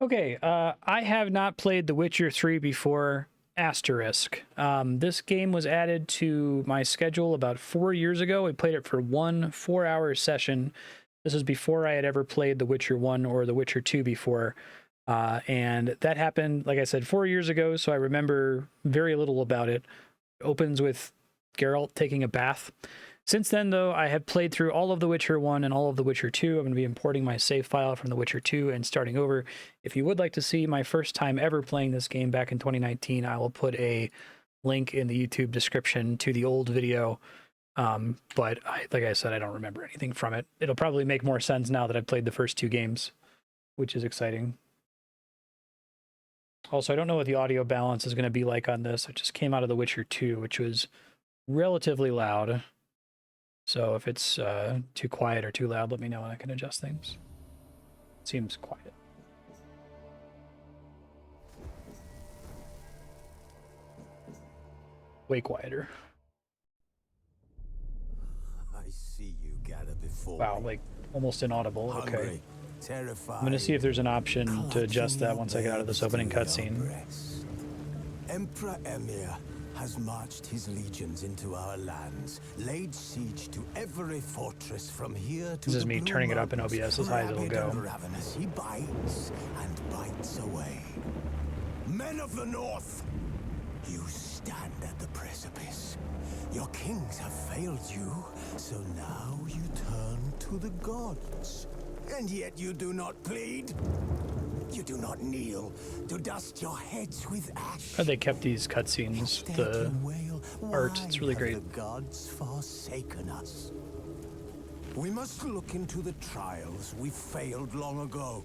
Okay, I have not played The Witcher 3 before, asterisk. This game was added to my schedule about 4 years ago. I played it for one 4-hour session. This is before I had ever played The Witcher 1 or The Witcher 2 before. And that happened, like I said, 4 years ago, so I remember very little about it. It opens with Geralt taking a bath. Since then, though, I have played through all of The Witcher 1 and all of The Witcher 2. I'm going to be importing my save file from The Witcher 2 and starting over. If you would like to see my first time ever playing this game back in 2019, I will put a link in the YouTube description to the old video. But like I said, I don't remember anything from it. It'll probably make more sense now that I've played the first two games, which is exciting. Also, I don't know what the audio balance is going to be like on this. I just came out of The Witcher 2, which was relatively loud. So if it's too quiet or too loud, let me know and I can adjust things. Seems quiet. Way quieter. I see you gather before wow, me. like almost inaudible. Hungry, Okay. terrified, I'm going to see if there's an option to adjust that once I get out of this opening cutscene. Emperor Emir has marched his legions into our lands, laid siege to every fortress from here to This is the me Blue turning it up in Mountains. OBS as high as it'll Rabid go. and ravenous, he bites and bites away. Men of the North, you stand at the precipice. Your kings have failed you, so now you turn to the gods. And yet you do not plead. You do not kneel to dust your heads with ash. How they kept these cutscenes, Instead, the you wail, art, it's really "Why great. have the gods forsaken us?" We must look into the trials we failed long ago.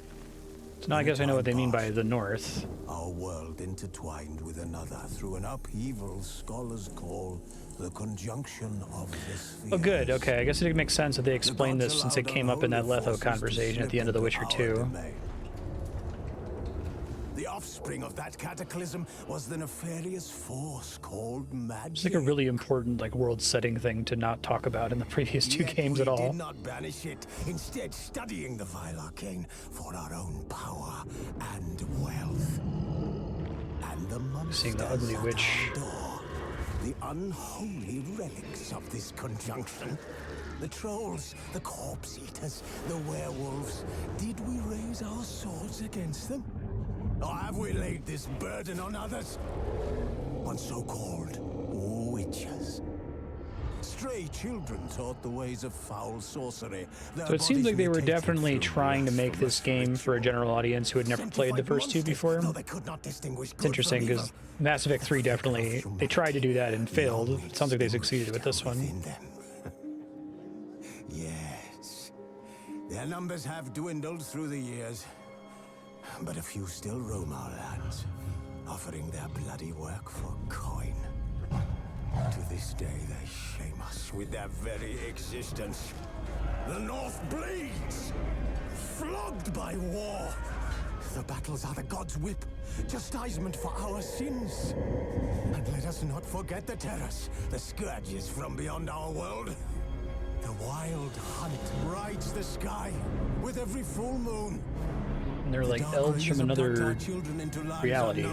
So now I guess I know what they mean by the North. Our world intertwined with another through an upheaval scholars call the conjunction of the spheres. Oh, good. Okay, I guess it makes sense that they explained this since it came up in that Letho conversation at the end of The Witcher 2. The offspring of that cataclysm was the nefarious force called magic. It's like a really important world-setting thing to not talk about in the previous two games at We all. did not banish it, instead studying the vile arcane for our own power and wealth. And the monsters Seeing the ugly at witch. our door, the unholy relics of this conjunction. The trolls, the corpse eaters, the werewolves. Did we raise our swords against them? Or have we laid this burden on others? On so-called witches. Stray children taught the ways of foul sorcery. So it seems like they were definitely trying to make this game for a general audience who had never played the first two before. It's interesting because Mass Effect 3 definitely, they tried to do that and failed. It sounds like they succeeded with this one. Yes. Their numbers have dwindled through the years. But a few still roam our lands, offering their bloody work for coin. To this day, they shame us with their very existence. The North bleeds, flogged by war. The battles are the gods' whip, chastisement for our sins. And let us not forget the terrors, the scourges from beyond our world. The wild hunt rides the sky with every full moon. And they're like elves from another reality.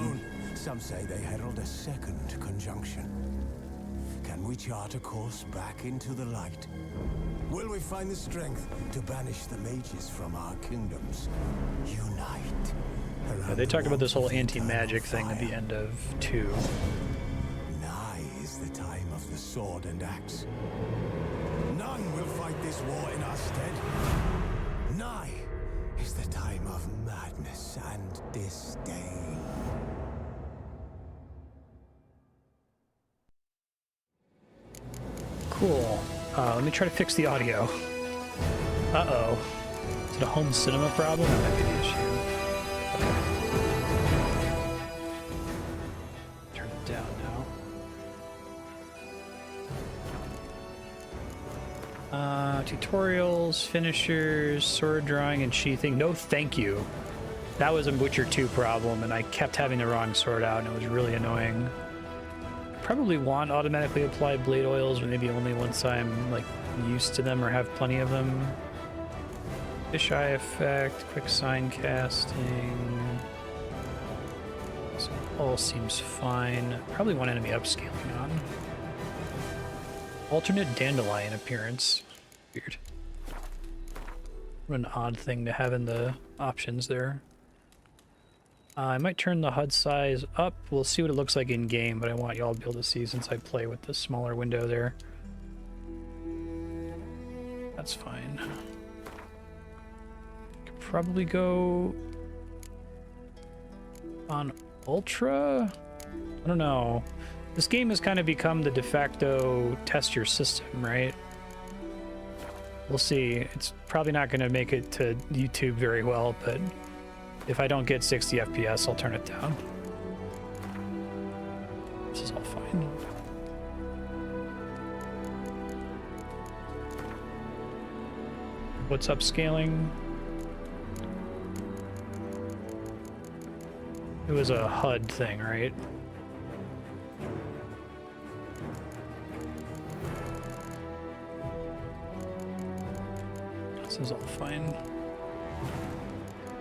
Some say they herald a second conjunction. Can we chart a course back into the light? Will we find the strength to banish the mages from our kingdoms? Unite. Yeah, they talked about this whole anti-magic thing at the end of 2. Nigh is the time of the sword and axe. None will fight this war in our stead. Nigh is the time of madness and disdain. Cool. Let me try to fix the audio. Uh-oh. Is it a home cinema problem? That might be the issue. Okay. Turn it down now. Tutorials, finishers, sword drawing, and sheathing. No thank you. That was a Witcher 2 problem, and I kept having the wrong sword out, and it was really annoying. Probably want automatically applied blade oils, but maybe only once I'm used to them or have plenty of them. Fisheye effect, quick sign casting. This all seems fine. Probably one enemy upscaling on. Alternate dandelion appearance. Weird. What an odd thing to have in the options there. I might turn the HUD size up. We'll see what it looks like in game, but I want y'all to be able to see since I play with the smaller window there. That's fine. Could probably go on Ultra? I don't know. This game has kind of become the de facto test your system, right? We'll see. It's probably not going to make it to YouTube very well, but if I don't get 60 FPS, I'll turn it down. This is all fine. What's upscaling? It was a HUD thing, right? This is all fine.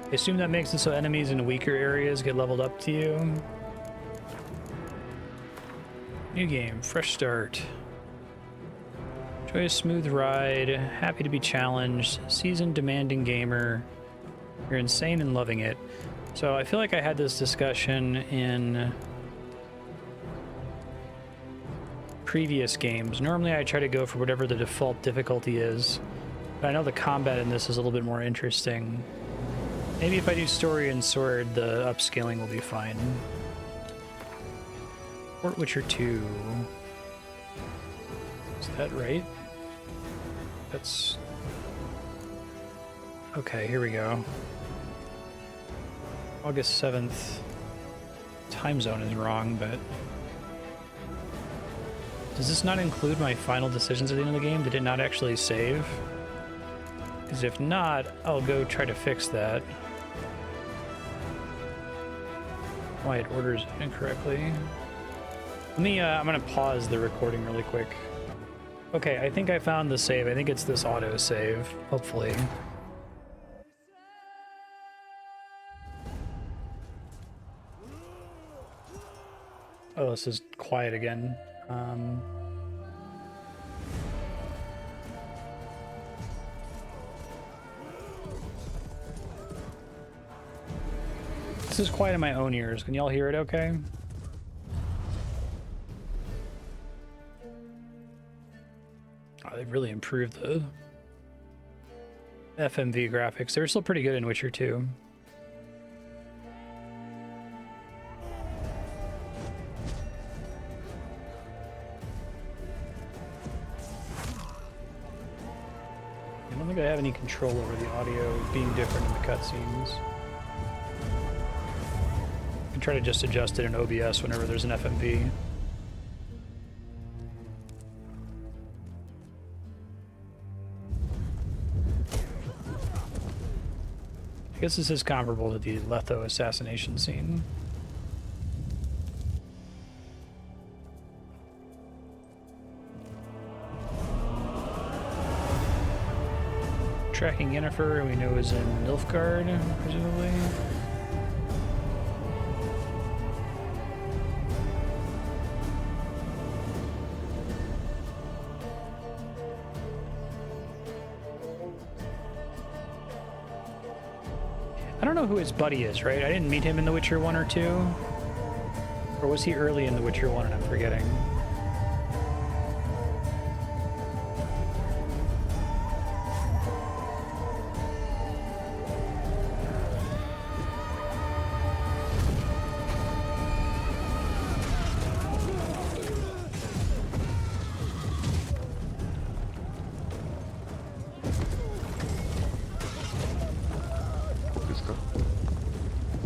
I assume that makes it so enemies in weaker areas get leveled up to you. New game, fresh start. Enjoy a smooth ride, happy to be challenged, seasoned demanding gamer. You're insane and loving it. So I feel like I had this discussion in previous games. Normally I try to go for whatever the default difficulty is. But I know the combat in this is a little bit more interesting. Maybe if I do story and sword, the upscaling will be fine. Fort Witcher 2. Is that right? That's... Okay, here we go. August 7th. Time zone is wrong, but... Does this not include my final decisions at the end of the game? Did it not actually save? Because if not, I'll go try to fix that. Why it orders it incorrectly. Let me, I'm gonna pause the recording really quick. Okay, I think I found the save. I think it's this auto save, hopefully. Oh, this is quiet again. This is quiet in my own ears. Can y'all hear it okay? Oh, they've really improved the FMV graphics. They're still pretty good in Witcher 2. I don't think I have any control over the audio being different in the cutscenes. I can try to just adjust it in OBS whenever there's an FMV. I guess this is comparable to the Letho assassination scene. Tracking Yennefer, we know is in Nilfgaard, presumably. I don't know who his buddy is, right? I didn't meet him in The Witcher 1 or 2. Or was he early in The Witcher 1 and I'm forgetting?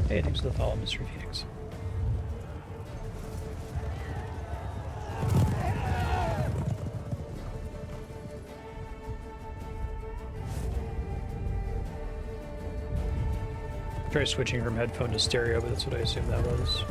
Hey, thanks for the follow, Mr. Phoenix. Try switching from headphone to stereo, but that's what I assumed that was.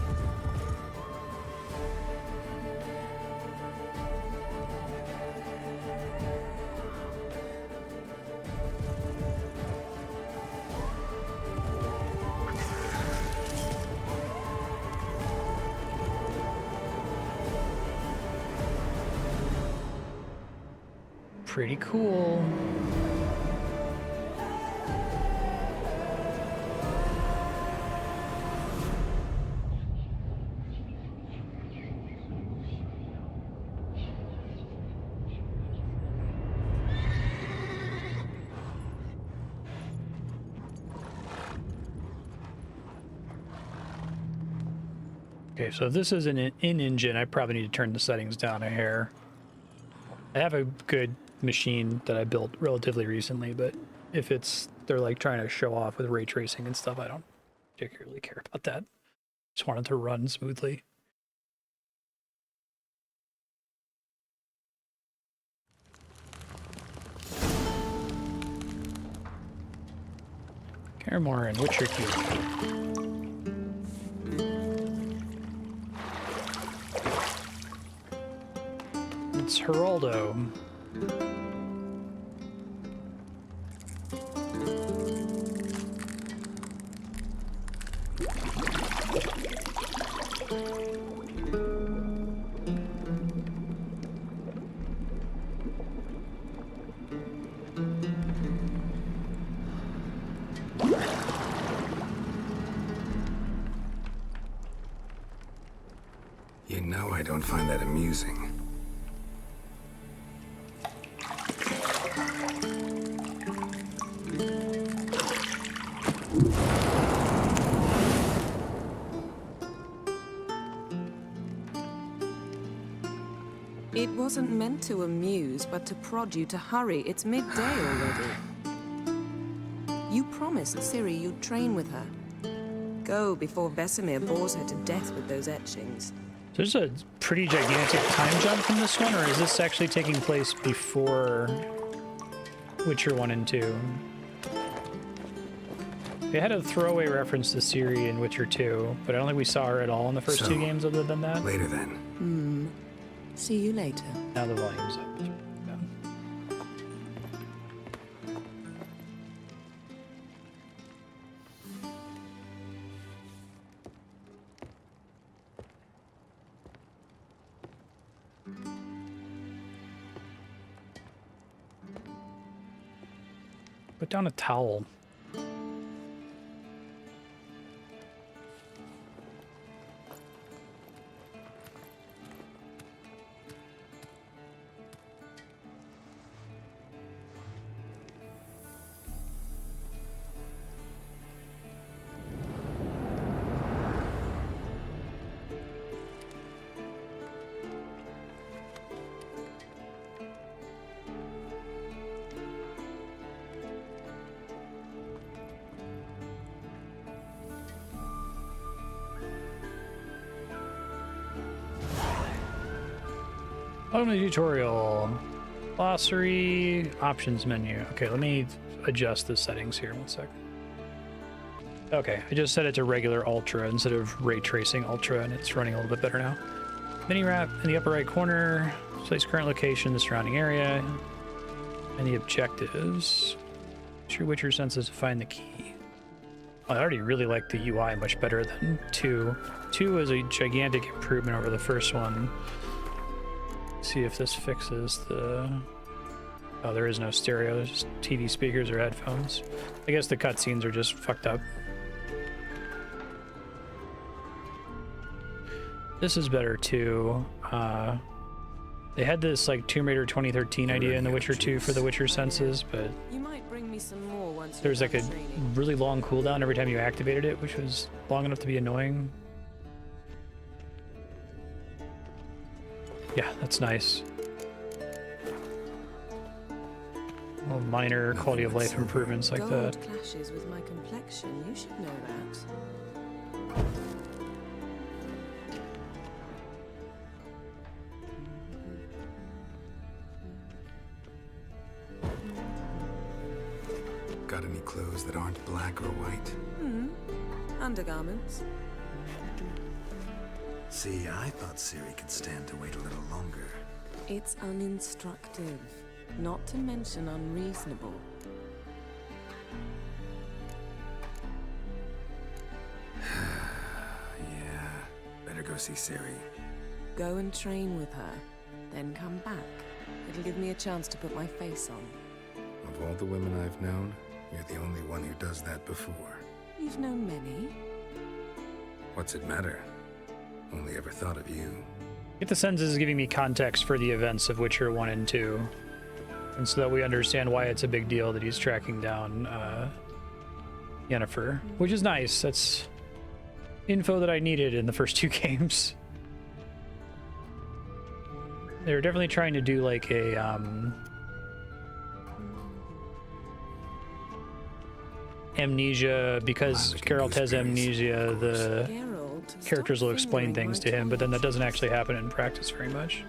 pretty cool. Okay, so if this is an in-engine, I probably need to turn the settings down a hair. I have a good machine that I built relatively recently, but if they're like trying to show off with ray tracing and stuff, I don't particularly care about that. Just want it to run smoothly. Caramore and Witcher 2. It's Geraldo. You know I don't find that amusing. It wasn't meant to amuse, but to prod you to hurry. It's midday already. You promised Ciri you'd train with her. Go before Vesemir bores her to death with those etchings. There's a pretty gigantic time jump from this one, or is this actually taking place before Witcher 1 and 2? They had a throwaway reference to Ciri in Witcher 2, but I don't think we saw her at all in the first two games other than that. Later then. See you later. Now the volume's up. Yeah. Put down a towel. Welcome to the tutorial. Glossary, options menu. Okay, let me adjust the settings here 1 sec. Okay, I just set it to regular ultra instead of ray tracing ultra, and it's running a little bit better now. Mini map in the upper right corner, place current location, the surrounding area, and the objectives. Use your Witcher senses to find the key. I already really like the UI much better than 2. 2 is a gigantic improvement over the first one. See if this fixes the... Oh, there is no stereo. There's just TV speakers or headphones. I guess the cutscenes are just fucked up. This is better too. They had this like Tomb Raider 2013 idea in The Witcher 2 for the Witcher senses, but You might bring me some more once there was like a training. really long cooldown every time you activated it, which was long enough to be annoying. Yeah, that's nice. Well, minor quality of life improvements like Gold that. clashes with my complexion. You should know that. Got any clothes that aren't black or white? Undergarments. See, I thought Ciri could stand to wait a little longer. It's uninstructive, not to mention unreasonable. Yeah, better go see Ciri. Go and train with her, then come back. It'll give me a chance to put my face on. Of all the women I've known, you're the only one who does that before. You've known many. What's it matter? Only ever thought of you. Get the sense this is giving me context for the events of Witcher 1 and 2. And so that we understand why it's a big deal that he's tracking down Yennefer. Which is nice. That's info that I needed in the first 2 games. They're definitely trying to do like a amnesia, because Geralt has amnesia, the Geralt, characters stop will explain fingering things my to him, but then that toes. doesn't actually happen in practice very much.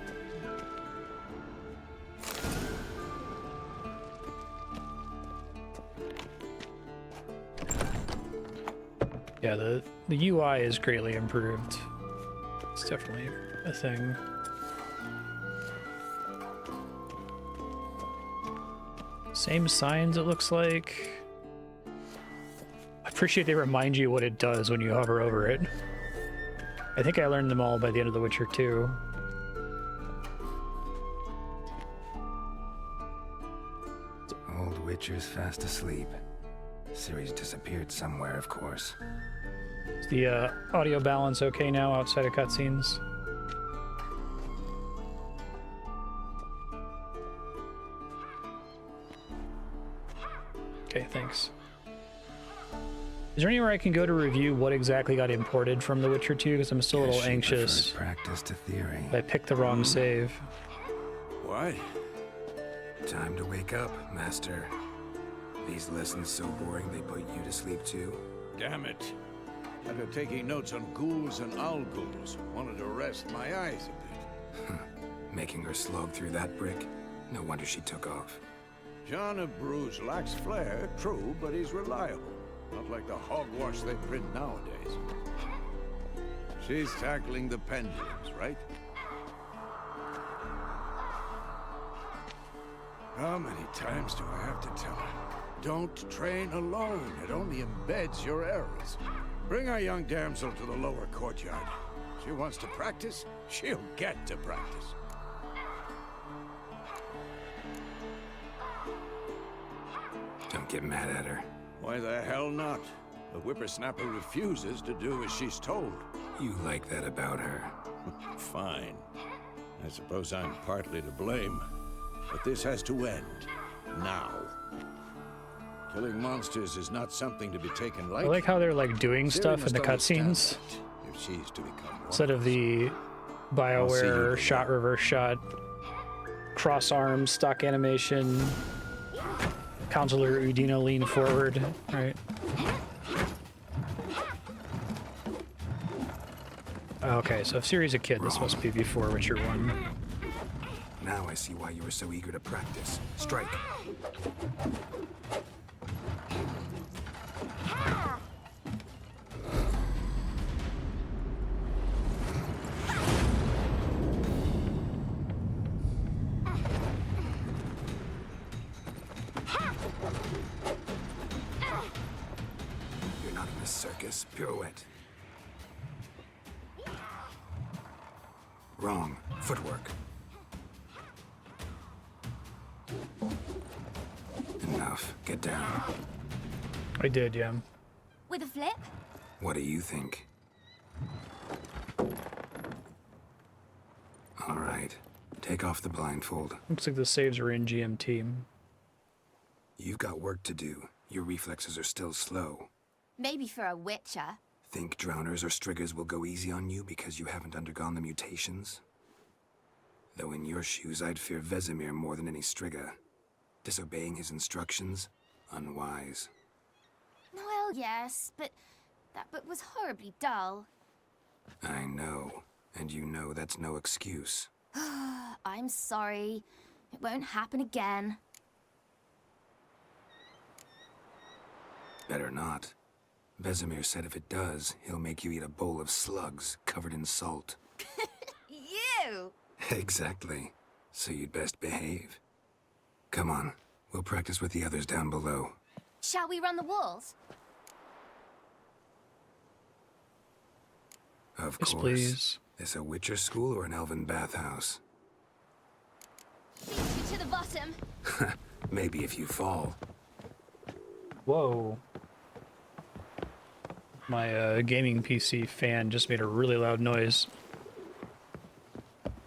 Yeah, the UI is greatly improved. It's definitely a thing. Same signs, it looks like. I appreciate they remind you what it does when you hover over it. I think I learned them all by the end of The Witcher 2. Old Witcher's fast asleep. Ciri's disappeared somewhere, of course. Is the audio balance okay now outside of cutscenes? Okay, thanks. Is there anywhere I can go to review what exactly got imported from The Witcher 2? Because I'm still a little Guess she anxious. prefers practice to theory. I picked the wrong save. What? Time to wake up, Master. These lessons so boring they put you to sleep too. Damn it. After taking notes on ghouls and owl ghouls, wanted to rest my eyes a bit. Making her slog through that brick? No wonder she took off. John of Bruges lacks flair, true, but he's reliable. Not like the hogwash they print nowadays. She's tackling the pendulums, right? How many times do I have to tell her? Don't train alone. It only embeds your errors. Bring our young damsel to the lower courtyard. She wants to practice, she'll get to practice. Don't get mad at her. Why the hell not? The whippersnapper refuses to do as she's told. You like that about her. Fine. I suppose I'm partly to blame. But this has to end. Now. Killing monsters is not something to be taken I lightly. like how they're like doing Ciri stuff in must the understand cutscenes that if she's to become one instead of the see you BioWare below. shot, reverse shot, cross arm, stock animation, Counselor Udina lean forward, right? Okay, so if Ciri's a kid, this must be before Witcher 1. Now I see why you were so eager to practice. Strike. You're not in a circus. Pirouette. Wrong. Footwork. Enough. Get down. I did, yeah. With a flip? What do you think? All right. Take off the blindfold. Looks like the saves are in GMT. You've got work to do. Your reflexes are still slow. Maybe for a witcher. Think drowners or striggers will go easy on you because you haven't undergone the mutations? Though in your shoes, I'd fear Vesemir more than any strigger. Disobeying his instructions? Unwise. Well, yes, but that book was horribly dull. I know. And you know that's no excuse. I'm sorry. It won't happen again. Better not. Vesemir said if it does, he'll make you eat a bowl of slugs covered in salt. You! Exactly. So you'd best behave. Come on. We'll practice with the others down below. Shall we run the walls? Of Yes, course. please. This a Witcher school or an elven bathhouse? to the bottom. Maybe if you fall. Whoa. My gaming PC fan just made a really loud noise.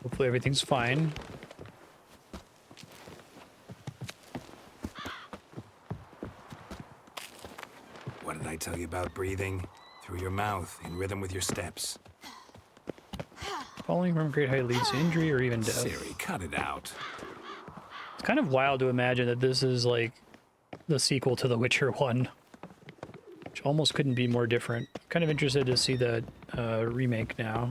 Hopefully everything's fine. What did I tell you about breathing? Through your mouth, in rhythm with your steps. Falling from great height leads to injury or even death. Siri, cut it out. It's kind of wild to imagine that this is like the sequel to The Witcher 1. Which almost couldn't be more different. Kind of interested to see the remake now.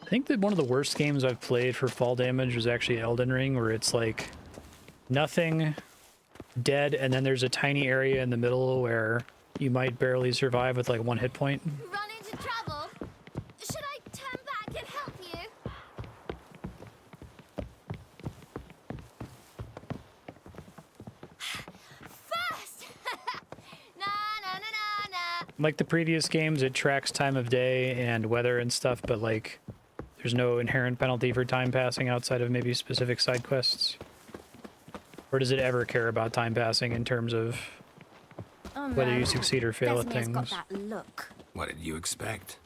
I think that one of the worst games I've played for fall damage was actually Elden Ring, where it's like nothing, dead, and then there's a tiny area in the middle where you might barely survive with like 1 hit point. Run into trouble? Should I turn back and help you? First! Na na na na na. Like the previous games, it tracks time of day and weather and stuff, but like there's no inherent penalty for time passing outside of maybe specific side quests. Or does it ever care about time passing in terms of Oh, whether no. you succeed or fail at Vesemir's things? got that look. What did you expect?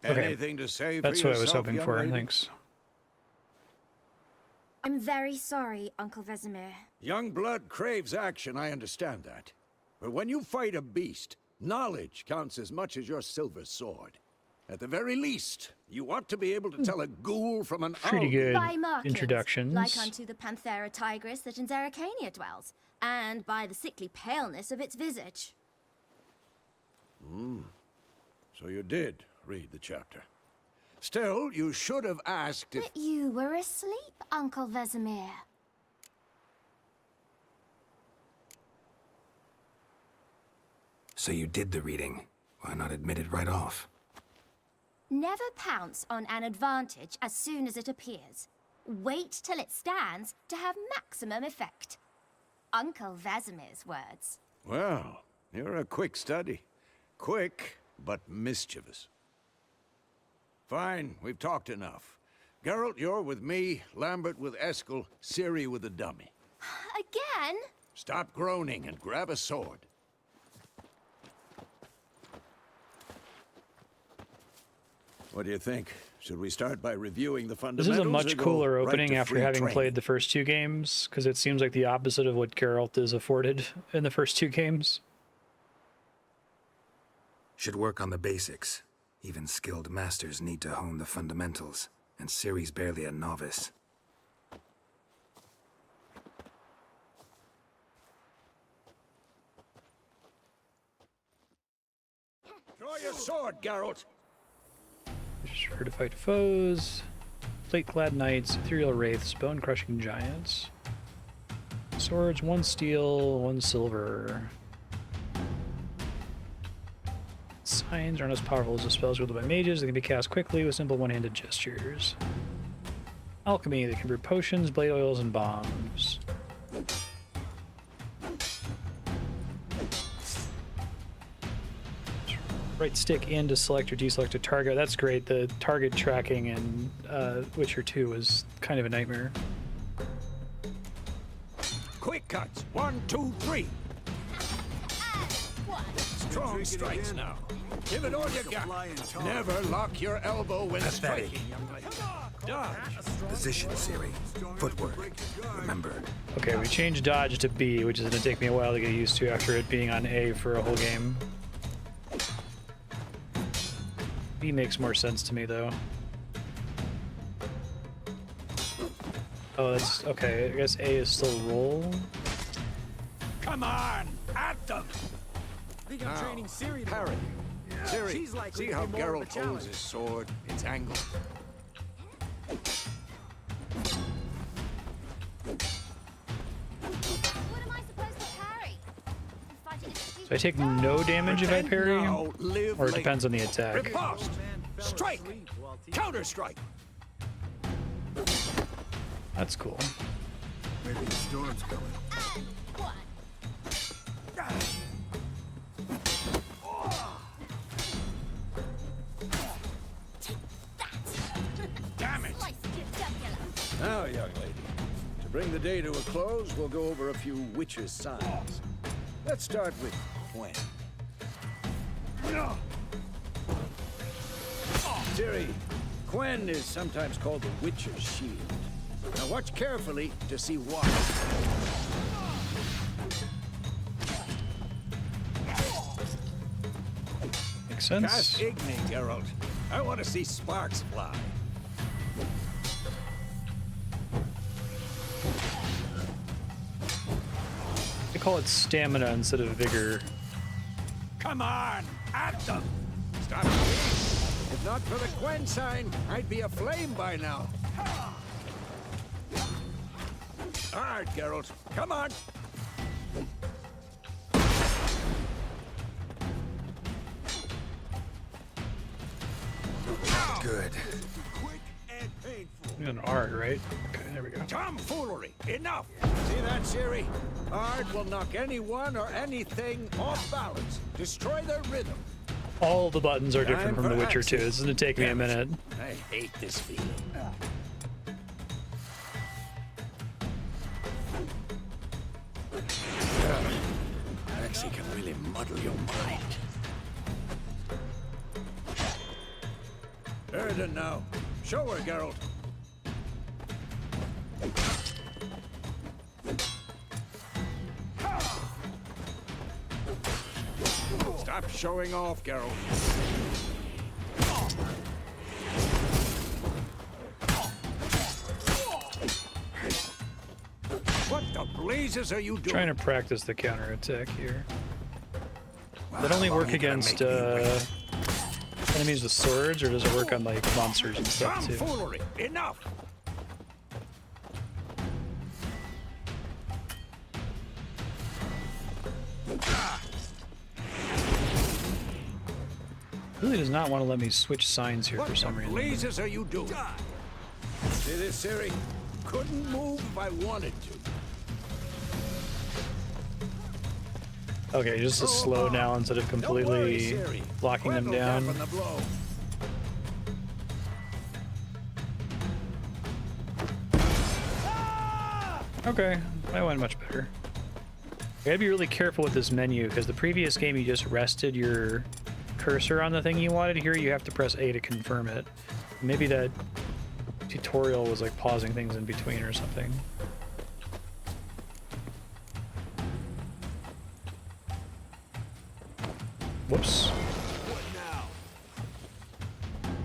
Okay. Anything to say That's for what I was yourself, hoping young for, lady? thanks. I'm very sorry, Uncle Vesemir. Young blood craves action, I understand that. But when you fight a beast, knowledge counts as much as your silver sword. At the very least, you ought to be able to tell a ghoul from an Pretty owl. good By markings, introductions. like unto the Panthera tigris that in Zeracania dwells, and by the sickly paleness of its visage. So you did read the chapter. Still, you should have asked if... But you were asleep, Uncle Vesemir. So you did the reading. Why not admit it right off? Never pounce on an advantage as soon as it appears. Wait till it stands to have maximum effect. Uncle Vesemir's words. Well, you're a quick study. Quick, but mischievous. Fine, we've talked enough. Geralt, you're with me, Lambert with Eskel, Ciri with the dummy. Again? Stop groaning and grab a sword. What do you think? Should we start by reviewing the This fundamentals? is a or much go cooler right opening to after free having training? played the first 2 games, because it seems like the opposite of what Geralt is afforded in the first 2 games. Should work on the basics. Even skilled masters need to hone the fundamentals, and Ciri's barely a novice. Draw your sword, Geralt! Sure to fight foes, plate-clad knights, ethereal wraiths, bone-crushing giants. Swords, 1 steel, 1 silver. Signs aren't as powerful as the spells wielded by mages. They can be cast quickly with simple one-handed gestures. Alchemy, they can brew potions, blade oils, and bombs. Right stick in to select or deselect a target. That's great. The target tracking in Witcher 2 was kind of a nightmare. Quick cuts! 1, 2, 3! Strong strikes now. Give it all you got. Never lock your elbow when Pathetic. striking. Dodge. Position, Ciri. Footwork. Remember, Okay, we changed dodge to B, which is going to take me a while to get used to after it being on A for a whole game. B makes more sense to me, though. Oh, that's... okay, I guess A is still roll. Come on! At them! Think I'm training Ciri to Parry. Ciri, She's likely see to how be more of a Geralt holds challenge. his sword? It's angled. So I take no damage if I Pretend parry, now, live or it later. depends on the attack. Riposte! Strike! Counter-strike! That's cool. Maybe the storm's coming. Damn it! Now, young lady, to bring the day to a close, we'll go over a few Witcher signs. Let's start with Quen. Ciri, Quen is sometimes called the Witcher's shield. Now watch carefully to see why. Makes sense. Cast Igni, Geralt. I want to see sparks fly. They call it stamina instead of vigor. Come on, at them! Stop it. If not for the Quen sign, I'd be aflame by now. All right, Geralt, come on. Good. Quick and painful. An R, right? Okay, there we go. Tomfoolery! Enough! See that, Ciri? Art will knock anyone or anything off balance. Destroy their rhythm. All the buttons are different Time from The for Witcher 2. action. This is gonna take me a Damn it. minute. I hate this feeling. Actually can really muddle your mind. Erden now. Show her, Geralt. Stop showing off, Geralt. What the blazes are you doing? Trying to practice the counter attack here. Wow, That only how work you gonna against make me wait? enemies with swords, or does it work on like monsters and stuff too? Tomfoolery! Enough! Really does not want to let me switch signs here What for some the reason. blazes are you doing? See this, Ciri? Couldn't move if I wanted to. Okay, just to Throw 'em slow off. down instead of Don't worry, completely Ciri. locking them Quen will down. dampen the blow. Okay, that went much better. You gotta be really careful with this menu, because the previous game you just rested your cursor on the thing you wanted. Here you have to press A to confirm it. Maybe that tutorial was like pausing things in between or something. Whoops.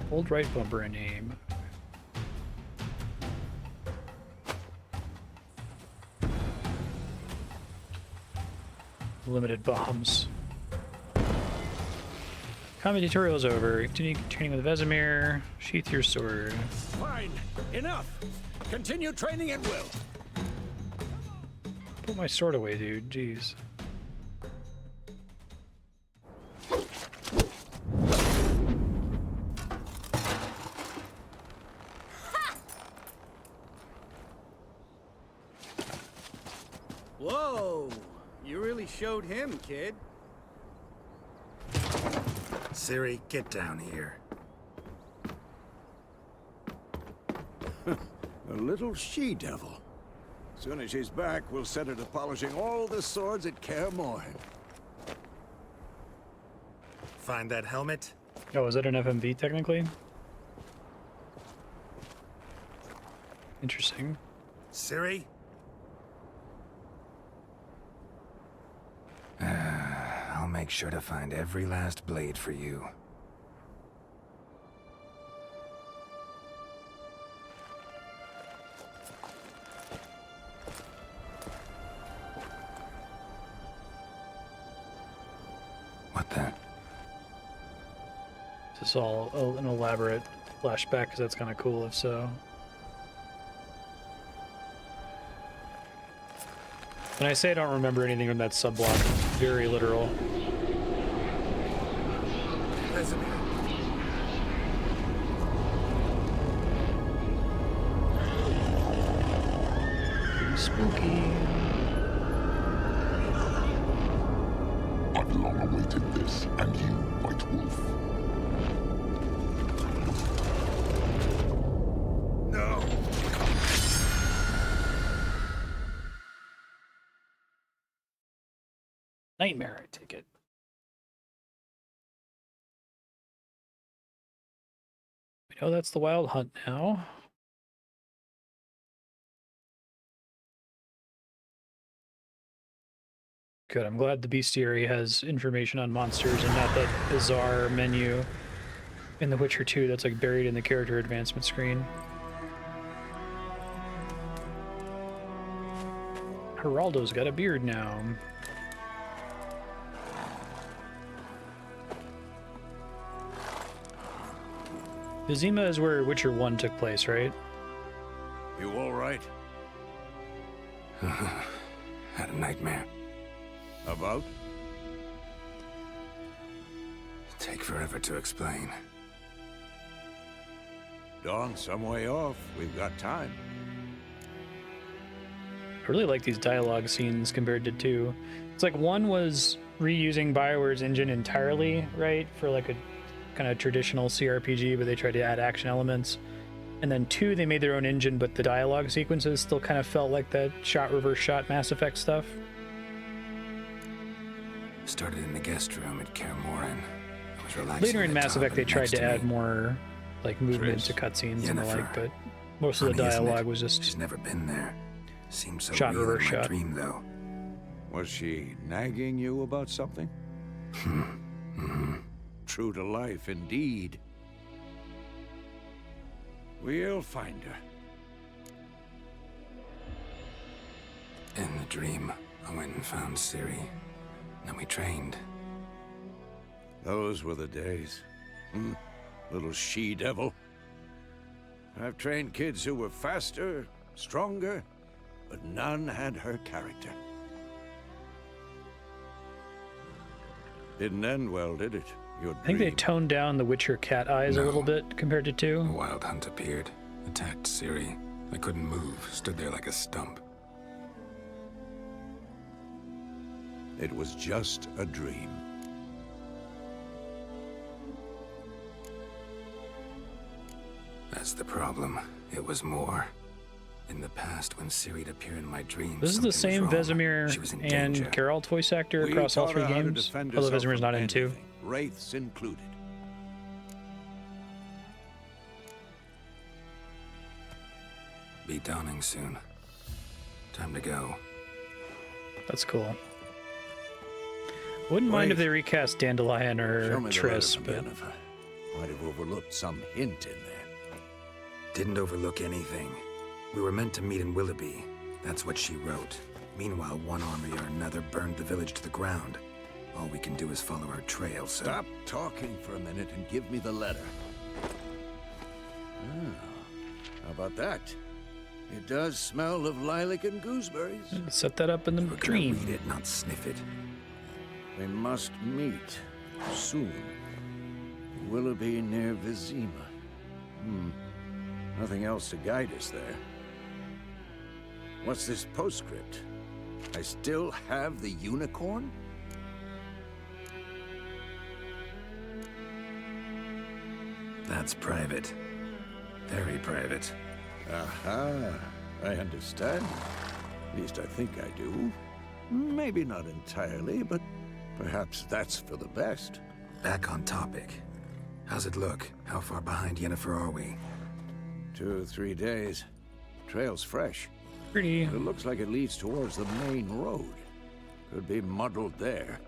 Hold right bumper and aim. Limited bombs. Combat tutorial is over. Continue training with Vesemir. Sheath your sword. Fine. Enough. Continue training at will. Put my sword away, dude. Jeez. Whoa! You really showed him, kid. Ciri, get down here. A little she-devil. Soon as she's back, we'll set her to polishing all the swords at Kaer Morhen. Find that helmet? Oh, is that an FMV technically? Interesting. Ciri? I'll make sure to find every last blade for you. What the? Is this all an elaborate flashback? Because that's kind of cool if so. When I say I don't remember anything from that subblock, very literal. Vesemir. Spooky. I've long awaited this, and you, White Wolf. No. Nightmare, I take it. We know that's the Wild Hunt now. Good, I'm glad the bestiary has information on monsters and not that bizarre menu in The Witcher 2 that's like buried in the character advancement screen. Geraldo's got a beard now. Vizima is where Witcher 1 took place, right? You all right? Had a nightmare. About? Take forever to explain. Dawn's some way off. We've got time. I really like these dialogue scenes compared to 2. It's like 1 was reusing BioWare's engine entirely, right? For like a kind of traditional CRPG, but they tried to add action elements. And then 2, they made their own engine, but the dialogue sequences still kind of felt like that shot reverse shot Mass Effect stuff. Started in the guest room at Kaer Morhen. I was relaxing. Later in at the Mass top, Effect, they and tried next to me, add more like movement Triss, to cutscenes and the Yennefer. like, but most of the Funny, isn't it? dialogue was just She's never been there. Seems so shot real in reverse my shot. dream, though. Was she nagging you about something? True to life, indeed. We'll find her. In the dream, I went and found Ciri. Then we trained. Those were the days. Little she-devil. I've trained kids who were faster, stronger, but none had her character. Didn't end well, did it? Your I think they dream. toned down the Witcher cat eyes a No. little bit compared to 2. A wild hunt appeared, attacked Ciri. I couldn't move, stood there like a stump. It was just a dream. That's the problem. It was more. In the past, when Ciri'd appear in my dreams, This is the something same was wrong. Vesemir She was in and danger. Geralt voice actor We across all taught 3 her how to games, defend although herself Vesemir's from not in 2. anything, wraiths included. Be dawning soon. Time to go. That's cool. Wouldn't mind if Wait. they recast Dandelion Show or me the Triss, letter from but Yennefer. Might have overlooked some hint in there. Didn't overlook anything. We were meant to meet in Willoughby. That's what she wrote. Meanwhile, one army or another burned the village to the ground. All we can do is follow her trail, so... Stop talking for a minute and give me the letter. How about that? It does smell of lilac and gooseberries. set that up in the We're gonna dream. read it, not sniff it. We must meet soon. Willoughby near Vizima. Nothing else to guide us there. What's this postscript? I still have the unicorn? That's private. Very private. Aha, I understand. At least I think I do. Maybe not entirely, but perhaps that's for the best. Back on topic. How's it look? How far behind Yennefer are we? 2 or 3 days. Trail's fresh. Pretty. But it looks like it leads towards the main road. Could be muddled there.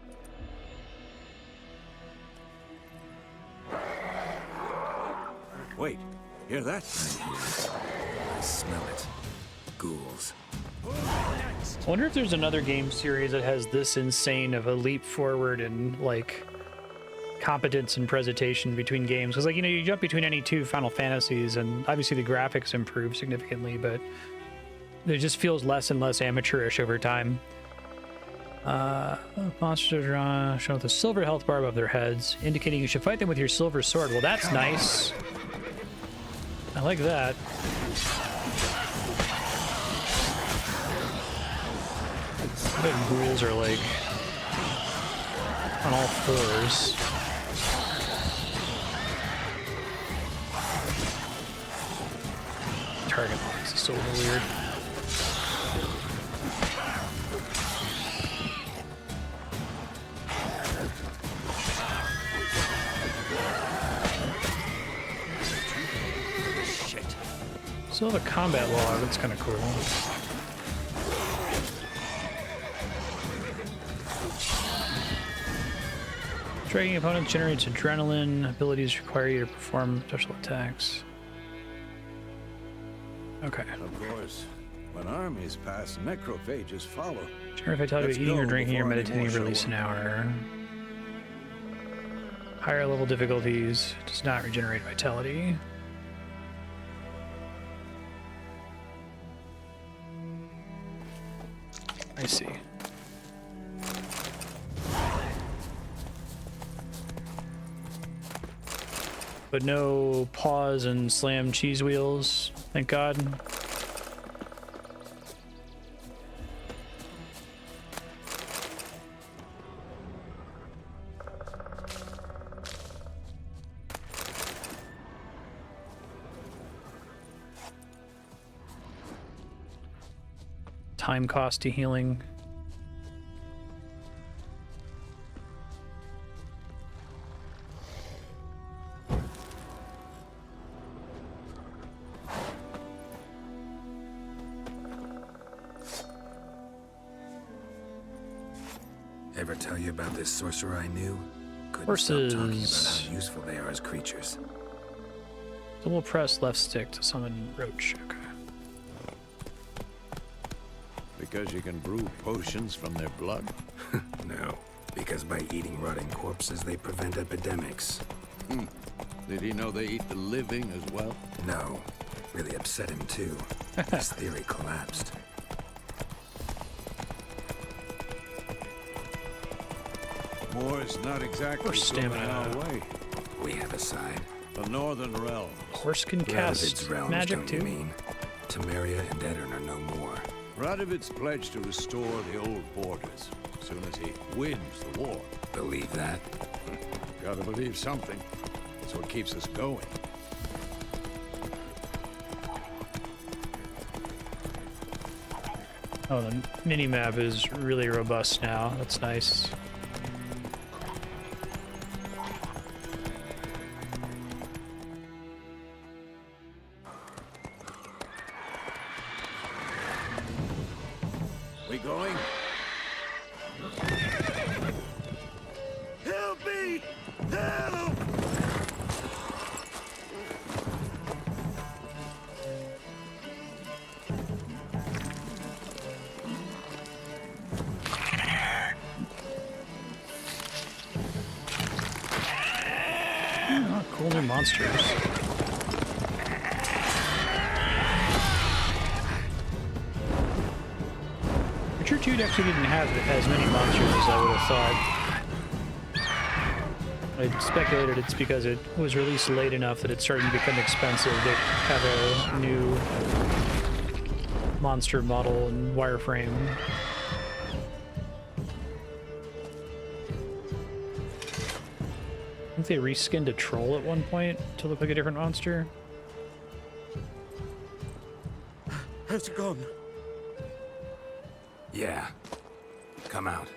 Wait, hear that? I smell it. Ghouls. I wonder if there's another game series that has this insane of a leap forward in like competence and presentation between games. Because like, you know, you jump between any 2 Final Fantasies and obviously the graphics improve significantly, but it just feels less and less amateurish over time. Monsters are shown with a silver health bar above their heads, indicating you should fight them with your silver sword. Well, that's nice. I like that. I bet ghouls are like on all fours. Target box is so weird. Still have a combat log, that's kind of cool. Striking opponents generates adrenaline. Abilities require you to perform special attacks. Okay. Of course, when armies pass, necrophages follow. Generate vitality by eating or drinking or meditating for at least an hour. Higher level difficulties does not regenerate vitality. I see. But no pause and slam cheese wheels, thank God. Time cost to healing. Ever tell you about this sorcerer I knew? Couldn't Horses. stop talking about how useful they are as creatures. Double press left stick to summon Roach. Okay. Because you can brew potions from their blood? No, because by eating rotting corpses, they prevent epidemics. Did he know they eat the living as well? No, really upset him too. His theory collapsed. War's not exactly Horse going stamina. our way. We have a side. The Northern Realms. Horse can cast Radovid's realms, magic don't too. you mean? Temeria and Edirn are no more. Radovid's pledged to restore the old borders as soon as he wins the war. Believe that? Gotta believe something. It's what keeps us going. Oh, the mini-map is really robust now. That's nice. We going? Help me! Help! Oh, cool new monsters. Witcher 2 actually didn't have as many monsters as I would have thought. I speculated it's because it was released late enough that it's starting to become expensive to have a new monster model and wireframe. I think they reskinned a troll at one point to look like a different monster. How's it gone? Yeah. Come out.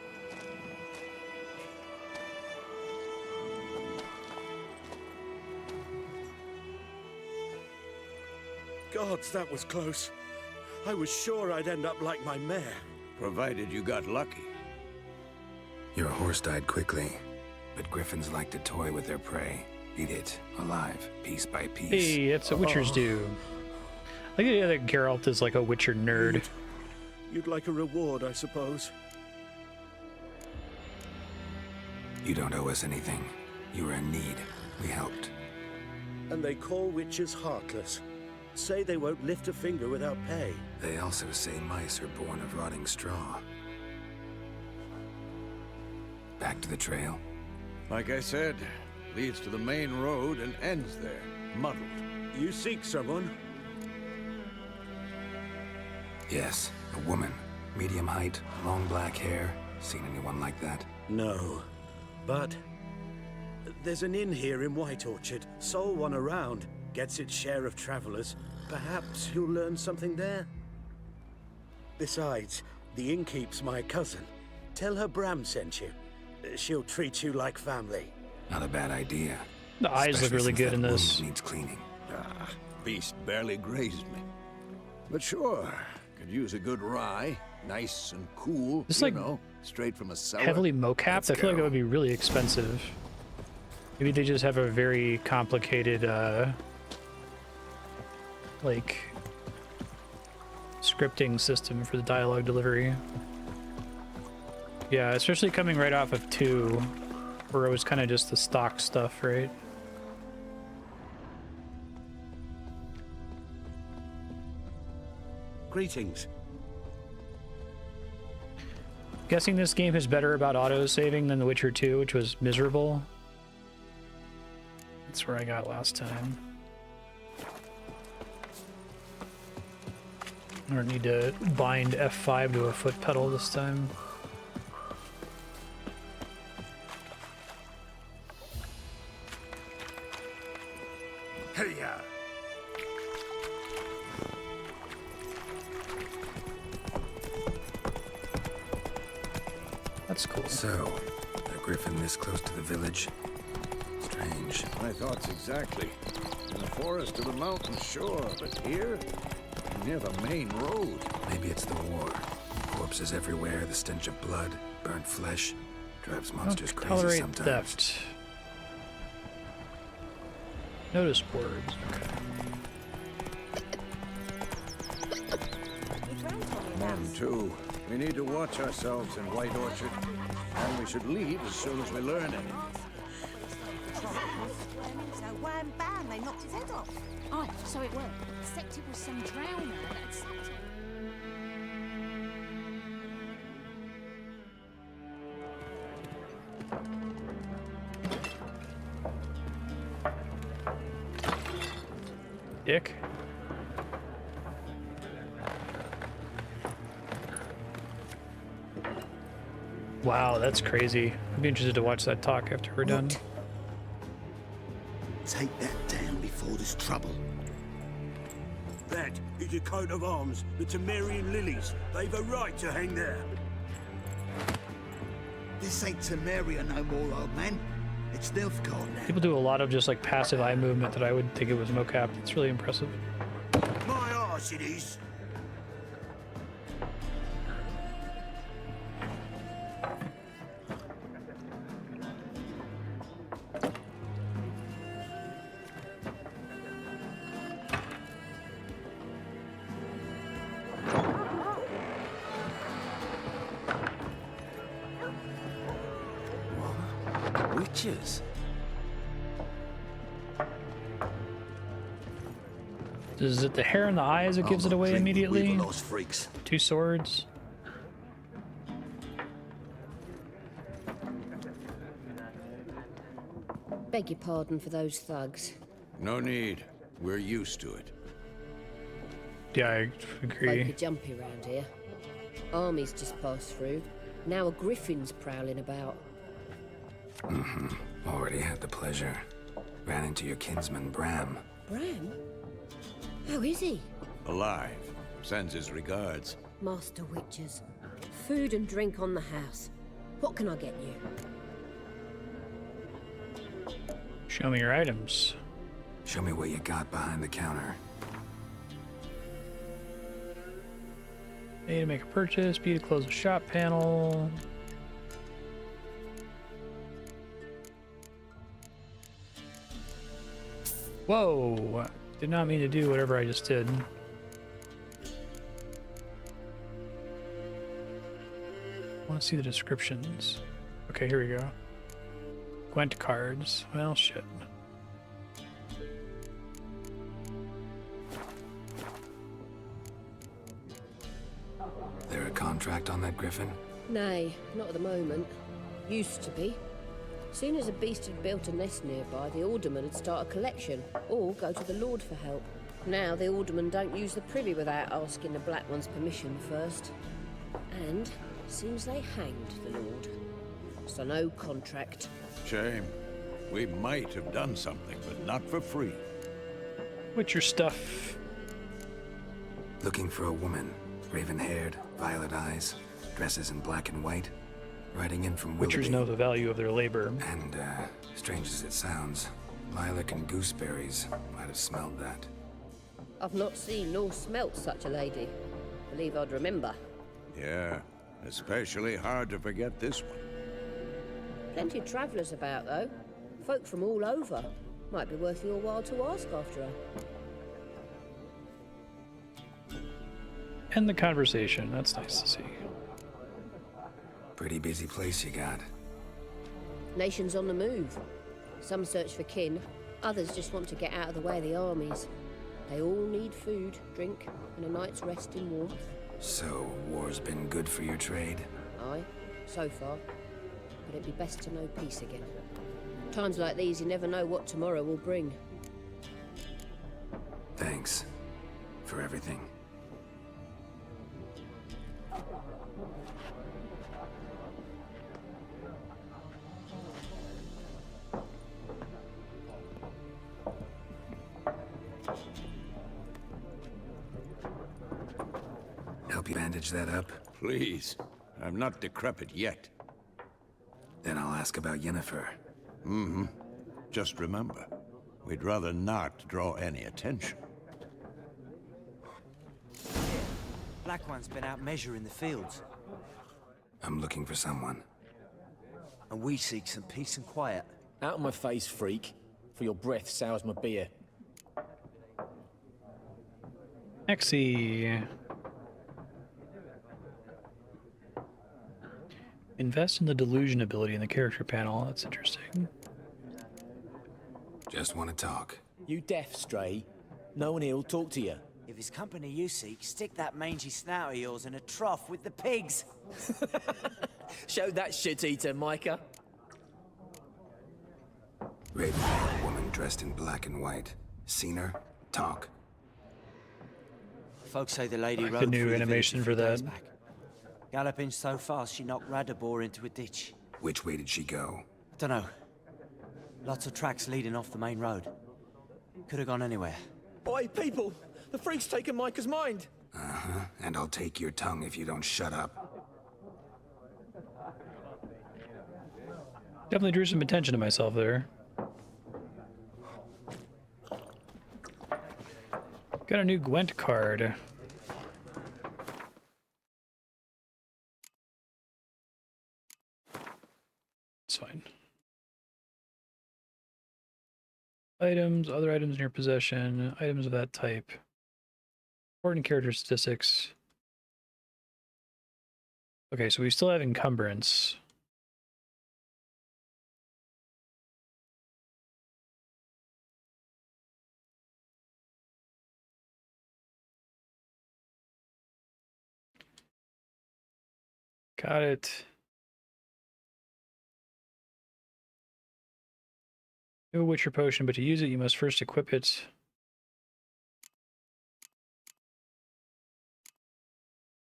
Gods, that was close. I was sure I'd end up like my mare. Provided you got lucky. Your horse died quickly, but griffins like to toy with their prey. Eat it, alive, piece by piece. Hey, that's what Witchers do. Look at the other Geralt is like a Witcher nerd. You'd like a reward, I suppose. You don't owe us anything. You were in need. We helped. And they call witches heartless. Say they won't lift a finger without pay. They also say mice are born of rotting straw. Back to the trail. Like I said, leads to the main road and ends there, muddled. You seek someone? Yes, a woman. Medium height, long black hair. Seen anyone like that? No. But there's an inn here in White Orchard. Sole one around. Gets its share of travelers. Perhaps you'll learn something there? Besides, the innkeep's my cousin. Tell her Bram sent you. She'll treat you like family. Not a bad idea. The eyes look Especially really since good that in this. wound needs cleaning. Ah, beast barely grazed me. But sure, could use a good rye. Nice and cool, It's you like know, straight from a cellar. Heavily mocapped. I feel like go. it would be really expensive. Maybe they just have a very complicated, like, scripting system for the dialogue delivery. Yeah, especially coming right off of 2, where it was kind of just the stock stuff, right? Greetings. Guessing this game is better about auto-saving than The Witcher 2, which was miserable. That's where I got last time. I don't need to bind F5 to a foot pedal this time. Hey-ya! That's cool. So, a griffin this close to the village? Strange. My thoughts exactly. In the forest or the mountain, sure, but here? Near the main road. Maybe it's the war. Corpses everywhere, the stench of blood, burnt flesh. Drives monsters Don't crazy tolerate sometimes. theft. Notice boards. One, two. We need to watch ourselves in White Orchard. And we should leave as soon as we learn it. So wham bam, they knocked his head off. Aye, so it were. Except it was some drowner that had sacked him. Dick. Wow, that's crazy. I'd be interested to watch that talk after we're done. Take that down before there's trouble. That is a coat of arms, the Temerian lilies. They've a right to hang there. This ain't Temeria no more, old man. It's Nilfgaard now. People do a lot of just like passive eye movement that I would think it was mocap. It's really impressive. My arse it is. Witches? Is it the hair in the eyes that gives it away immediately? Those freaks. 2 swords. Beg your pardon for those thugs. No need. We're used to it. Yeah, I Folk agree. are jumpy round here. Armies just passed through. Now a griffin's prowling about. Already had the pleasure. Ran into your kinsman, Bram. Bram? How is he? Alive. Sends his regards. Master Witchers. Food and drink on the house. What can I get you? Show me your items. Show me what you got behind the counter. A to make a purchase, B to close a shop panel. Whoa! Did not mean to do whatever I just did. I want to see the descriptions. Okay, here we go. Gwent cards. Well, shit. There a contract on that griffin? Nay, not at the moment. Used to be. Soon as a beast had built a nest nearby, the alderman would start a collection, or go to the Lord for help. Now the aldermen don't use the privy without asking the Black One's permission first. And seems they hanged the Lord. So no contract. Shame. We might have done something, but not for free. Witcher stuff. Looking for a woman. Raven-haired, violet eyes, dresses in black and white. Riding in from Willoughby. Witchers know the value of their labor. And, strange as it sounds, lilac and gooseberries might have smelled that. I've not seen nor smelt such a lady. Believe I'd remember. Yeah, especially hard to forget this one. Plenty of travellers about, though. Folk from all over. Might be worth your while to ask after her. End the conversation. That's nice to see. Pretty busy place you got. Nations on the move. Some search for kin, others just want to get out of the way of the armies. They all need food, drink, and a night's rest in warmth. So, war's been good for your trade? Aye, so far. But it'd be best to know peace again. Times like these, you never know what tomorrow will bring. Thanks. For everything. Help you bandage that up? Please. I'm not decrepit yet. Then I'll ask about Yennefer. Mm-hmm. Just remember, we'd rather not draw any attention. Black One's been out measuring the fields. I'm looking for someone. And we seek some peace and quiet. Out of my face, freak. For your breath sours my beer. Exy. Invest in the delusion ability in the character panel. That's interesting. Just want to talk. You deaf, Stray? No one here'll talk to you. If it's company you seek, stick that mangy snout of yours in a trough with the pigs. Show that shit-eater, Micah. Raven-haired woman dressed in black and white. Seen her? Talk. Folks say the lady Like rode the new through animation the for village a few that. days back. Galloping so fast she knocked Radabor into a ditch. Which way did she go? Dunno. Lots of tracks leading off the main road. Could have gone anywhere. Oi, people! The freak's taken Micah's mind! Uh-huh. And I'll take your tongue if you don't shut up. Definitely drew some attention to myself there. Got a new Gwent card. It's fine. Items, other items in your possession, items of that type. Important character statistics. Okay, so we still have encumbrance. Got it. New Witcher potion, but to use it, you must first equip it.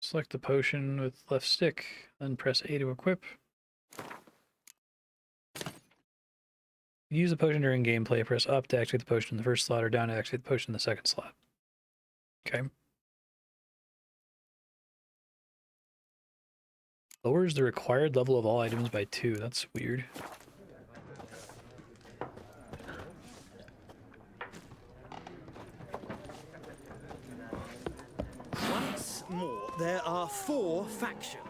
Select the potion with left stick, then press A to equip. Use the potion during gameplay. Press up to activate the potion in the first slot, or down to activate the potion in the second slot. Okay. Lowers the required level of all items by 2. That's weird. Once more, there are 4 factions.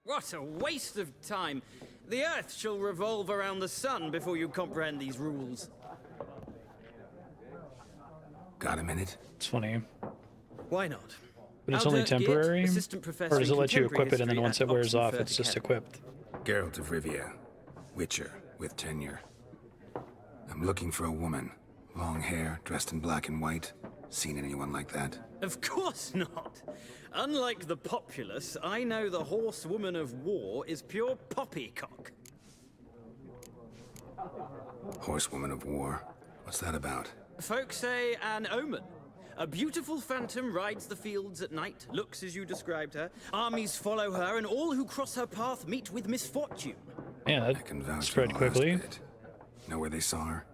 What a waste of time. The Earth shall revolve around the sun before you comprehend these rules. Got a minute? It's funny. Why not? But it's only temporary? Or Or does it let you equip it and then once it wears off, it's just equipped? Geralt of Rivia. Witcher, with tenure. I'm looking for a woman. Long hair, dressed in black and white. Seen anyone like that? Of course not. Unlike the populace, I know the horsewoman of war is pure poppycock. Horsewoman of war? What's that about? Folk say an omen. A beautiful phantom rides the fields at night, looks as you described her. Armies follow her, and all who cross her path meet with misfortune. Yeah, I can vouch spread for the last quickly. bit. Know where they saw her?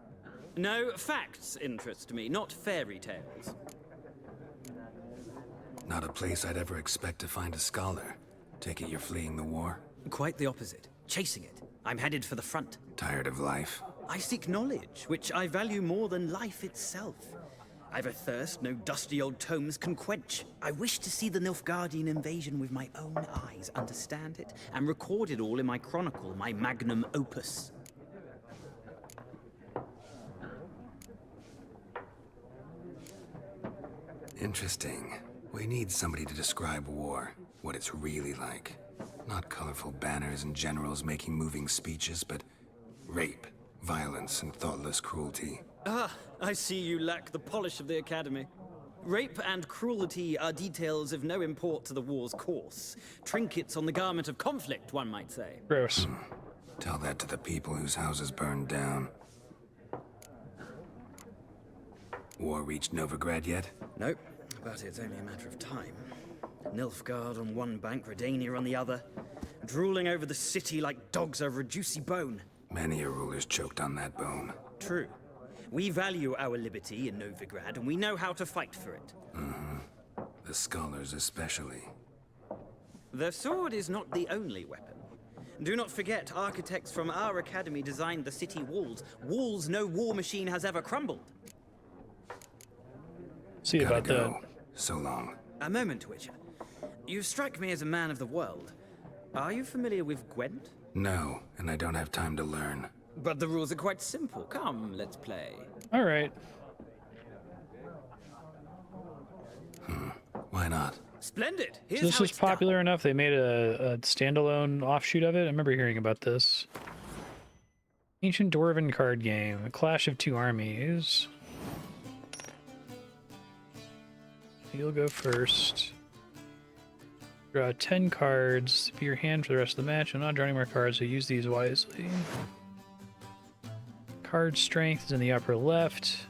No, facts interest me, not fairy tales. Not a place I'd ever expect to find a scholar. Take it you're fleeing the war? Quite the opposite. Chasing it. I'm headed for the front. Tired of life? I seek knowledge, which I value more than life itself. I've a thirst no dusty old tomes can quench. I wish to see the Nilfgaardian invasion with my own eyes, understand it, and record it all in my chronicle, my magnum opus. Interesting. We need somebody to describe war, what it's really like. Not colorful banners and generals making moving speeches, but rape, violence, and thoughtless cruelty. Ah, I see you lack the polish of the Academy. Rape and cruelty are details of no import to the war's course. Trinkets on the garment of conflict, one might say. Gross. Tell that to the people whose houses burned down. War reached Novigrad yet? Nope, but it's only a matter of time. Nilfgaard on one bank, Redania on the other, drooling over the city like dogs over a juicy bone. Many a ruler's choked on that bone. True. We value our liberty in Novigrad, and we know how to fight for it. The scholars especially. The sword is not the only weapon. Do not forget, architects from our academy designed the city walls. Walls no war machine has ever crumbled. See Gotta about go. So long. A moment, Witcher. You strike me as a man of the world. Are you familiar with Gwent? No, and I don't have time to learn. But the rules are quite simple. Come, let's play. that. All right. Why not? Splendid. Here's So this how was it's done. popular enough they made a standalone offshoot of it. I remember hearing about this. Ancient Dwarven card game, A Clash of Two Armies. You'll go first. Draw 10 cards. Be your hand for the rest of the match. I'm not drawing more cards, so use these wisely. Card strength is in the upper left.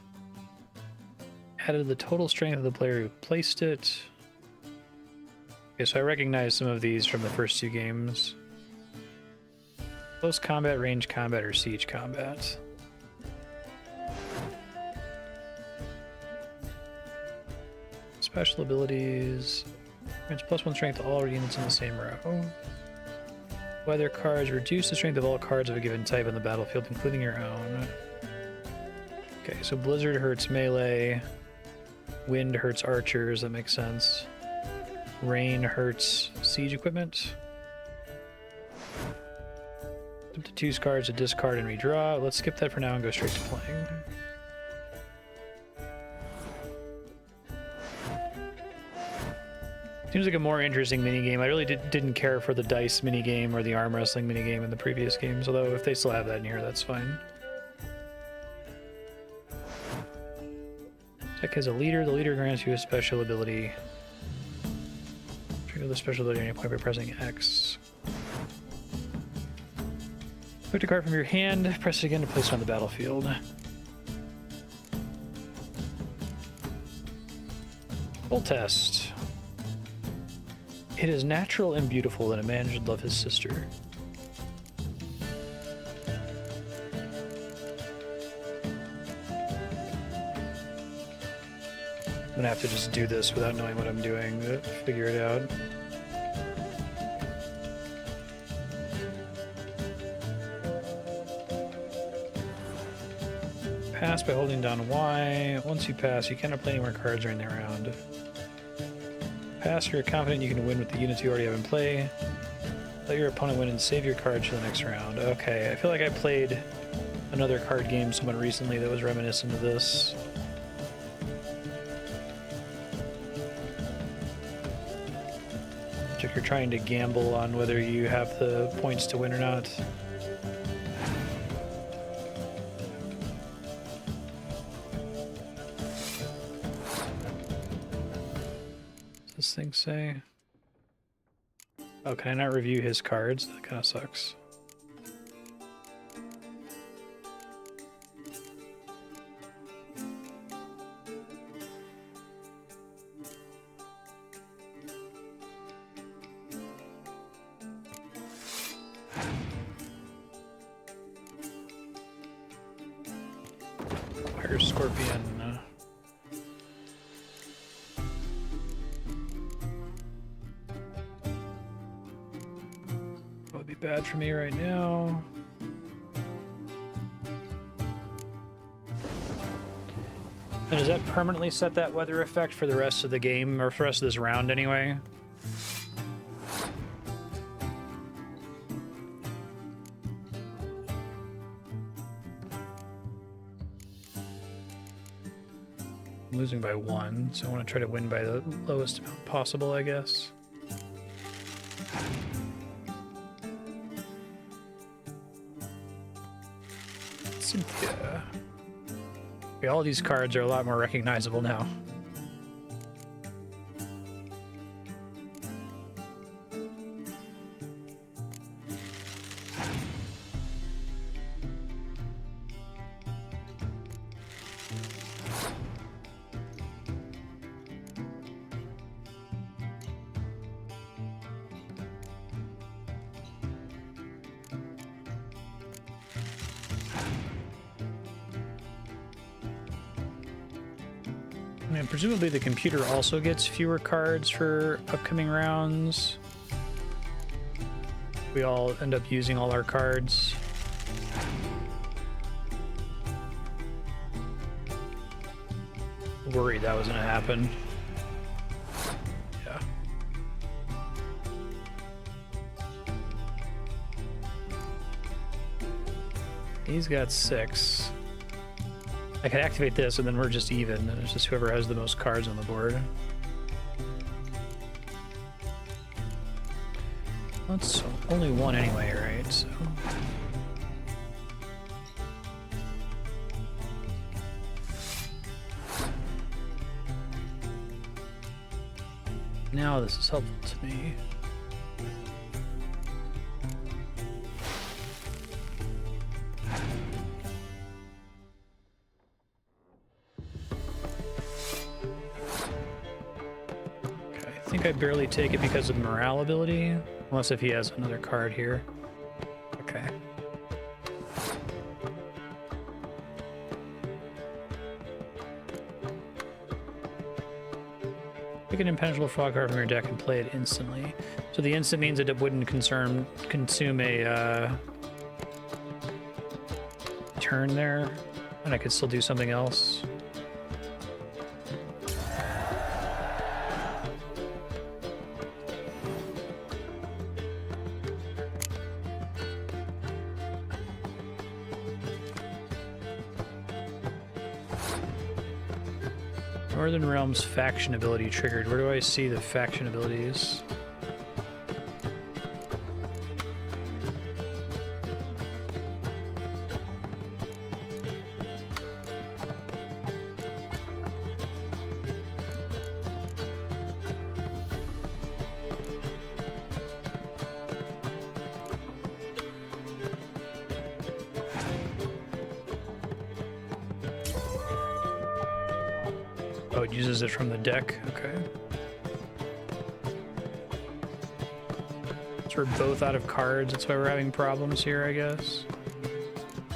Added the total strength of the player who placed it. Okay, so I recognize some of these from the first two games. Close combat, range combat, or siege combat. Special abilities. Grants +1 strength to all units in the same row. Weather cards reduce the strength of all cards of a given type on the battlefield, including your own. Okay, so Blizzard hurts melee. Wind hurts archers, that makes sense. Rain hurts siege equipment. Up to 2 cards to discard and redraw. Let's skip that for now and go straight to playing. Seems like a more interesting minigame. I really didn't care for the dice minigame or the arm wrestling minigame in the previous games, although if they still have that in here, that's fine. Tech has a leader. The leader grants you a special ability. Trigger the special ability at any point by pressing X. Put a card from your hand, press it again to place it on the battlefield. Full test. It is natural and beautiful that a man should love his sister. I'm gonna have to just do this without knowing what I'm doing to figure it out. Pass by holding down Y. Once you pass, you cannot play any more cards during the round. Pass, you're confident you can win with the units you already have in play. Let your opponent win and save your cards for the next round. Okay, I feel like I played another card game somewhat recently that was reminiscent of this. If you're trying to gamble on whether you have the points to win or not. this thing say? Oh, can I not review his cards? That kind of sucks. Fire Scorpion. Would be bad for me right now. And does that permanently set that weather effect for the rest of the game, or for the rest of this round anyway? I'm losing by 1, so I want to try to win by the lowest amount possible, I guess. Cynthia. Okay, all these cards are a lot more recognizable now. And presumably the computer also gets fewer cards for upcoming rounds. We all end up using all our cards. Worried that was gonna happen. Yeah. He's got 6. I can activate this and then we're just even, and it's just whoever has the most cards on the board. That's only 1 anyway, right? So now this is helpful to me. I barely take it because of the morale ability, unless if he has another card here. Okay. Pick an impenetrable frog card from your deck and play it instantly. So the instant means that it wouldn't consume a turn there, and I could still do something else. Northern Realms faction ability triggered. Where do I see the faction abilities? Oh, it uses it from the deck. Okay. So we're both out of cards. That's why we're having problems here, I guess.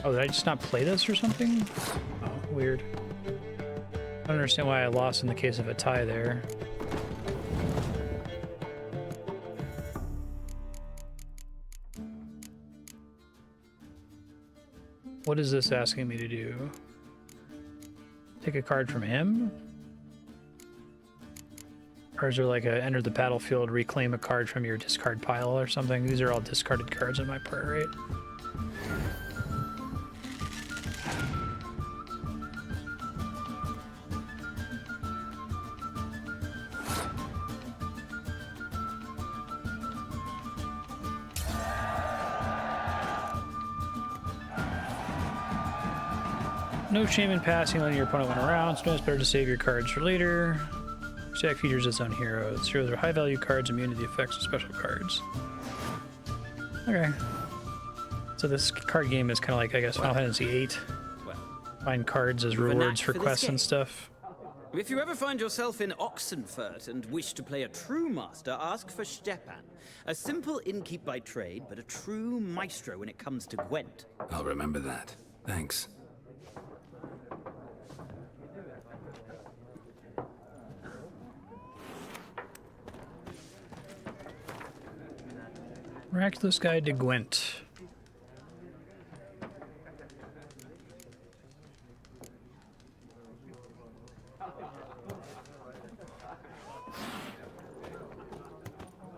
Oh, did I just not play this or something? Oh, weird. I don't understand why I lost in the case of a tie there. What is this asking me to do? Take a card from him? Or is there like a enter the battlefield, reclaim a card from your discard pile or something? These are all discarded cards on my part, right? No shame in passing, letting your opponent win a round. So it's better to save your cards for later. Each deck features its own heroes. Heroes are high-value cards immune to the effects of special cards. Okay. So this card game is kind of like, I guess, Final Fantasy VIII. Find cards as rewards for quests and stuff. If you ever find yourself in Oxenfurt and wish to play a true master, ask for Stepan. A simple innkeep by trade, but a true maestro when it comes to Gwent. I'll remember that. Thanks. Miraculous Guide to Gwent.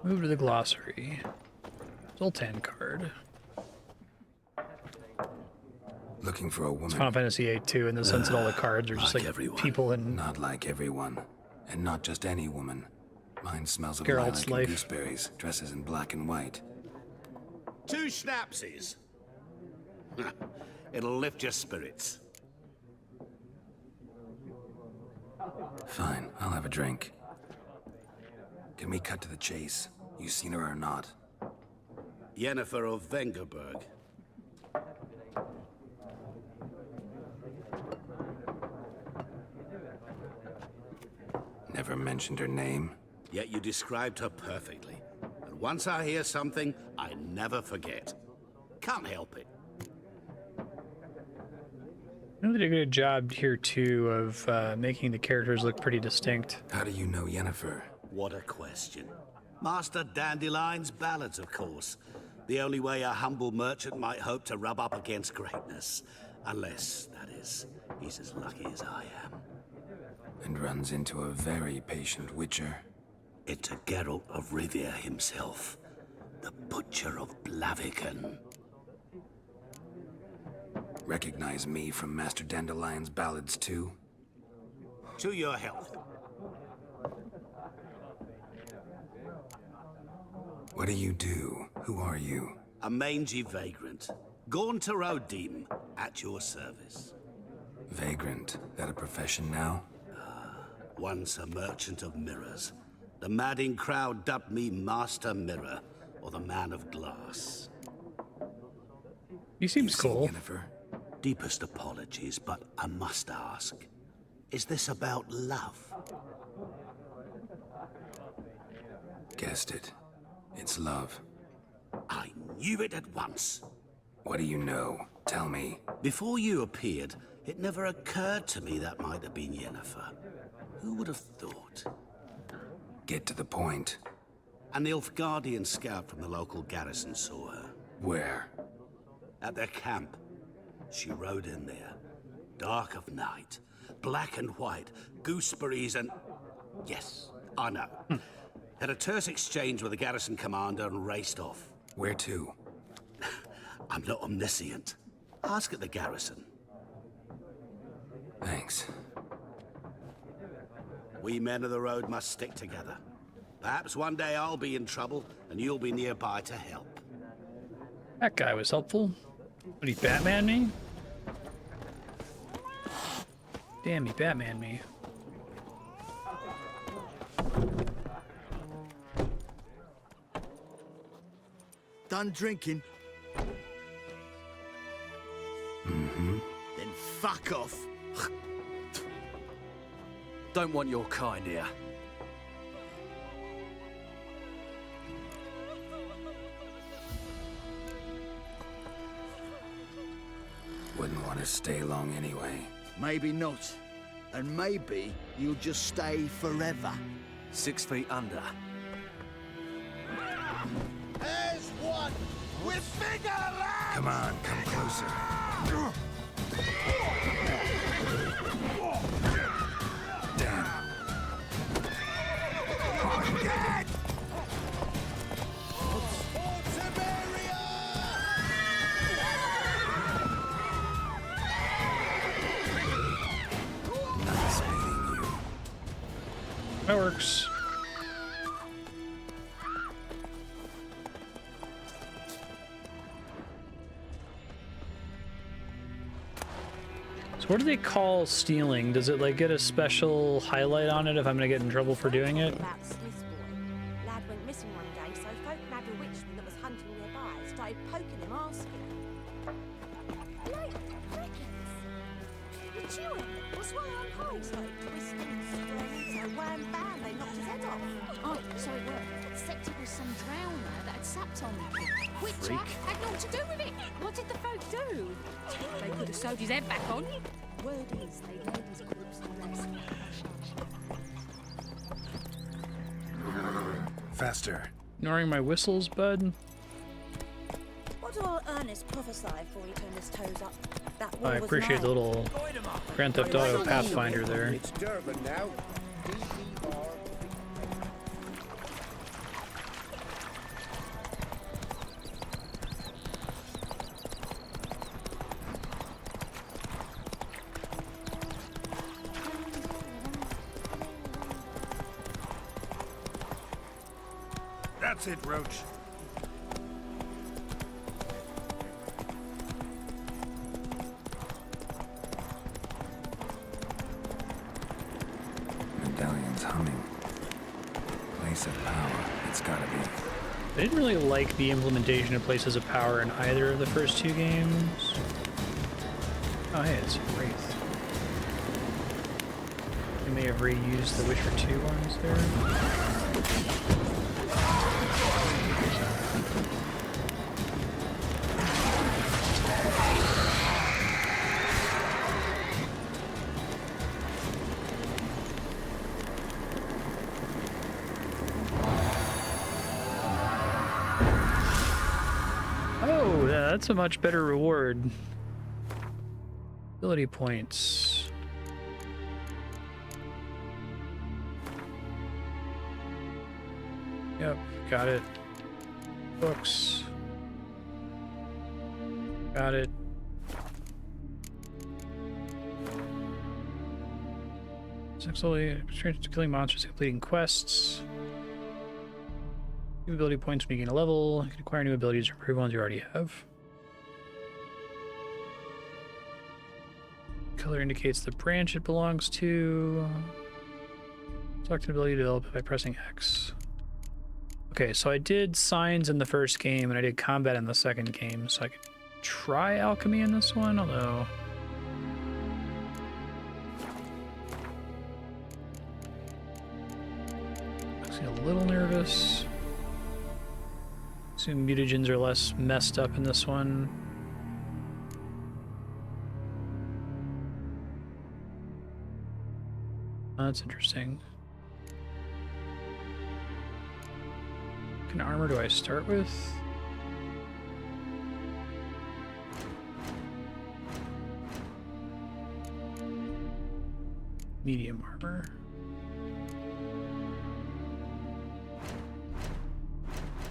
Move to the glossary. Zoltan card. Looking for a woman. It's Final Fantasy VIII too, in the sense that all the cards are just like people in. Not like everyone, and not just any woman. Mine smells of Geralt's lilac life. and gooseberries, dresses in black and white. 2 schnapsies. It'll lift your spirits. Fine, I'll have a drink. Can we cut to the chase? You seen her or not? Yennefer of Vengerberg. Never mentioned her name. Yet you described her perfectly. And once I hear something, I never forget. Can't help it. I know they did a good job here too of making the characters look pretty distinct. How do you know Yennefer? What a question. Master Dandelion's ballads, of course. The only way a humble merchant might hope to rub up against greatness. Unless, that is, he's as lucky as I am. And runs into a very patient witcher. It's a Geralt of Rivia himself. The Butcher of Blaviken. Recognize me from Master Dandelion's ballads too? To your health. What do you do? Who are you? A mangy vagrant. Gaunter Odim, at your service. Vagrant. That a profession now? Once a merchant of mirrors. The madding crowd dubbed me Master Mirror, or the Man of Glass. He seems cool. Yennefer? Deepest apologies, but I must ask. Is this about love? Guessed it. It's love. I knew it at once. What do you know? Tell me. Before you appeared, it never occurred to me that might have been Yennefer. Who would have thought? Get to the point. An Nilfgaardian scout from the local garrison saw her. Where? At their camp. She rode in there. Dark of night. Black and white. Gooseberries and... Yes, I know. Had a terse exchange with the garrison commander and raced off. Where to? I'm not omniscient. Ask at the garrison. Thanks. We men of the road must stick together. Perhaps one day I'll be in trouble and you'll be nearby to help. That guy was helpful. Would he Batman me? Damn, he Batman me. Done drinking? Mm-hmm. Then fuck off. Don't want your kind here. Wouldn't want to stay long anyway. Maybe not. And maybe you'll just stay forever. 6 feet under. There's one with bigger legs! Come on, come closer. Damn. Dead! Nice meeting you. That works. So what do they call stealing? Does it like get a special highlight on it if I'm gonna get in trouble for doing it? About the Smith's boy. Lad went missing one day, so folk nabbed a witchman that was hunting nearby and started poking him, asking. Like crickets. You're chewing. What's wrong on high? He started twisting and squirming, so wham bam, they knocked his head off. Oh, so it except it was some drowner that had sapped on the kid. Which Freak. had naught to do with it. What did the folk do? They could have sewed his head back on. Word is, they laid his corpse to rest. Faster. Ignoring my whistles, bud. What do old Ernest prophesy before he turned his toes up? That I appreciate the little Grand Theft Auto Pathfinder there. It's Durban now. That's it, Roach. Medallion's humming. Place of power. It's gotta be. I didn't really like the implementation of Places of Power in either of the first two games. Oh, hey, it's Wraith. You may have reused the Witcher 2 ones there. Oh, that's a much better reward. Ability points. Yep, got it. Books. Got it. Successfully experience killing monsters, completing quests. New ability points when you gain a level. You can acquire new abilities or improve ones you already have. Color indicates the branch it belongs to. Select an ability to develop it by pressing X. Okay, so I did signs in the first game and I did combat in the second game, so I could try alchemy in this one, although makes me a little nervous. Assume mutagens are less messed up in this one. Oh, that's interesting. What kind of armor do I start with? Medium armor.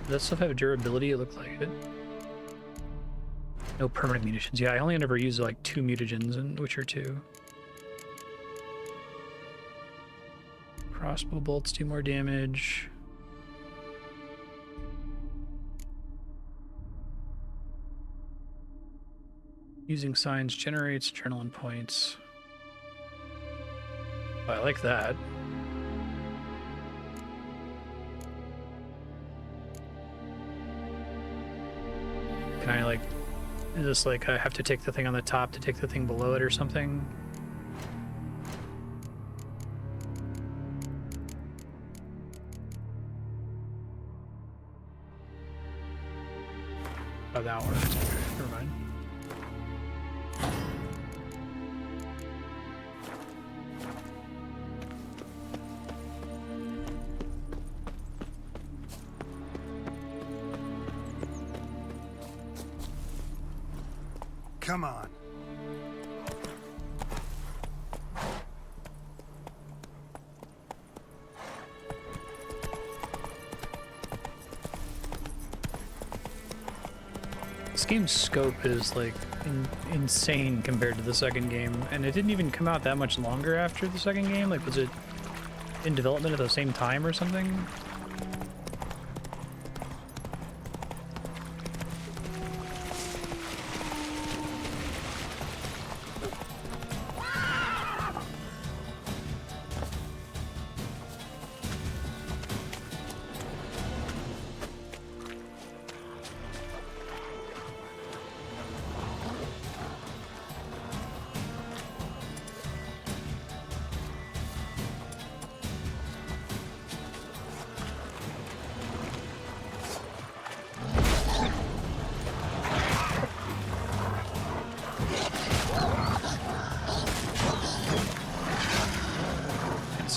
Does that stuff have durability? It looked like it. No permanent mutagens. Yeah, I only ever used like 2 mutagens in Witcher 2. Crossbow bolts do more damage. Using signs generates adrenaline points. Oh, I like that. Can I like, is this like I have to take the thing on the top to take the thing below it or something? Oh, that one. Never mind. Come on. This game's scope is like insane compared to the second game, and it didn't even come out that much longer after the second game. Like, was it in development at the same time or something?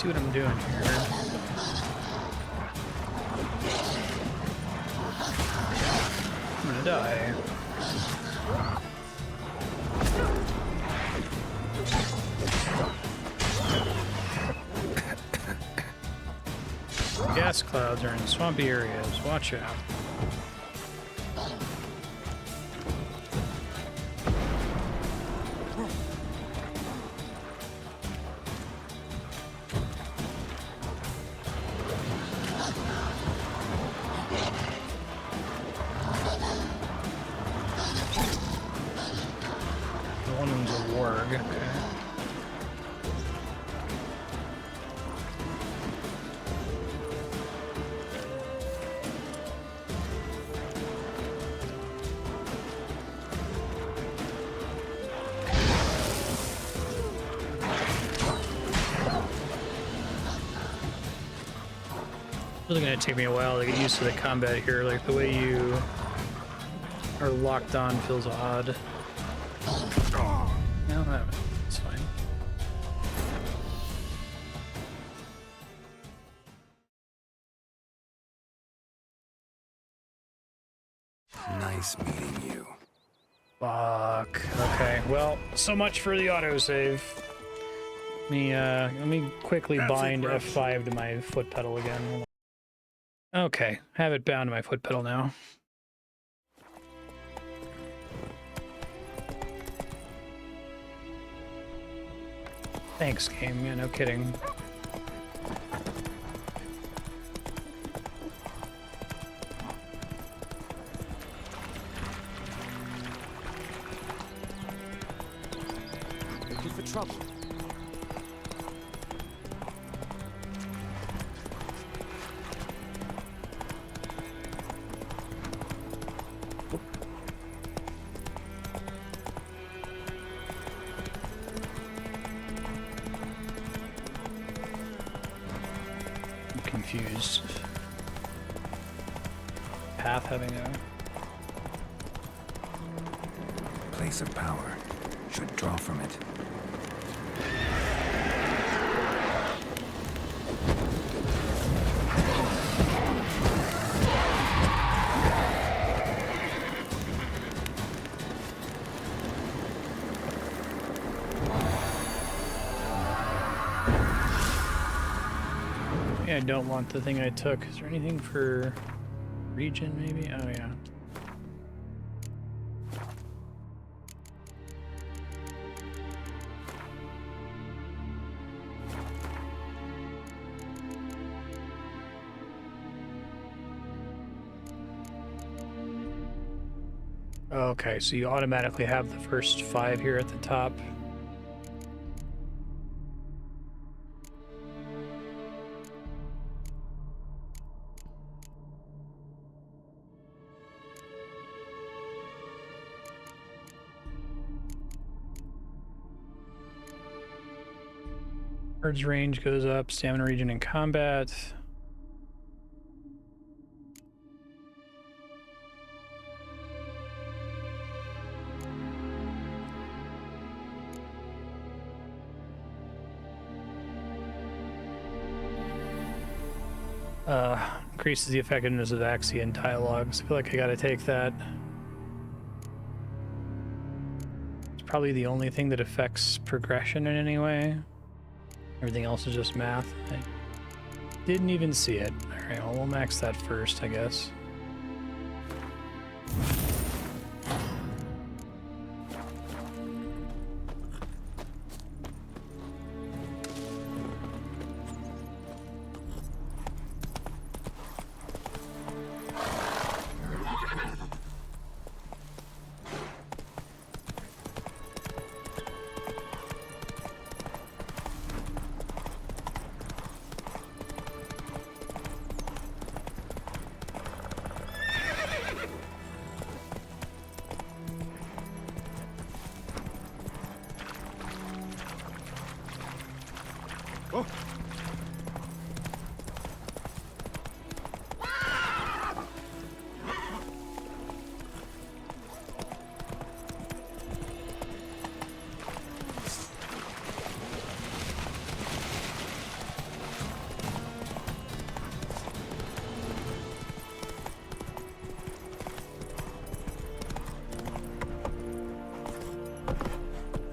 see what I'm doing here. I'm gonna die. Gas clouds are in swampy areas. Watch out. One of them's a warg. Okay. It's really gonna take me a while to get used to the combat here. Like the way you are locked on feels odd. No, it's fine. Nice meeting you. Fuck. Okay. Well, so much for the autosave. Let me quickly bind F5 to my foot pedal again. Hold on. Okay, have it bound to my foot pedal now. Thanks, game. Yeah, no kidding. Looking for trouble. Confused. Path having a Place of power. Should draw from it. I don't want the thing I took. Is there anything for region, maybe? Oh, yeah. Okay, so you automatically have the first 5 here at the top. Bird's range goes up, stamina region in combat. Increases the effectiveness of Axion dialogues. I feel like I gotta take that. It's probably the only thing that affects progression in any way. Everything else is just math. I didn't even see it. Alright, well, we'll max that first, I guess.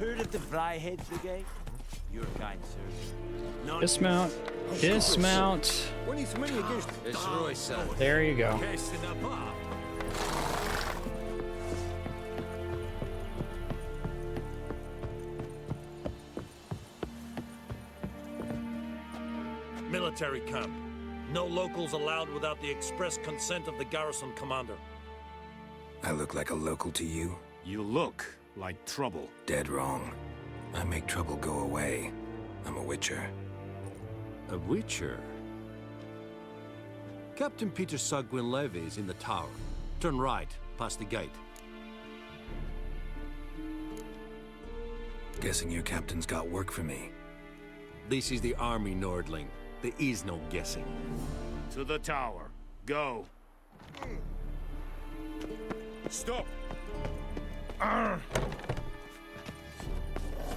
Heard of the Fryhead Brigade? You're kind, sir. Dismount. Dismount. There you go. Military camp. No locals allowed without the express consent of the garrison commander. I look like a local to you? You look like trouble. Dead wrong. I make trouble go away. I'm a witcher. A witcher? Captain Peter Sugwin Levy is in the tower. Turn right, past the gate. Guessing your captain's got work for me. This is the army, Nordling. There is no guessing. To the tower. Go. Stop!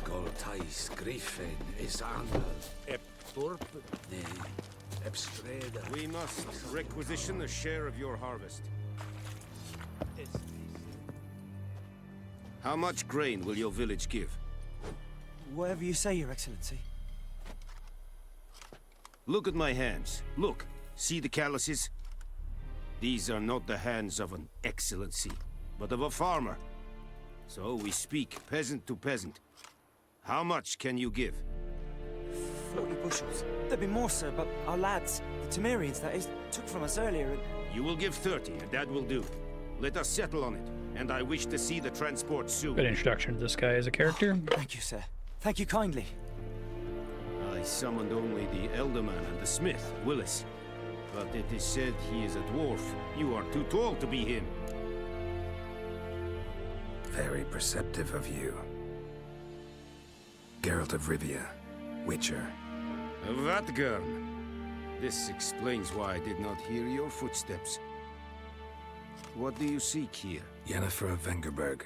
Goltais Griffin is under. Epturp? Ebstreda. We must requisition a share of your harvest. How much grain will your village give? Whatever you say, Your Excellency. Look at my hands. Look. See the calluses? These are not the hands of an excellency, but of a farmer. So we speak peasant to peasant. How much can you give? 40 bushels. There'd be more, sir, but our lads, the Temerians, that is, took from us earlier and... You will give 30, and that will do. Let us settle on it, and I wish to see the transport soon. Good introduction to this guy as a character. Thank you, sir. Thank you kindly. I summoned only the Elderman and the smith, Willis. But it is said he is a dwarf. You are too tall to be him. Very perceptive of you. Geralt of Rivia, Witcher. Vatgern. This explains why I did not hear your footsteps. What do you seek here? Yennefer of Vengerberg.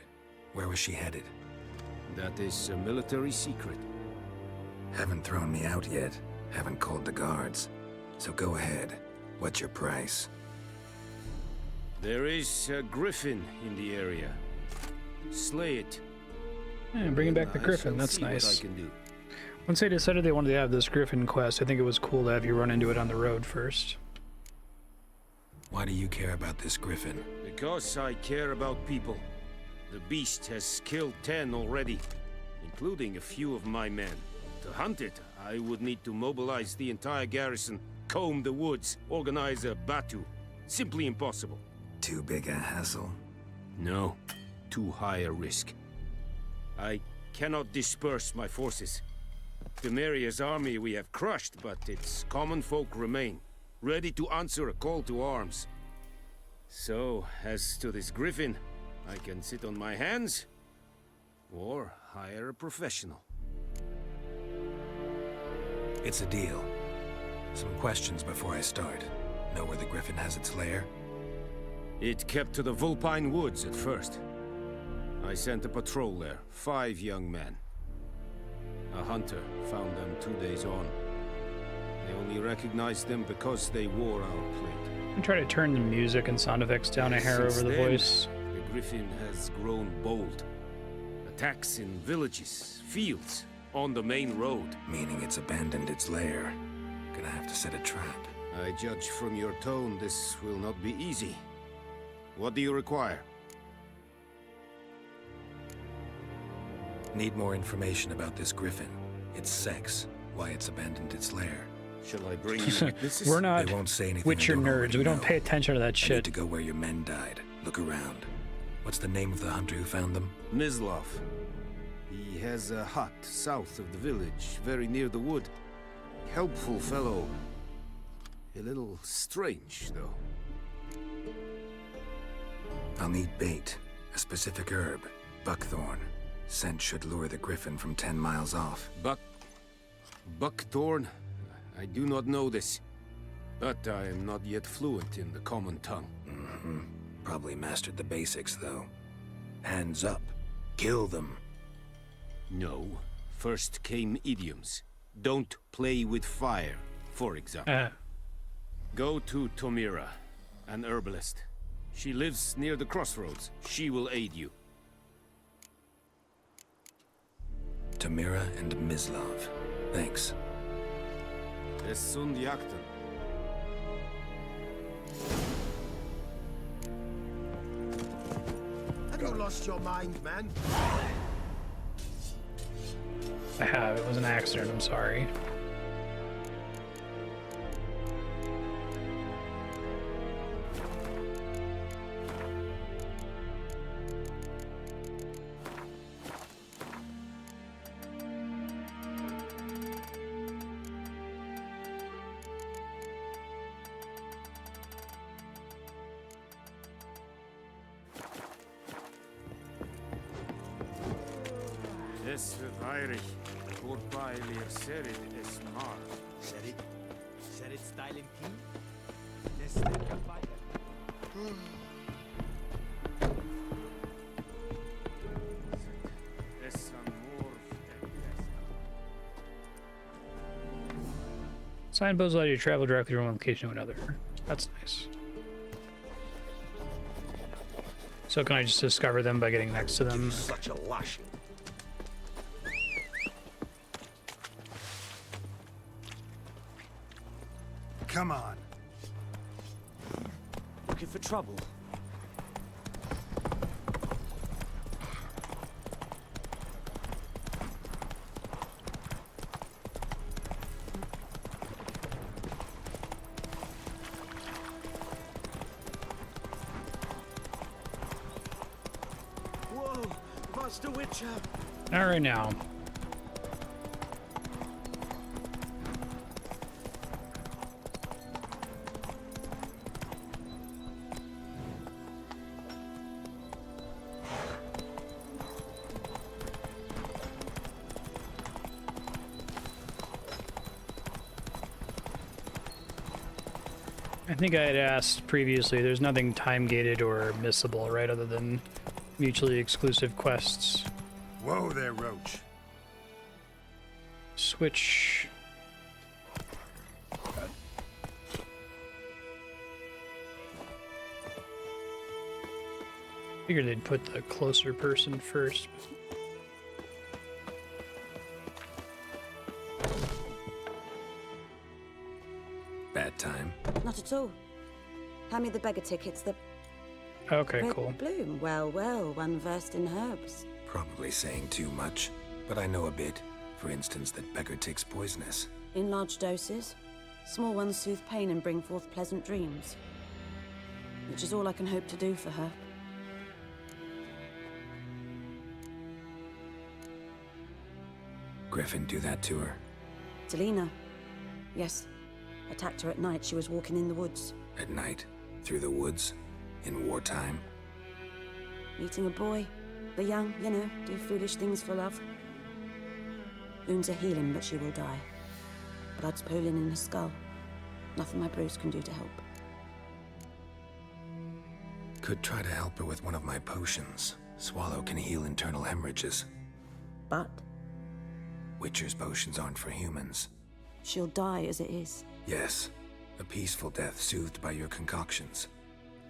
Where was she headed? That is a military secret. Haven't thrown me out yet. Haven't called the guards. So go ahead. What's your price? There is a griffin in the area. Slay it. Yeah, bringing back the griffin. That's nice. Once they decided they wanted to have this griffin quest, I think it was cool to have you run into it on the road first. Why do you care about this griffin? Because I care about people. The beast has killed 10 already, including a few of my men. To hunt it, I would need to mobilize the entire garrison, comb the woods, organize a batu. Simply impossible. Too big a hassle? No, too high a risk. I cannot disperse my forces. Temeria's army we have crushed, but its common folk remain, ready to answer a call to arms. So, as to this griffin, I can sit on my hands, or hire a professional. It's a deal. Some questions before I start. Know where the griffin has its lair? It kept to the Vulpine Woods at first. I sent a patrol there, 5 young men. A hunter found them 2 days on. They only recognized them because they wore our plate. I try to turn the music and sound effects down a hair over the voice. The griffin has grown bold. Attacks in villages, fields, on the main road. Meaning it's abandoned its lair. Gonna have to set a trap. I judge from your tone this will not be easy. What do you require? Need more information about this griffin. Its sex, why it's abandoned its lair. Shall I bring you witnesses? We're not They won't say anything Witcher nerds. We don't pay attention to that I need shit. to go where your men died. Look around. What's the name of the hunter who found them? Mislav. He has a hut south of the village, very near the wood. Helpful fellow. A little strange, though. I'll need bait. A specific herb. Buckthorn. Scent should lure the griffin from 10 miles off. Buckthorn? I do not know this. But I am not yet fluent in the common tongue. Mm-hmm. Probably mastered the basics, though. Hands up. Kill them. No. First came idioms. Don't play with fire, for example. Go to Tomira, an herbalist. She lives near the crossroads. She will aid you. Tamira and Mislav. Thanks. Es sunt jakten. Have you lost your mind, man? I have. It was an accident. I'm sorry. Es Weirich. Vorbei lir serit es mar. Serit? Serit style in key? Let's step by. Es amor. Sign bows allow you to travel directly from one location to another. That's nice. So can I just discover them by getting next to them? Such a lashing. Come on. Looking for trouble? Whoa, Master Witcher. All right now. I think I had asked previously, there's nothing time-gated or missable, right, other than mutually exclusive quests. Whoa there, Roach. Switch. Figured they'd put the closer person first. Bad time. Not at all. Hand me the beggar tickets, the Okay, red cool. bloom. Well, well, one versed in herbs. Probably saying too much, but I know a bit. For instance, that beggar tick's poisonous. In large doses. Small ones soothe pain and bring forth pleasant dreams. Which is all I can hope to do for her. Griffin do that to her. Delina. Yes. Attacked her at night. She was walking in the woods. At night? Through the woods? In wartime? Meeting a boy. The young, you know, do foolish things for love. Wounds are healing, but she will die. Blood's pooling in her skull. Nothing my brews can do to help. Could try to help her with one of my potions. Swallow can heal internal hemorrhages. But? Witcher's potions aren't for humans. She'll die as it is. Yes. A peaceful death soothed by your concoctions.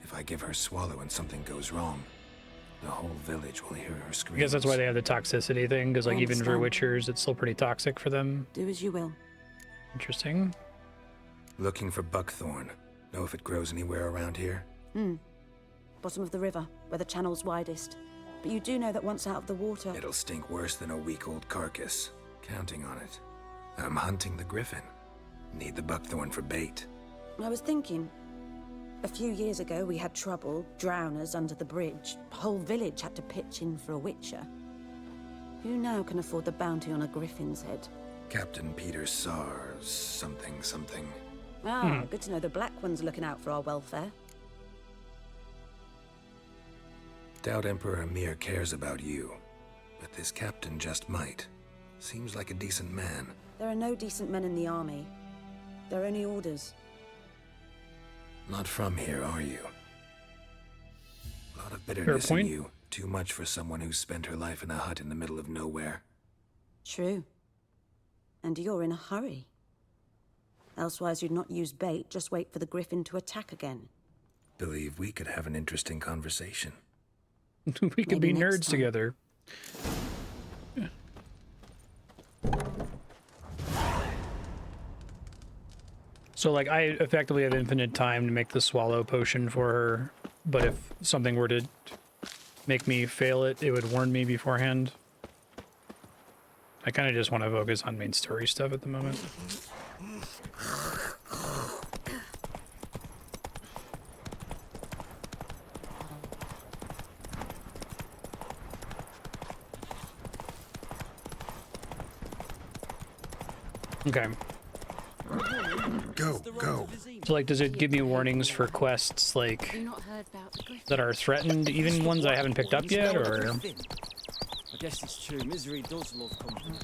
If I give her Swallow and something goes wrong, the whole village will hear her scream. I guess that's why they have the toxicity thing, because like I even for understand. Witchers, it's still pretty toxic for them. Do as you will. Interesting. Looking for buckthorn. Know if it grows anywhere around here? Bottom of the river, where the channel's widest. But you do know that once out of the water... It'll stink worse than a week-old carcass. Counting on it. I'm hunting the griffin. Need the buckthorn for bait. I was thinking... A few years ago, we had trouble, drowners under the bridge. The whole village had to pitch in for a witcher. Who now can afford the bounty on a griffin's head? Captain Peter Sars, something. Ah, good to know the Black One's looking out for our welfare. Doubt Emperor Emir cares about you. But this captain just might. Seems like a decent man. There are no decent men in the army. They're only orders. Not from here, are you? A lot of bitterness in you. Too much for someone who's spent her life in a hut in the middle of nowhere. True. And you're in a hurry. Elsewise you'd not use bait, just wait for the griffin to attack again. Believe we could have an interesting conversation. We could be nerds together. So, like, I effectively have infinite time to make the swallow potion for her, but if something were to make me fail it, it would warn me beforehand. I kind of just want to focus on main story stuff at the moment. Okay. Go. So, like, does it give me warnings for quests, like, that are threatened, even ones I haven't picked up yet, or...? I guess it's true. Misery does love company.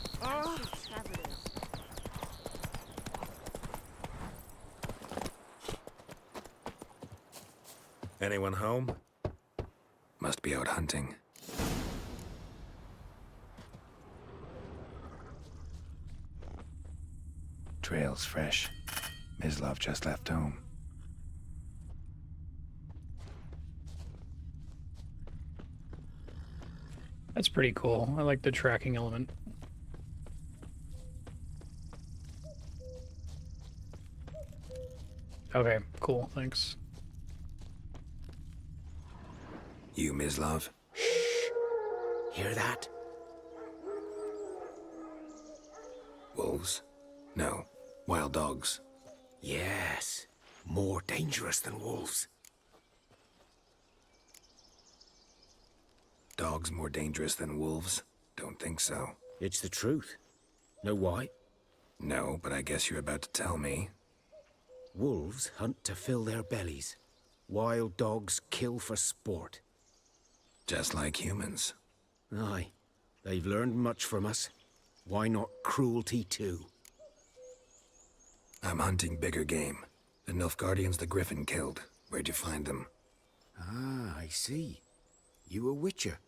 Anyone home? Must be out hunting. Trail's fresh. Mislav just left home. That's pretty cool. I like the tracking element. Okay, cool, thanks. You, Mislav? Hear that? Wolves? No. Wild dogs. Yes. More dangerous than wolves. Dogs more dangerous than wolves? Don't think so. It's the truth. Know why? No, but I guess you're about to tell me. Wolves hunt to fill their bellies. Wild dogs kill for sport. Just like humans. Aye. They've learned much from us. Why not cruelty too? I'm hunting bigger game. The Nilfgaardians the Griffin killed. Where'd you find them? Ah, I see. You a witcher.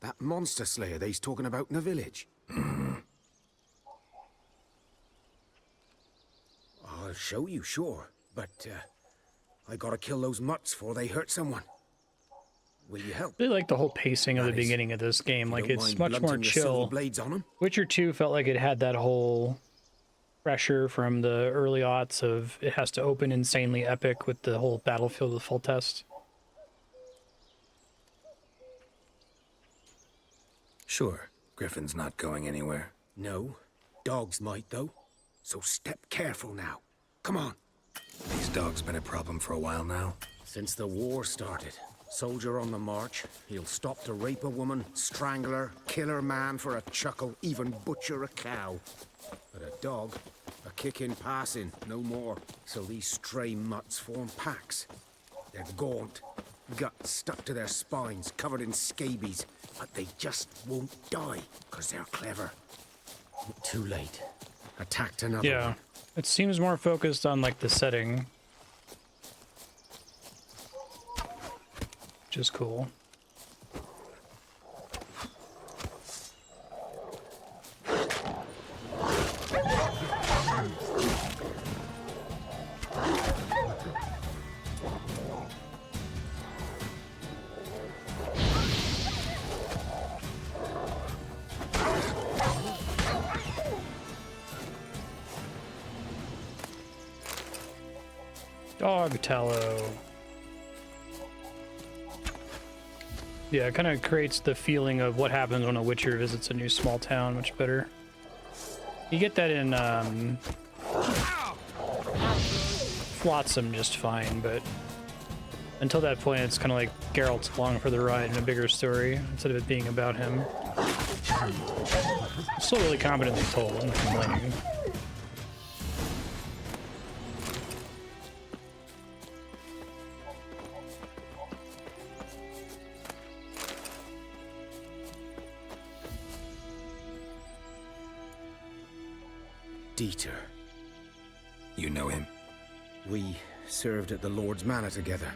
That monster slayer they's talking about in the village. Mm-hmm. I'll show you, sure. But, I gotta kill those mutts before they hurt someone. Will you help? I really like the whole pacing of the beginning of this game. Like, it's much more chill. Blades on 'em? Witcher 2 felt like it had that whole pressure from the early aughts of it has to open insanely epic with the whole battlefield with full test. Sure. Griffin's not going anywhere. No. Dogs might, though. So step careful now. Come on. These dogs been a problem for a while now? Since the war started. Soldier on the march. He'll stop to rape a woman, strangle her, kill her man for a chuckle, even butcher a cow. But a dog, a kicking passing, no more. So these stray mutts form packs. They're gaunt, guts stuck to their spines, covered in scabies. But they just won't die, because they're clever. Too late. Attacked another one. It seems more focused on, like, the setting. Which is cool. Dog tallow. Yeah, it kind of creates the feeling of what happens when a Witcher visits a new small town much better. You get that in Flotsam just fine, but until that point it's kind of like Geralt's along for the ride in a bigger story instead of it being about him. Still really competently told, I'm not complaining. Dieter. You know him? We served at the Lord's Manor together,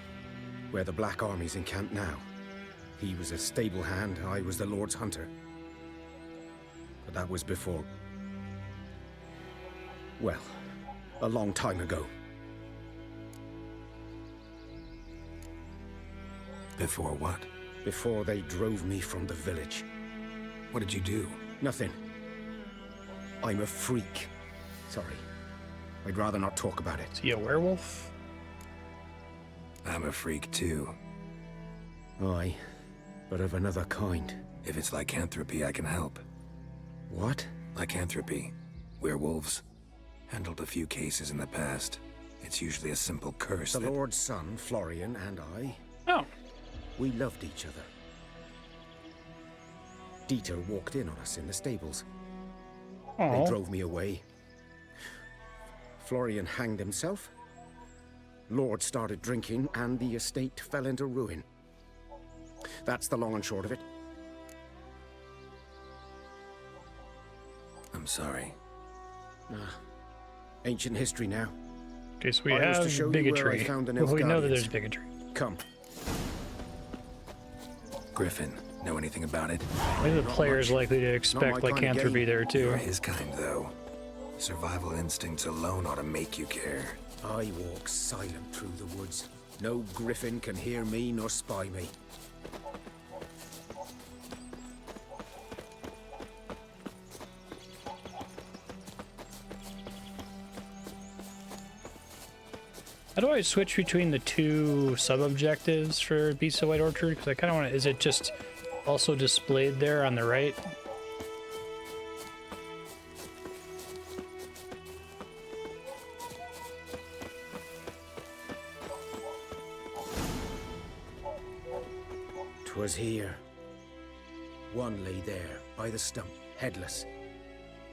where the Black Army's encamped now. He was a stable hand, I was the Lord's hunter. But that was before... well, a long time ago. Before what? Before they drove me from the village. What did you do? Nothing. I'm a freak. Sorry. I'd rather not talk about it. Is he a werewolf? I'm a freak too. Aye, but of another kind. If it's lycanthropy, I can help. What? Lycanthropy. Werewolves. Handled a few cases in the past. It's usually a simple curse The Lord's son, Florian, and I... Oh. We loved each other. Dieter walked in on us in the stables. Oh. They drove me away. Florian hanged himself. Lord started drinking, and the estate fell into ruin. That's the long and short of it. I'm sorry. Ancient history now. Okay, so we I was to have show you where I bigotry. found the Well, we know that Nilfgaardians. there's bigotry. Come. Griffin, know anything about it? Maybe the player's likely to expect lycanthropy there too. You're his kind, though. Survival instincts alone ought to make you care. I walk silent through the woods. No griffin can hear me nor spy me. How do I switch between the two sub-objectives for Beasts of White Orchard? Because I kind of want to... Is it just also displayed there on the right? Was here. One lay there, by the stump, headless.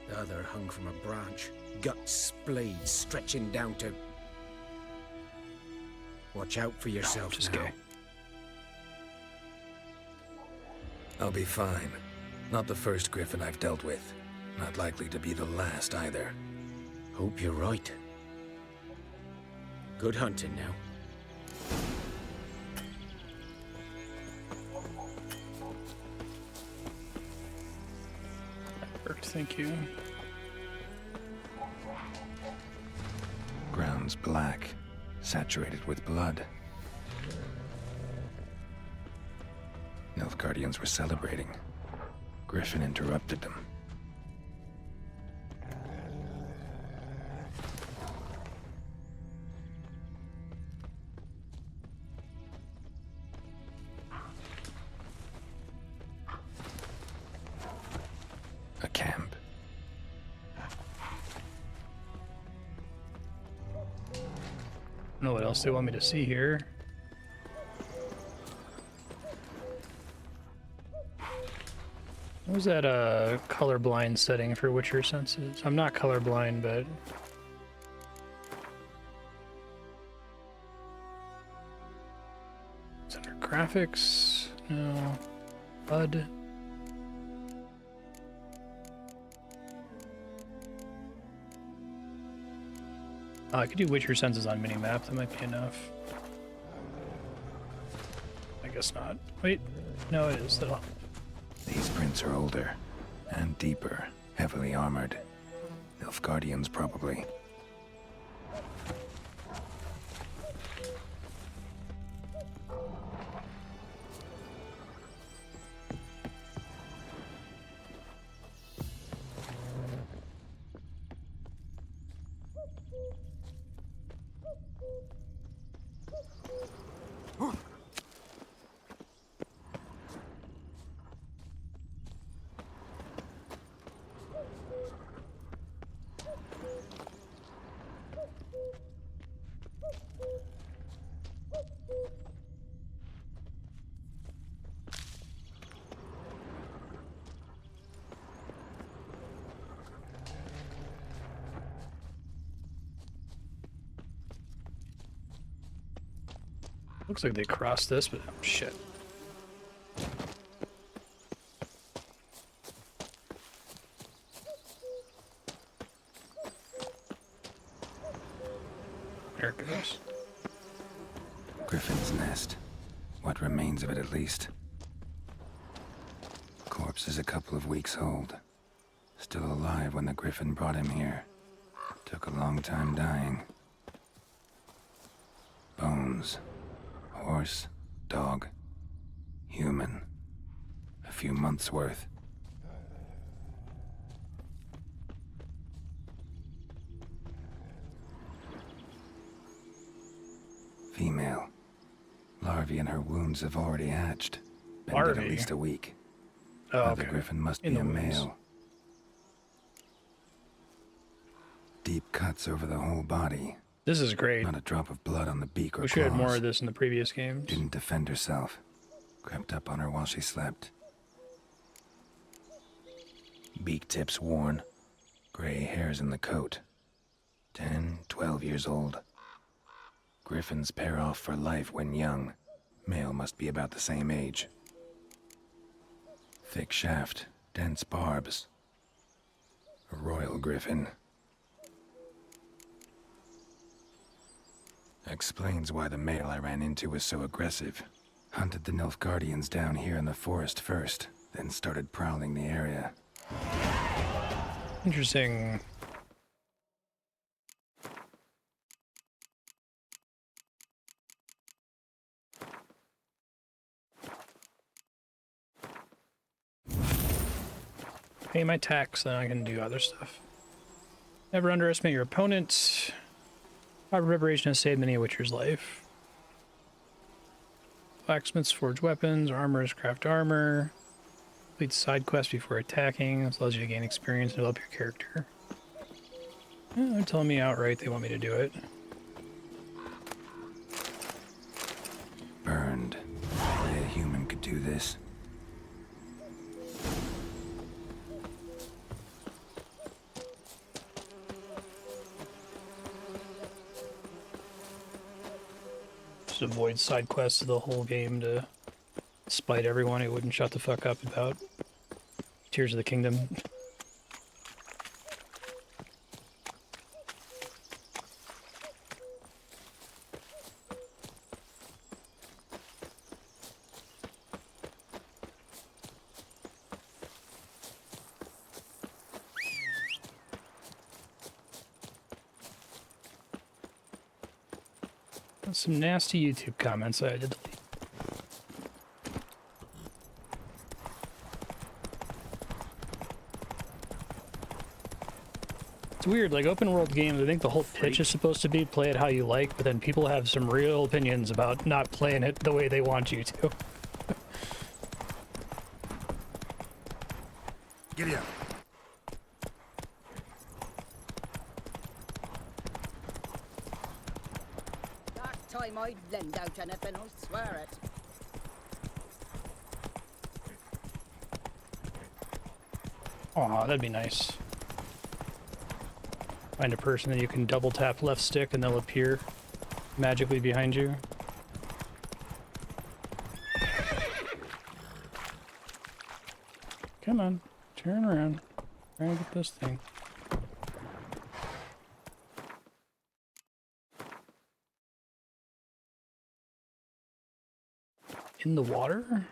The other hung from a branch, guts splayed, stretching down to... Watch out for yourself now. I'll be fine. Not the first griffin I've dealt with. Not likely to be the last either. Hope you're right. Good hunting now. Thank you. Ground's black, saturated with blood. Nilfgaardians were celebrating. Griffin interrupted them. A camp. I don't know what else they want me to see here. What was that colorblind setting for Witcher senses? I'm not colorblind, but it's under graphics. No. HUD. Oh, I could do Witcher senses on minimap. That might be enough. I guess not. Wait, no, it is though. These prints are older and deeper, heavily armored. Nilfgaardians, probably. Looks like they crossed this, but shit. There it goes. Griffin's nest. What remains of it, at least. Corpse is a couple of weeks old. Still alive when the Griffin brought him here. Took a long time dying. Bones. Horse, dog, human. A few months' worth. larvae in her wounds have already hatched. Been dead Larvae? at least a week. Oh, The okay. griffin must In be the a wounds. male. Deep cuts over the whole body. This is great. Not a drop of blood on the beak or Wish we had more claws. of this in the previous games. Didn't defend herself. Crept up on her while she slept. Beak tips worn. Gray hairs in the coat. 10, 12 years old. Griffins pair off for life when young. Male must be about the same age. Thick shaft, dense barbs. A royal griffin. Explains why the male I ran into was so aggressive. Hunted the Nilfgaardians down here in the forest first, then started prowling the area. Interesting. Pay my tax, then I can do other stuff. Never underestimate your opponent. Proper preparation has saved many a Witcher's life. Blacksmiths forge weapons, armorers craft armor. Complete side quests before attacking. This allows you to gain experience and develop your character. They're telling me outright they want me to do it. Burned. Only a human could do this. Just avoid side quests the whole game to spite everyone who wouldn't shut the fuck up about Tears of the Kingdom. Some nasty YouTube comments I had to delete. It's weird, like open world games, I think the whole pitch is supposed to be play it how you like, but then people have some real opinions about not playing it the way they want you to. Giddy up. Last time I'd lend out anything, I swear it. Aw, that'd be nice. Find a person that you can double tap left stick and they'll appear magically behind you. Come on, turn around. Try and get this thing. In the water?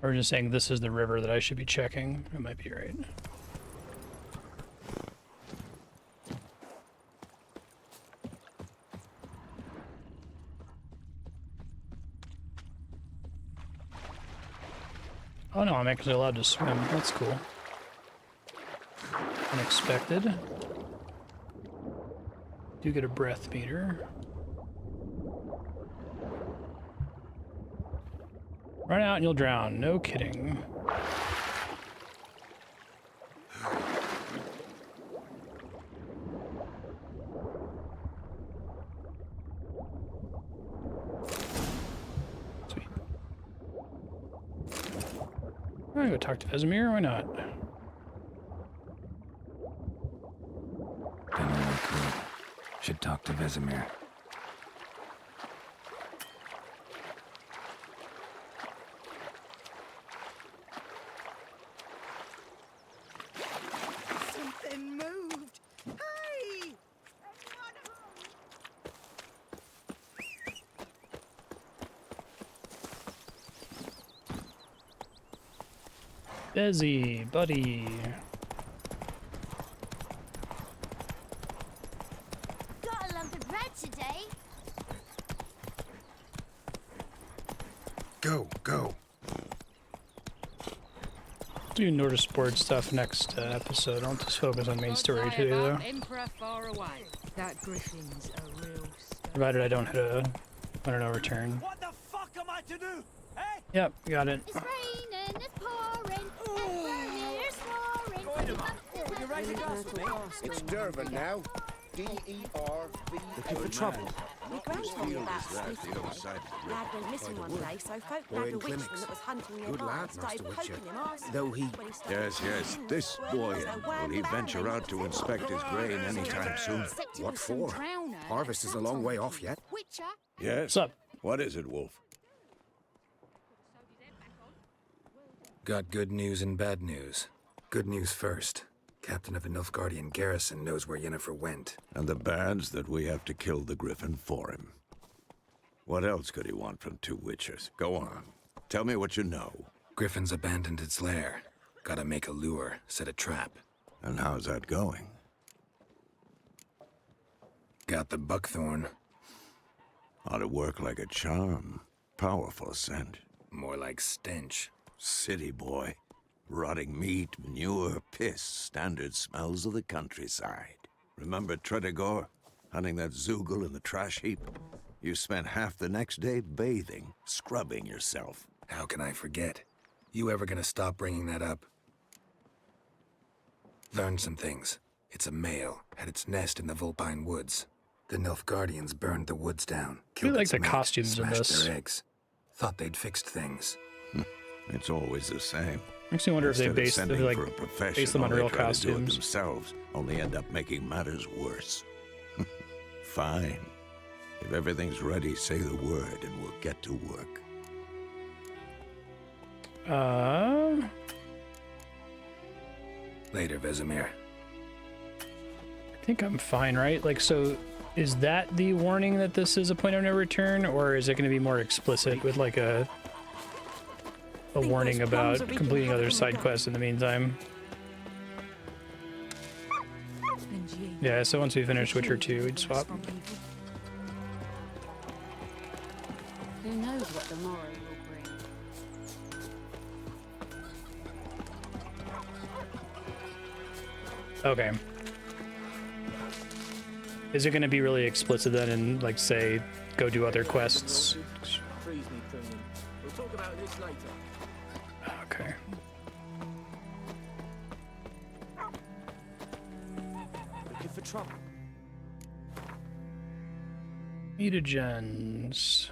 Or just saying this is the river that I should be checking. I might be right. Oh no, I'm actually allowed to swim. That's cool. Unexpected. Do get a breath meter. Run out and you'll drown. No kidding. Sweet. I'm gonna go talk to Vesemir. Why not? Done all I could. Should talk to Vesemir. Something moved. Hey! Bezzy, buddy. Got a lump of bread today. Go, go. Do Nordic sport stuff next episode. I'll just focus on main story today, though. Emperor far away. That griffin's a real Provided I don't hit a return. What the fuck am I to do? Hey? Yep, got it. It's raining, it's pouring, it's pouring. You ready to go with me? It's Durban now. D-E-R-V. Looking for trouble? My grand told me about lad went missing one day, so folk nabbed a witchman that was hunting nearby and started poking him arse. Though he... Yes, this boy. Will he venture out to inspect his grain anytime soon? What for? Harvest is a long way off yet. Yes? What's up? What is it, Wolf? Got good news and bad news. Good news first. Captain of the Nilfgaardian garrison knows where Yennefer went. And the bad's that we have to kill the Griffin for him. What else could he want from two witchers? Go on. Tell me what you know. Griffin's abandoned its lair. Gotta make a lure, set a trap. And how's that going? Got the buckthorn. Ought to work like a charm. Powerful scent. More like stench. City boy. Rotting meat, manure, piss, standard smells of the countryside. Remember Tredegor? Hunting that Zoogle in the trash heap? You spent half the next day bathing, scrubbing yourself. How can I forget? You ever gonna stop bringing that up? Learned some things. It's a male, had its nest in the Vulpine Woods. The Nilfgaardians burned the woods down. I like its the mate, costumes in smashed this. their eggs. Thought they'd fixed things. It's always the same. Makes me wonder if they Instead of base sending for a base them on professional, real they try to do it costumes. themselves, only end up making matters worse. Fine. If everything's ready, say the word and we'll get to work. Later, Vesemir. I think I'm fine, right? Like, so is that the warning that this is a point of no return, or is it going to be more explicit with like a warning about completing other side quests in the meantime? Yeah, so once we finish Witcher 2, we'd swap. Who knows what the morrow will bring? Okay. Is it going to be really explicit then and, like, say, go do other quests? Trees need pruning. We'll talk about this later. Okay. Looking for trouble? Mutagens.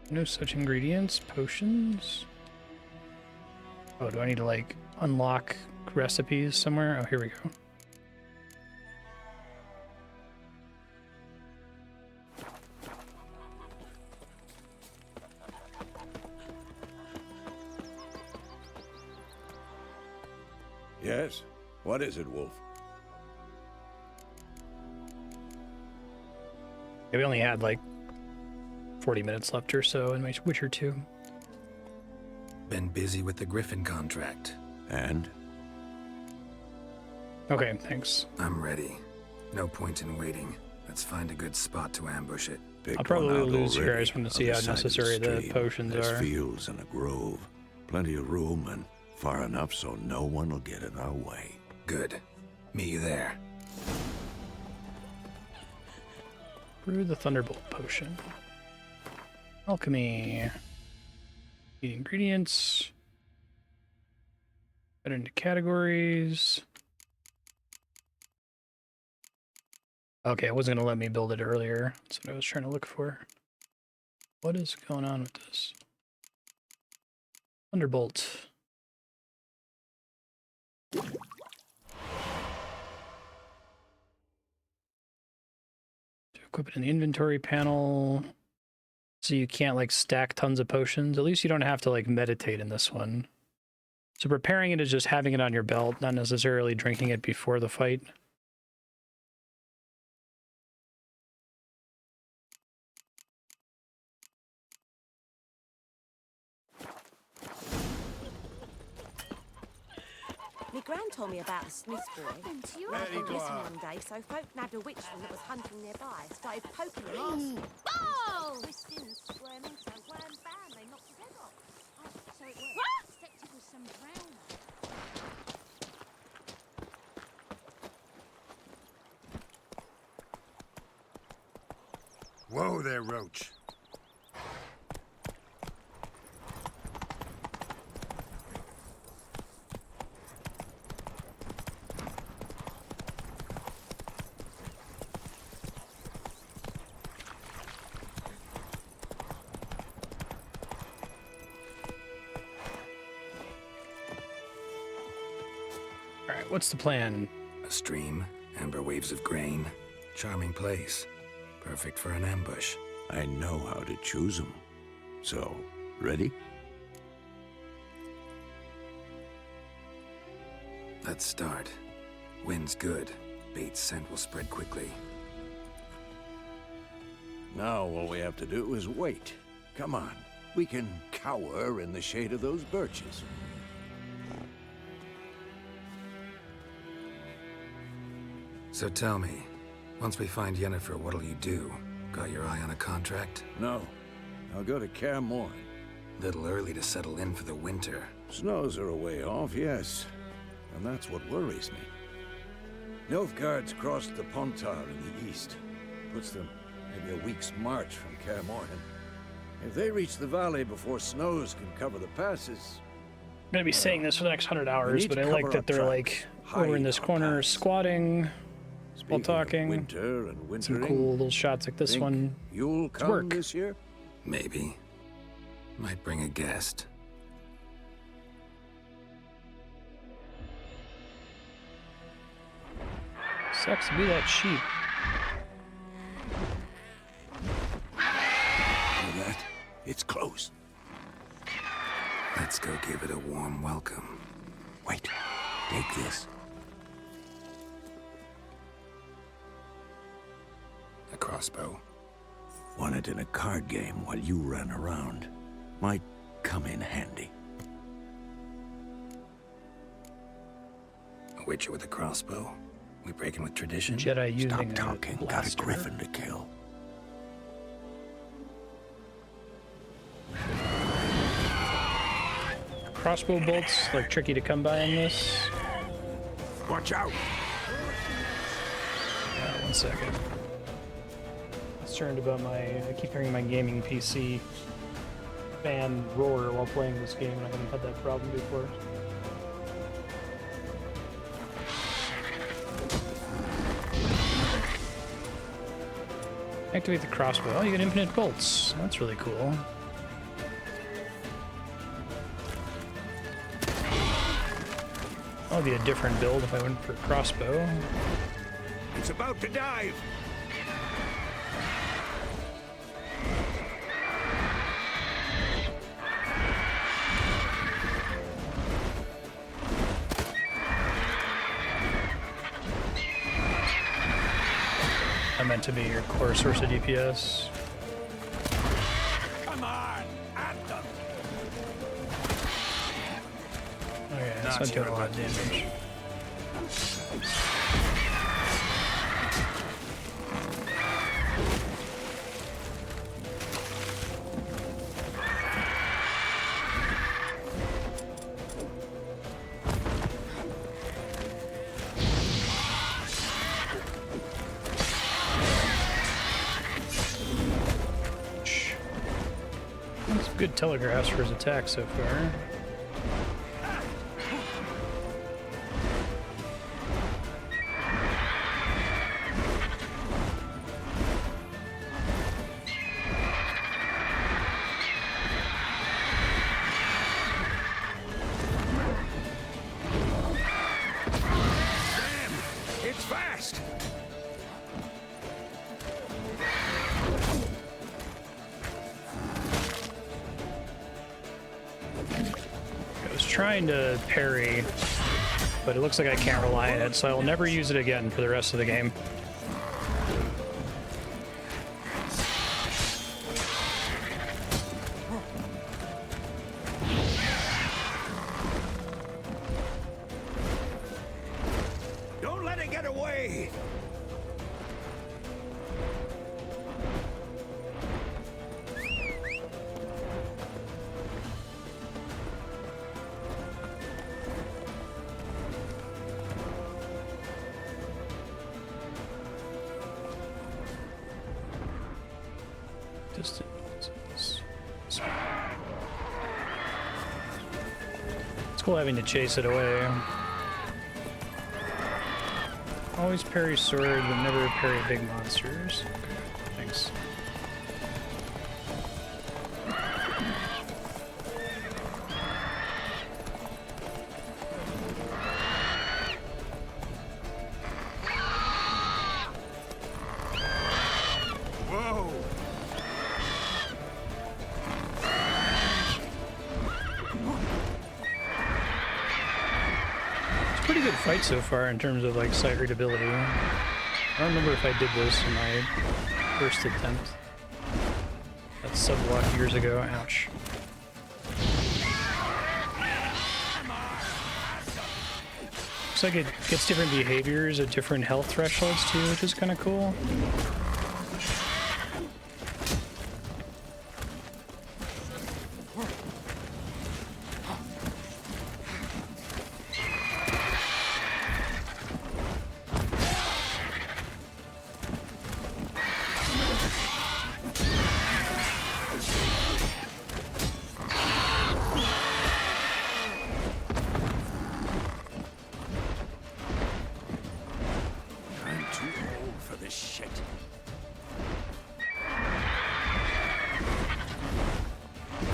No such ingredients. Potions. Oh, do I need to, like, unlock recipes somewhere? Oh, here we go. Yes? What is it, Wolf? Yeah, we only had, like, 40 minutes left or so in my Witcher 2. Been busy with the Griffin contract. And? Okay, thanks. I'm ready. No point in waiting. Let's find a good spot to ambush it. I'll probably lose here. I just want to see how necessary the potions There's are. fields and a grove. Plenty of room and far enough so no one will get in our way. Good. Meet you there. Brew the Thunderbolt potion. Alchemy. Eat ingredients. Put into categories. Okay, it wasn't going to let me build it earlier. That's what I was trying to look for. What is going on with this? Thunderbolt. To equip it in the inventory panel. So you can't, like, stack tons of potions. At least you don't have to, like, meditate in this one. So preparing it is just having it on your belt, not necessarily drinking it before the fight. My Gran told me about a Smith's boy. happened to you? I Very was listening glad. one day, so folk nabbed a witchman that was hunting nearby. Started poking him off. Oh! Twisting and squirming, so wham bam, they knocked his head off. Oh, so it worked. Expect it was some drowner. Whoa there, Roach. All right, what's the plan? A stream, amber waves of grain. Charming place. Perfect for an ambush. I know how to choose them. So, ready? Let's start. Wind's good. Bait's scent will spread quickly. Now all we have to do is wait. Come on. We can cower in the shade of those birches. So tell me, once we find Yennefer, what'll you do? Got your eye on a contract? No. I'll go to Kaer Morhen. Little early to settle in for the winter. Snows are a way off, yes. And that's what worries me. Nilfgaard's crossed the Pontar in the east. Puts them maybe a week's march from Kaer Morhen. If they reach the valley before snows can cover the passes... I'm gonna be saying this for the next 100 hours, need but to I like cover that our they're tracks, like over in hide this our corner, paths. squatting while Speaking of talking. winter and Some wintering, cool little shots like this think one. You'll come work. this year? Maybe. Might bring a guest. Sucks to be that sheep. Hear that? It's close. Let's go give it a warm welcome. Wait. Take this. A crossbow. Won it in a card game while you ran around. Might come in handy. A witcher with a crossbow. We breaking with tradition? Jedi using Stop a talking. Got a blaster. griffin to kill. Crossbow bolts, like tricky to come by in this. Watch out! 1 second. Concerned about I keep hearing my gaming PC fan roar while playing this game, and I haven't had that problem before. Activate the crossbow. Oh, you get infinite bolts. That's really cool. That would be a different build if I went for crossbow. It's about to dive! I meant to be your core source of DPS. Come on! At them! Okay, that's not doing a lot of damage. Good telegraphs for his attack so far. Damn! It's fast! I was trying to parry, but it looks like I can't rely on it, so I will never use it again for the rest of the game. Distant. It's cool having to chase it away. Always parry sword, but never parry big monsters. Okay, thanks. Whoa! Pretty good fight so far in terms of like sight readability. I don't remember if I did this in my first attempt. That sub-walk years ago. Ouch. Looks like it gets different behaviors at different health thresholds too, which is kind of cool.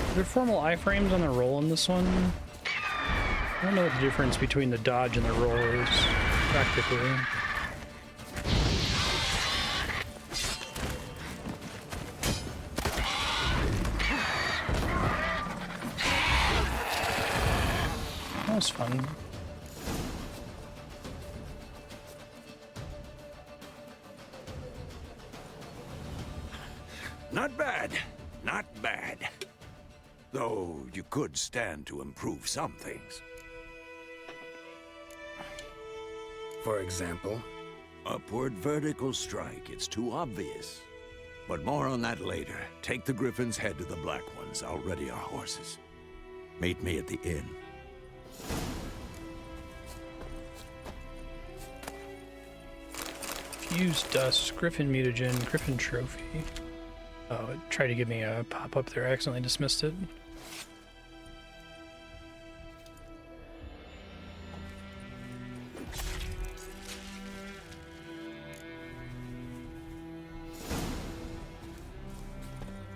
Are there formal iframes on the roll in this one? I don't know what the difference between the dodge and the roll is, practically. That was fun. Not bad. Not bad. Though you could stand to improve some things. For example? Upward vertical strike. It's too obvious. But more on that later. Take the Griffin's head to the Black Ones. I'll ready our horses. Meet me at the inn. Fuse dust, Griffin mutagen, Griffin trophy. Oh, it tried to give me a pop-up there. I accidentally dismissed it.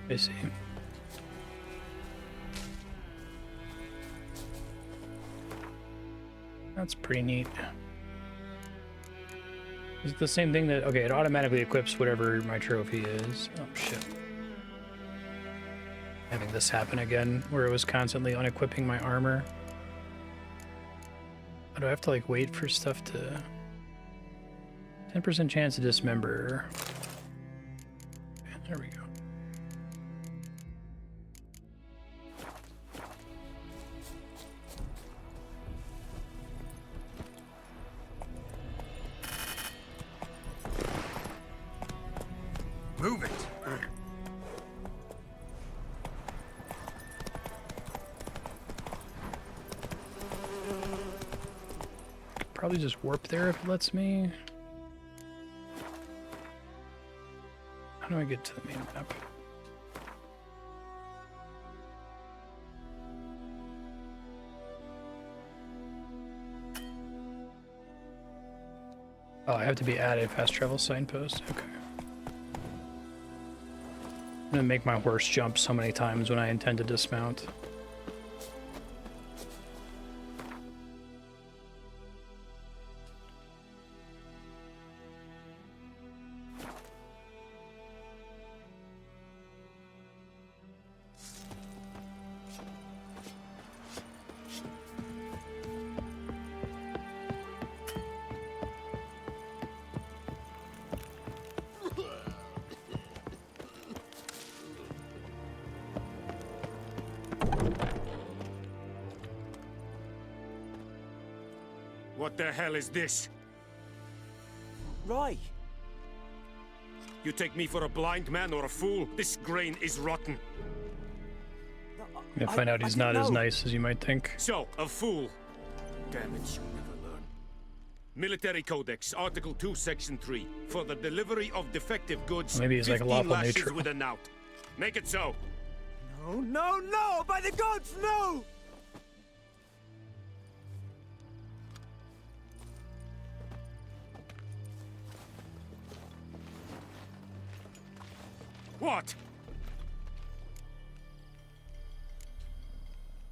I see. That's pretty neat. Is it the same thing that... Okay, it automatically equips whatever my trophy is. Oh, shit. Having this happen again, where it was constantly unequipping my armor. Oh, do I have to, like, wait for stuff to... 10% chance to dismember. Okay, there we go. Move it! Probably just warp there if it lets me. How do I get to the main map? Oh, I have to be at a fast travel signpost. Okay. I'm gonna make my horse jump so many times when I intend to dismount. What the hell is this? Right. You take me for a blind man or a fool? This grain is rotten. I find out he's not as nice as you might think. So, a fool. Damn it, you'll never learn. Military Codex, Article 2, Section 3. For the delivery of defective goods, Maybe he's like a 15 lawful lashes neutral. with a knout. Make it so. No, no, no! By the gods, no! What?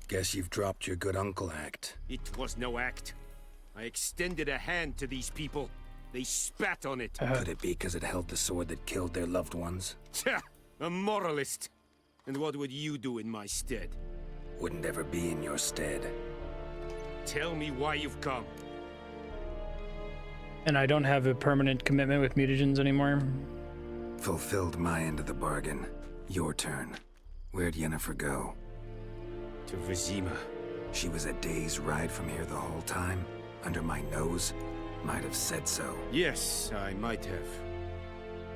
Guess you've dropped your good uncle act. It was no act. I extended a hand to these people. They spat on it. Could it be because it held the sword that killed their loved ones? Tja, a moralist. And what would you do in my stead? Wouldn't ever be in your stead. Tell me why you've come. And I don't have a permanent commitment with mutagens anymore. Fulfilled my end of the bargain. Your turn. Where'd Yennefer go? To Vizima. She was a day's ride from here the whole time? Under my nose? Might have said so. Yes, I might have.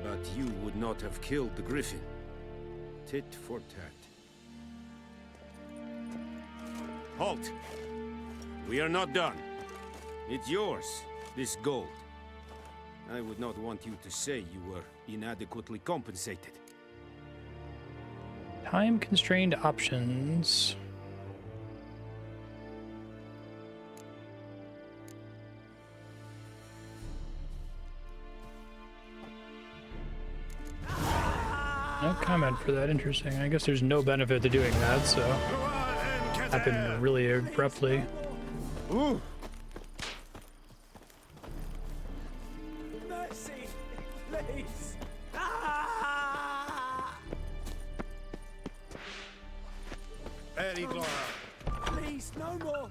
But you would not have killed the griffin. Tit for tat. Halt! We are not done. It's yours, this gold. I would not want you to say you were inadequately compensated. Time-constrained options. No comment for that. Interesting. I guess there's no benefit to doing that, so happened really abruptly. Ooh. Mercy, please. Ah! Eddie Gloria. Please, no more.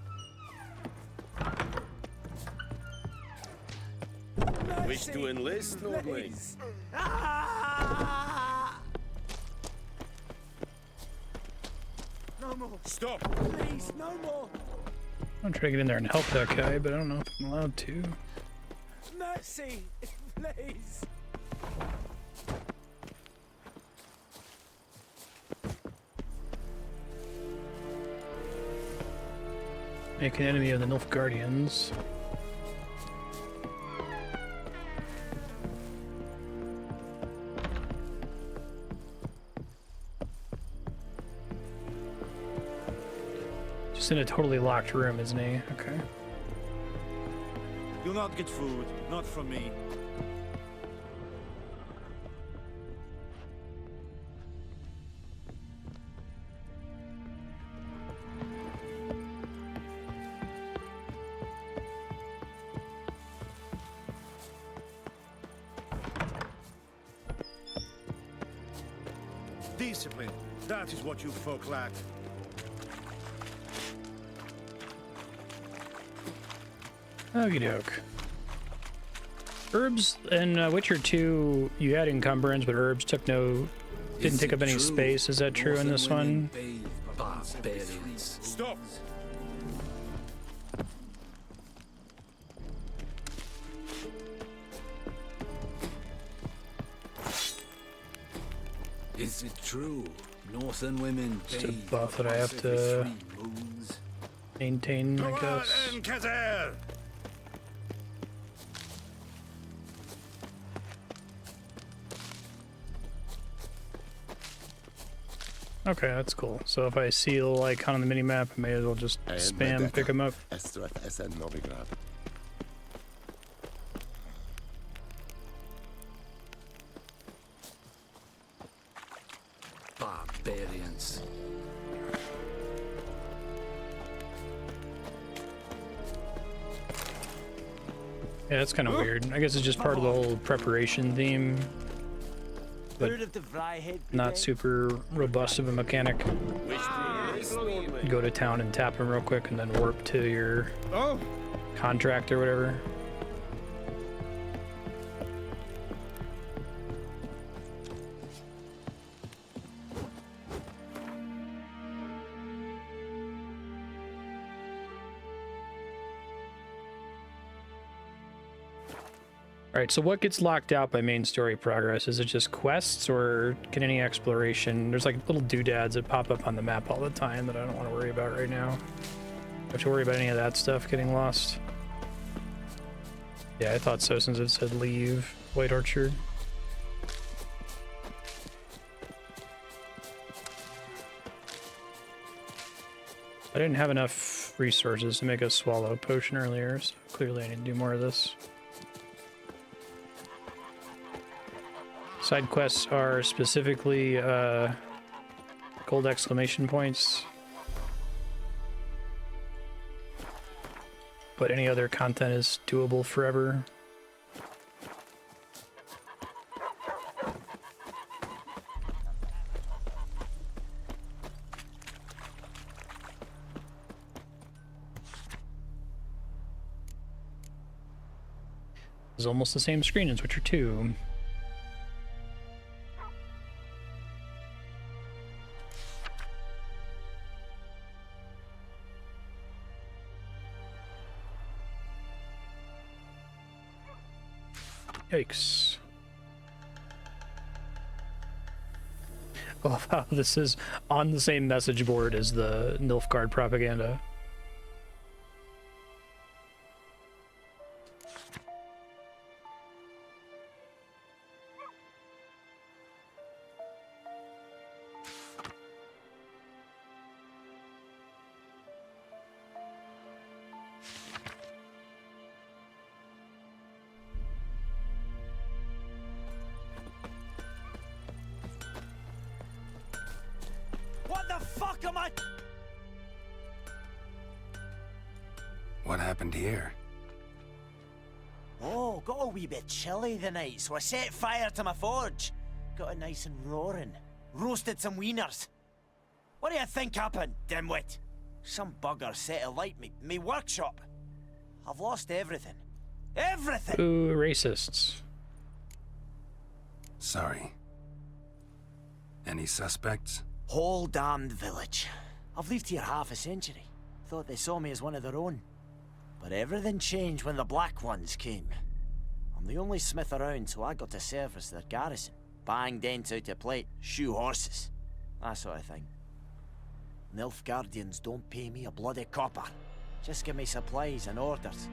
Wish to enlist, Nordling? Ah! No more. Stop! Please, no more. I'm trying to get in there and help that guy, but I don't know if I'm allowed to. Mercy, please. Make an enemy of the Nilfgaardians. Just in a totally locked room, isn't he? Okay. You'll not get food, not from me. Discipline, that is what you folk lack. Okie doke. Herbs in Witcher 2, you had encumbrance, but herbs didn't take up any space. Is that true in this one? Barbarians. Stop! Is it true? Northern women Just a bathe buff that I have once every to 3 moons. maintain, I guess. Okay, that's cool. So if I see a little icon on the minimap, I may as well just spam pick them up. Barbarians. Yeah, that's kind of weird. I guess it's just part of the whole preparation theme, but not super robust of a mechanic. Go to town and tap him real quick and then warp to your contract or whatever. Alright, so what gets locked out by main story progress? Is it just quests, or can any exploration... There's like little doodads that pop up on the map all the time that I don't want to worry about right now. Have to worry about any of that stuff getting lost? Yeah, I thought so since it said leave White Orchard. I didn't have enough resources to make a swallow potion earlier, so clearly I need to do more of this. Side quests are specifically gold exclamation points, but any other content is doable forever. It's almost the same screen as Witcher 2. Yikes. I love how this is on the same message board as the Nilfgaard propaganda. What the fuck am I? What happened here? Oh, got a wee bit chilly the night, so I set fire to my forge. Got it nice and roaring. Roasted some wieners. What do you think happened, dimwit? Some bugger set alight me workshop. I've lost everything. Everything! Ooh, racists. Sorry. Any suspects? Whole damned village. I've lived here half a century. Thought they saw me as one of their own. But everything changed when the Black Ones came. I'm the only smith around, so I got to service their garrison. Bang dents out of plate, shoe horses. That sort of thing. Nilfgaardians don't pay me a bloody copper. Just give me supplies and orders.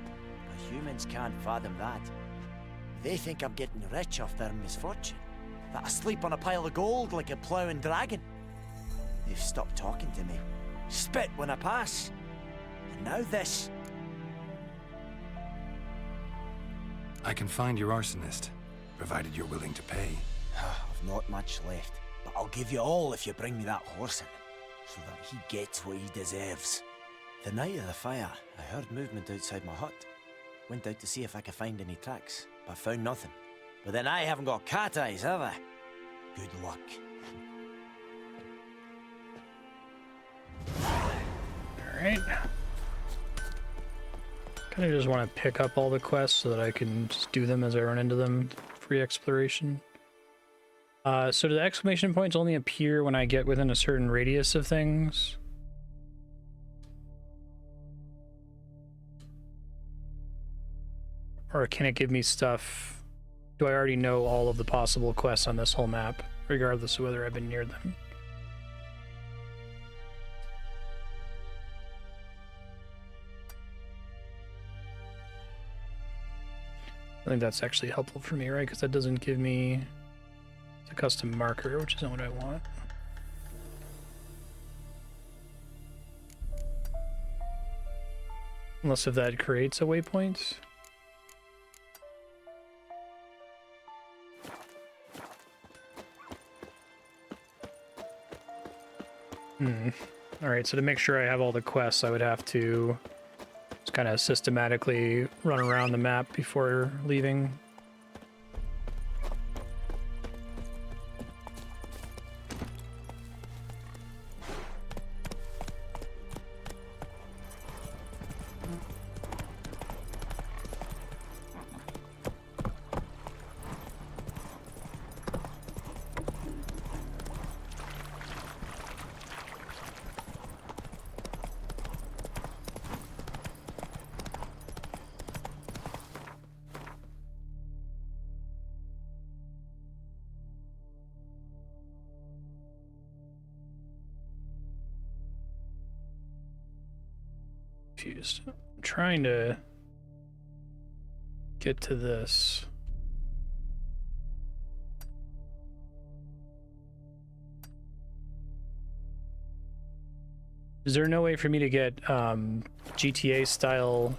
But humans can't fathom that. They think I'm getting rich off their misfortune. That I sleep on a pile of gold like a ploughing dragon. They've stopped talking to me. Spit when I pass. And now this. I can find your arsonist, provided you're willing to pay. I've not much left, but I'll give you all if you bring me that horse in, so that he gets what he deserves. The night of the fire, I heard movement outside my hut. Went out to see if I could find any tracks, but found nothing. But then I haven't got cat eyes, have I? Good luck. Alright. Kind of just want to pick up all the quests so that I can just do them as I run into them. Free exploration. So do the exclamation points only appear when I get within a certain radius of things? Or can it give me stuff? Do I already know all of the possible quests on this whole map, regardless of whether I've been near them? I think that's actually helpful for me, right? Because that doesn't give me a custom marker, which isn't what I want. Unless if that creates a waypoint. Alright, so to make sure I have all the quests, I would have to just kind of systematically run around the map before leaving. Confused. I'm trying to get to this. Is there no way for me to get GTA style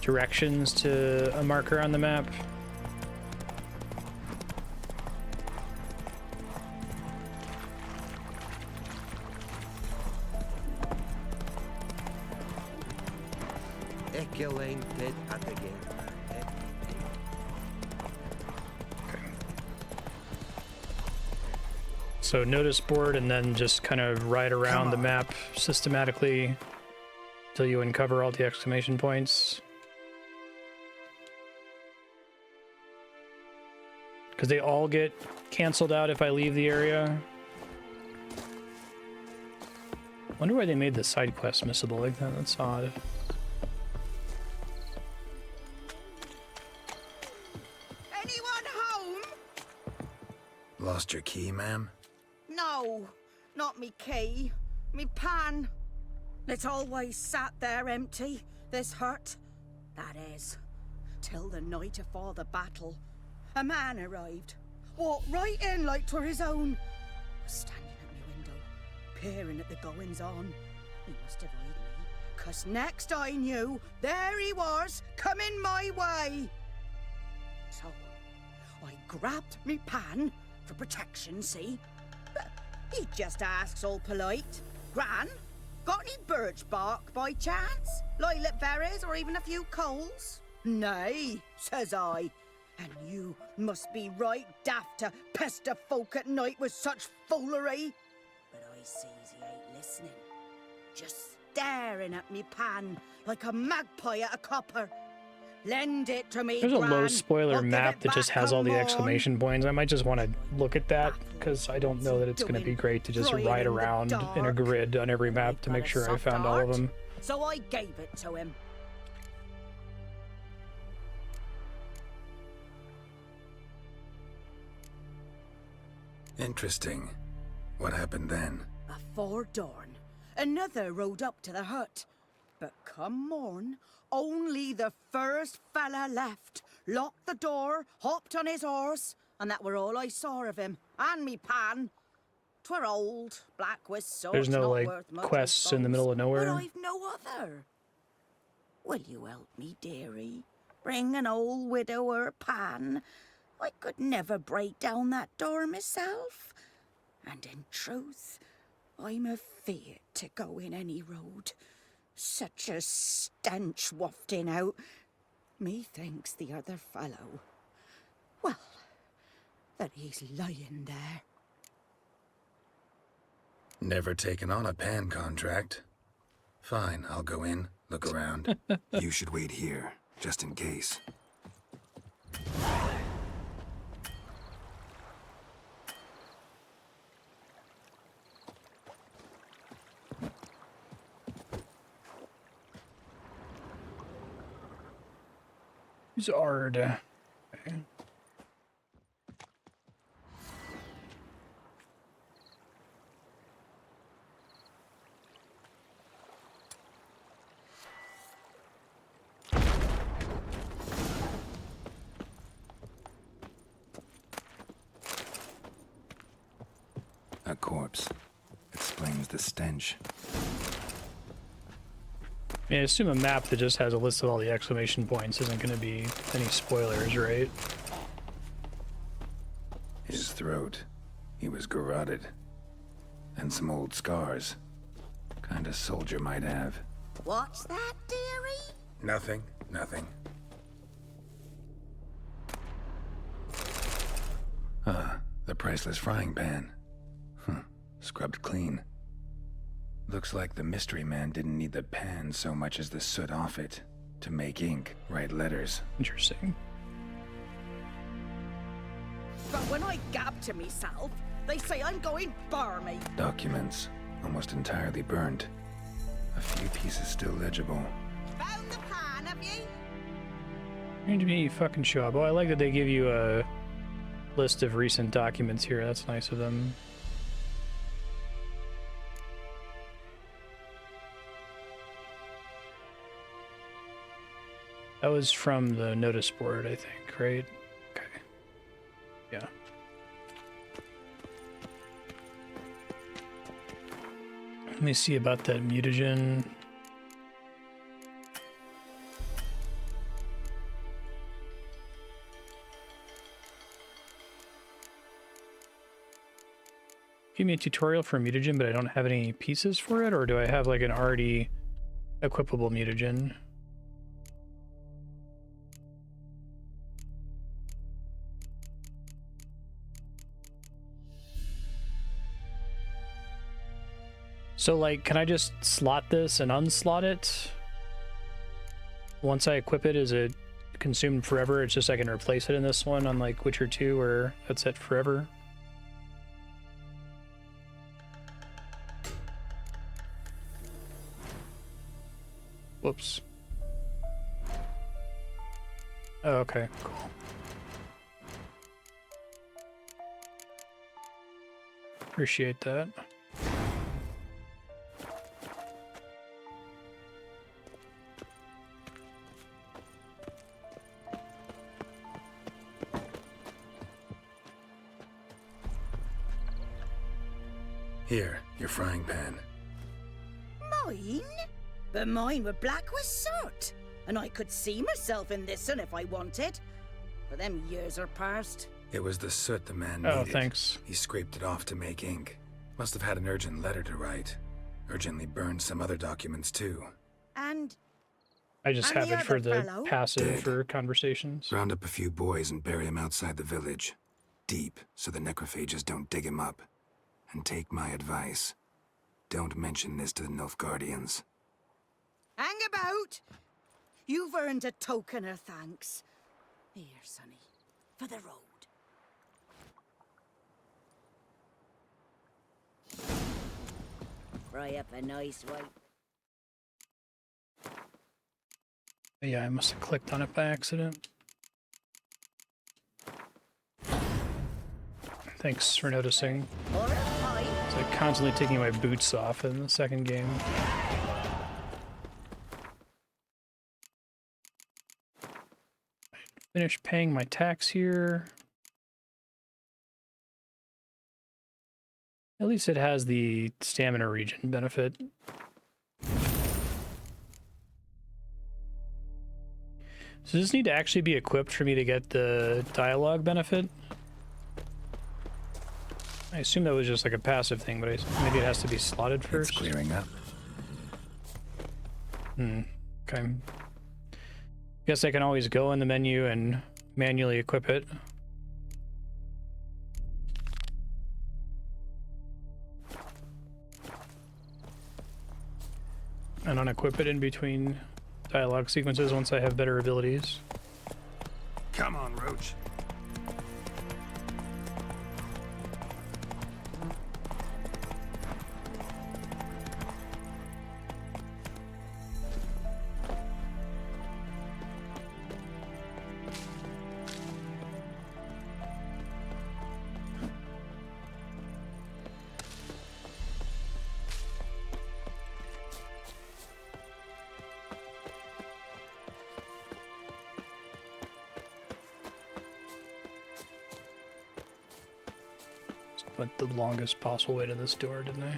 directions to a marker on the map? So notice board and then just kind of ride around the map systematically until you uncover all the exclamation points. Because they all get canceled out if I leave the area. Wonder why they made the side quest missable like that. That's odd. Anyone home? Lost your key, ma'am? No, not me key. Me pan. It's always sat there empty, this hut. That is, till the night afore the battle. A man arrived. Walked right in like 'twere his own. Was standing at me window, peering at the goings-on. He must have eyed me, 'cause next I knew, there he was, coming my way. So, I grabbed me pan, for protection, see? He just asks all polite, Gran, got any birch bark by chance? Lilac berries or even a few coals? Nay, says I. And you must be right daft to pester folk at night with such foolery. But I sees he ain't listening. Just staring at me pan like a magpie at a copper. Lend it to me, There's a low Gran. spoiler I'll give map it that just back has all the on exclamation points. I might just want to look at that because I don't know that it's going to be great to just ride around in a grid on every map to make sure I found all of them. So I gave it to him. Interesting. What happened then? Afore dawn, another rode up to the hut. But come morn, only the first fella left, locked the door, hopped on his horse, and that were all I saw of him, and me pan. 'Twere old, black with salt. There's no not like worth much, I quests in the middle of suppose, nowhere. But I've no other. Will you help me, dearie? Bring an old widower pan. I could never break down that door myself. And in truth, I'm afeard to go in any road. Such a stench wafting out. Methinks the other fellow, well, that he's lying there. Never taken on a pan contract. Fine, I'll go in, look around. You should wait here, just in case. Zard. Okay. A corpse. Explains the stench. I mean, I assume a map that just has a list of all the exclamation points isn't going to be any spoilers, right? His throat. He was garroted. And some old scars. Kind of soldier might have. What's that, dearie? Nothing, nothing. Ah, the priceless frying pan. Scrubbed clean. Looks like the mystery man didn't need the pan so much as the soot off it to make ink, write letters. Interesting. But when I gab to myself, they say I'm going barmy. Documents, almost entirely burnt. A few pieces still legible. Found the pan, have you? Need to be fucking sure. Oh, I like that they give you a list of recent documents here. That's nice of them. That was from the notice board, I think, right? Okay. Yeah. Let me see about that mutagen. Give me a tutorial for mutagen, but I don't have any pieces for it, or do I have like an already equipable mutagen? So like, can I just slot this and unslot it? Once I equip it, is it consumed forever? It's just I can replace it in this one, unlike Witcher 2, where that's it forever. Whoops. Oh, okay, cool. Appreciate that. Here, your frying pan. Mine? But mine were black with soot, and I could see myself in this one if I wanted. But them years are past. It was the soot the man Oh, needed. thanks. He scraped it off to make ink. Must have had an urgent letter to write. Urgently burned some other documents too. And I just And have the it for other the fellow? passive Dead. for conversations. Round up a few boys and bury him outside the village. Deep, so the necrophages don't dig him up. And take my advice. Don't mention this to the Nilfgaardians. hang about. You've earned a token of thanks. Here, sonny, for the road. Fry up a nice white. Yeah, I must have clicked on it by accident. Thanks for noticing. It's like constantly taking my boots off in the second game. Finish paying my tax here. At least it has the stamina regen benefit. So does this need to actually be equipped for me to get the dialogue benefit? I assume that was just like a passive thing, but maybe it has to be slotted first. It's clearing up. Okay. Guess I can always go in the menu and manually equip it. And unequip it in between dialogue sequences once I have better abilities. Come on, Roach. Went the longest possible way to this door, didn't I?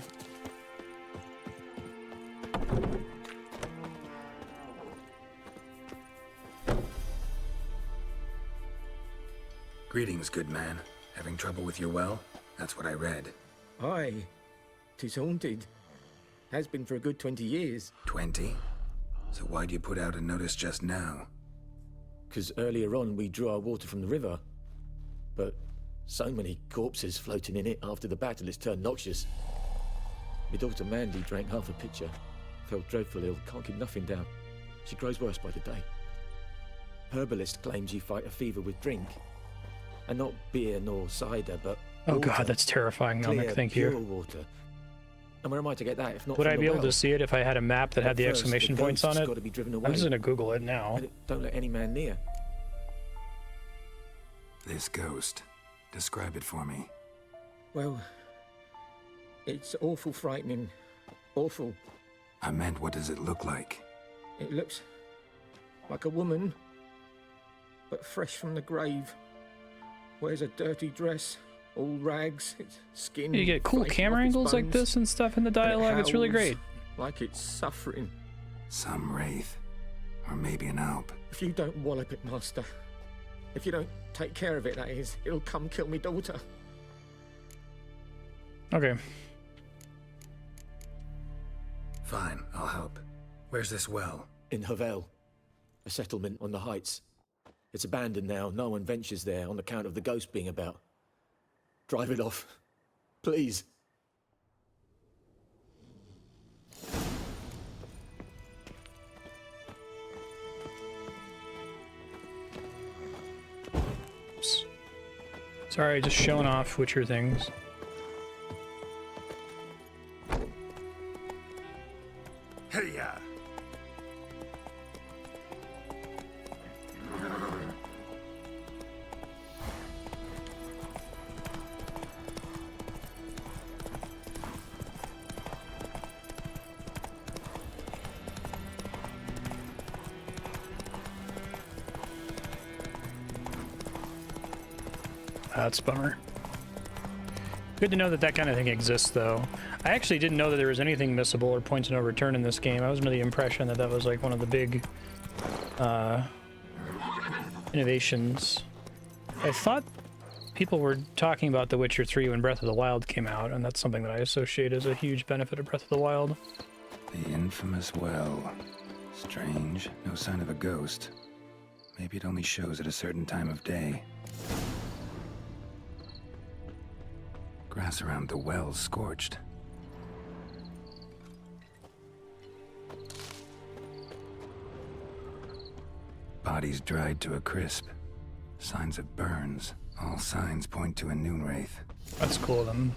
Greetings, good man. Having trouble with your well? That's what I read. Aye. 'Tis haunted. Has been for a good 20 years. 20? So why'd you put out a notice just now? 'Cause earlier on we drew our water from the river. But so many corpses floating in it after the battle it's turned noxious. My daughter Mandy drank half a pitcher. Fell dreadful ill, can't keep nothing down. She grows worse by the day. Herbalist claims you fight a fever with drink. And not beer nor cider, but Oh water. god, that's terrifying, Clear, Nomic, thank pure you. water. And where am I to get that if not Would from I the be able well? to see it if I had a map that had At the first, exclamation points on ghost's it? gotta be driven I'm away. just gonna Google it now. And don't let any man near. This ghost. Describe it for me. Well, it's awful frightening. Awful. I meant, what does it look like? It looks like a woman, but fresh from the grave. Wears a dirty dress, all rags, its skin. You get cool flaking camera off its angles like bones, this and stuff in the and it dialogue. It's really howls great. Like it's suffering. Some wraith. Or maybe an alp. If you don't wallop it, Master, if you don't take care of it, that is, it'll come kill me daughter. Okay. Fine, I'll help. Where's this well? In Havel, a settlement on the heights. It's abandoned now. No one ventures there on account of the ghost being about. Drive it off, please. Oops. Sorry, just showing off Witcher things. Hey-ya! That's a bummer. Good to know that that kind of thing exists, though. I actually didn't know that there was anything missable or points of no return in this game. I was under the impression that that was like one of the big innovations. I thought people were talking about The Witcher 3 when Breath of the Wild came out, and that's something that I associate as a huge benefit of Breath of the Wild. The infamous well. Strange. No sign of a ghost. Maybe it only shows at a certain time of day. Grass around the well's scorched. Bodies dried to a crisp. Signs of burns. All signs point to a noon wraith. That's cool, then.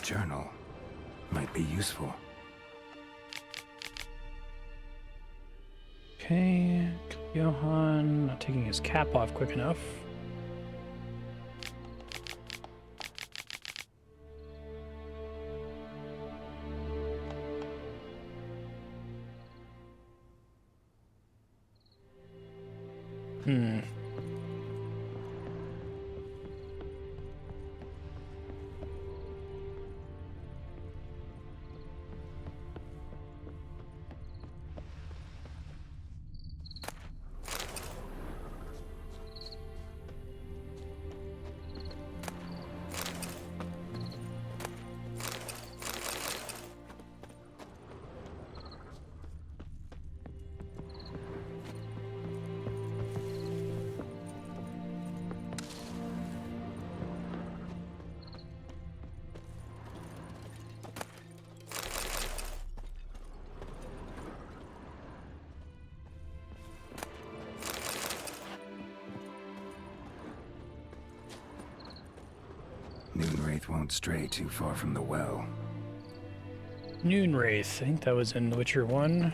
Journal might be useful. Okay, Johann not taking his cap off quick enough. Noon wraith won't stray too far from the well. Noon Wraith. I think that was in The Witcher 1.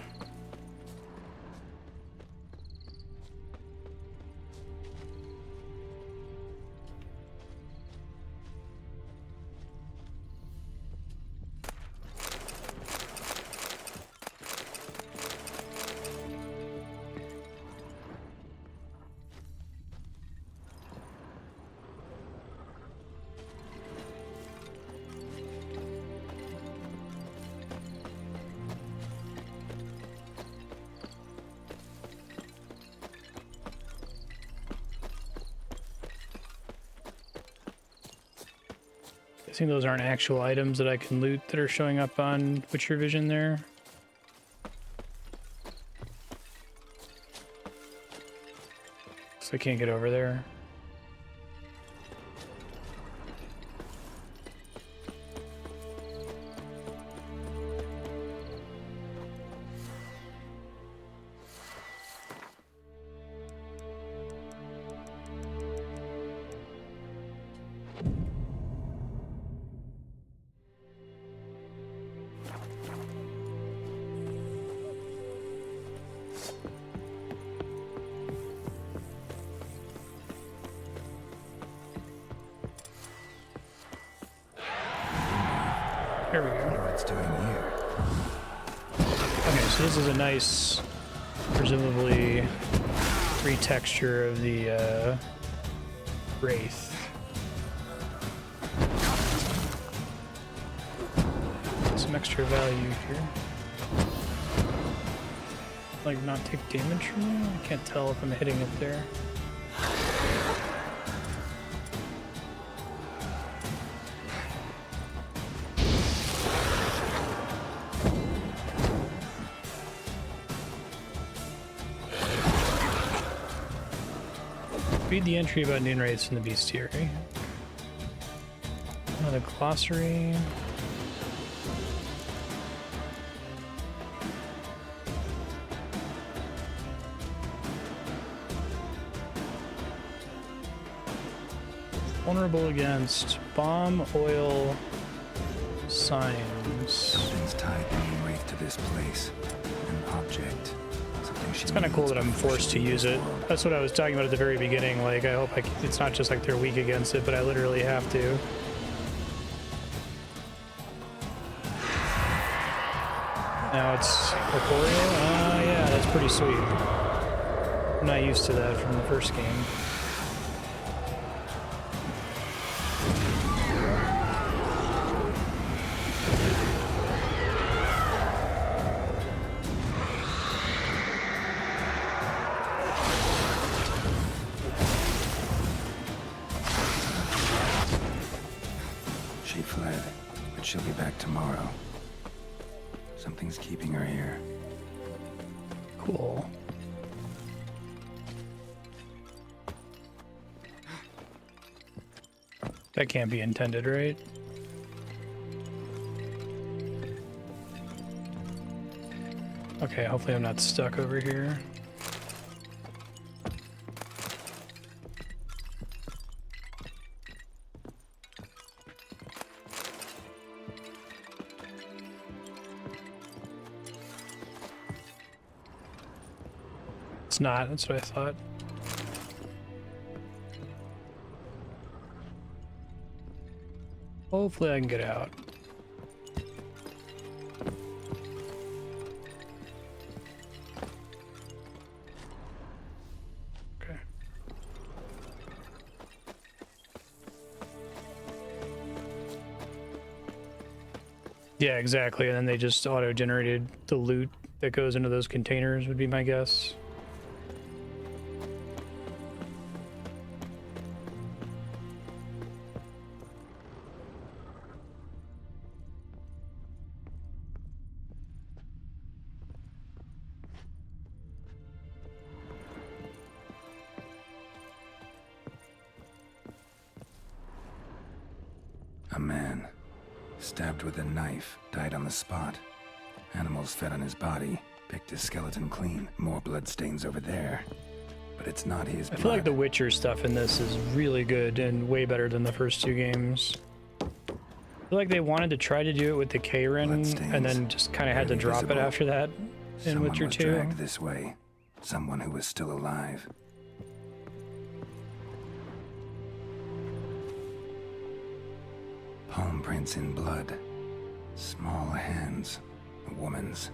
I think those aren't actual items that I can loot that are showing up on Witcher Vision there. So I can't get over there. There we go. What it's doing here. Okay, so this is a nice, presumably, retexture of the Wraith. Some extra value here. Like, not take damage from me? I can't tell if I'm hitting it there. Read the entry about noon raids in the bestiary. Another glossary. Vulnerable against bomb, oil, signs. Something's tied the moon wraith to this place. An object. It's kind of cool that I'm forced to use it. That's what I was talking about at the very beginning. Like, I hope it's not just like they're weak against it, but I literally have to. Now it's corporeal? Yeah, that's pretty sweet. I'm not used to that from the first game. She fled, but she'll be back tomorrow. Something's keeping her here. Cool. That can't be intended, right? Okay, hopefully I'm not stuck over here. It's not, that's what I thought. Hopefully I can get out. Okay. Yeah, exactly. And then they just auto-generated the loot that goes into those containers, would be my guess. A man, stabbed with a knife, died on the spot. Animals fed on his body, picked his skeleton clean. More bloodstains over there. But it's not his blood. I feel like the Witcher stuff in this is really good and way better than the first two games. I feel like they wanted to try to do it with the Karen and then just kind of had to drop it after that in Witcher 2. Someone was dragged this way. Someone who was still alive. Palm prints in blood. Small hands. A woman's.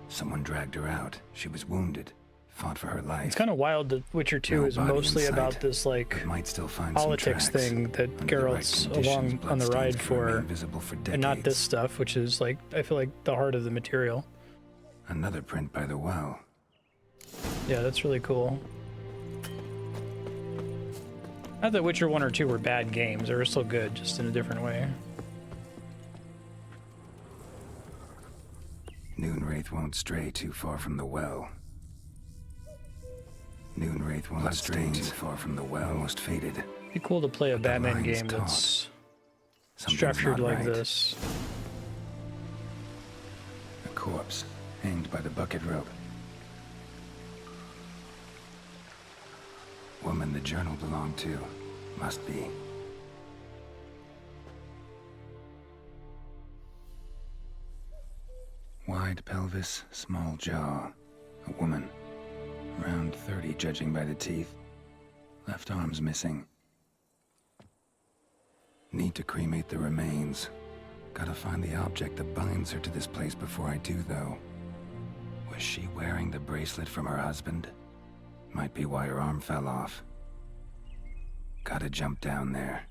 Someone dragged her out. She was wounded. Fought for her life. It's kind of wild that Witcher 2 is mostly about this, like, might still find politics thing that Geralt's along on the ride for, and not this stuff, which is, like, I feel like the heart of the material. Another print by the well. Yeah, that's really cool. Not that Witcher 1 or 2 were bad games, they were still good, just in a different way. Noonwraith won't stray too far from the well. Noonwraith won't stray too far from the well. Almost faded. It'd be cool to play a Batman game that's structured like this. A corpse hanged by the bucket rope. Woman the journal belonged to. Must be. Wide pelvis, small jaw. A woman. Around 30, judging by the teeth. Left arm's missing. Need to cremate the remains. Gotta find the object that binds her to this place before I do, though. Was she wearing the bracelet from her husband? Might be why her arm fell off. Gotta jump down there.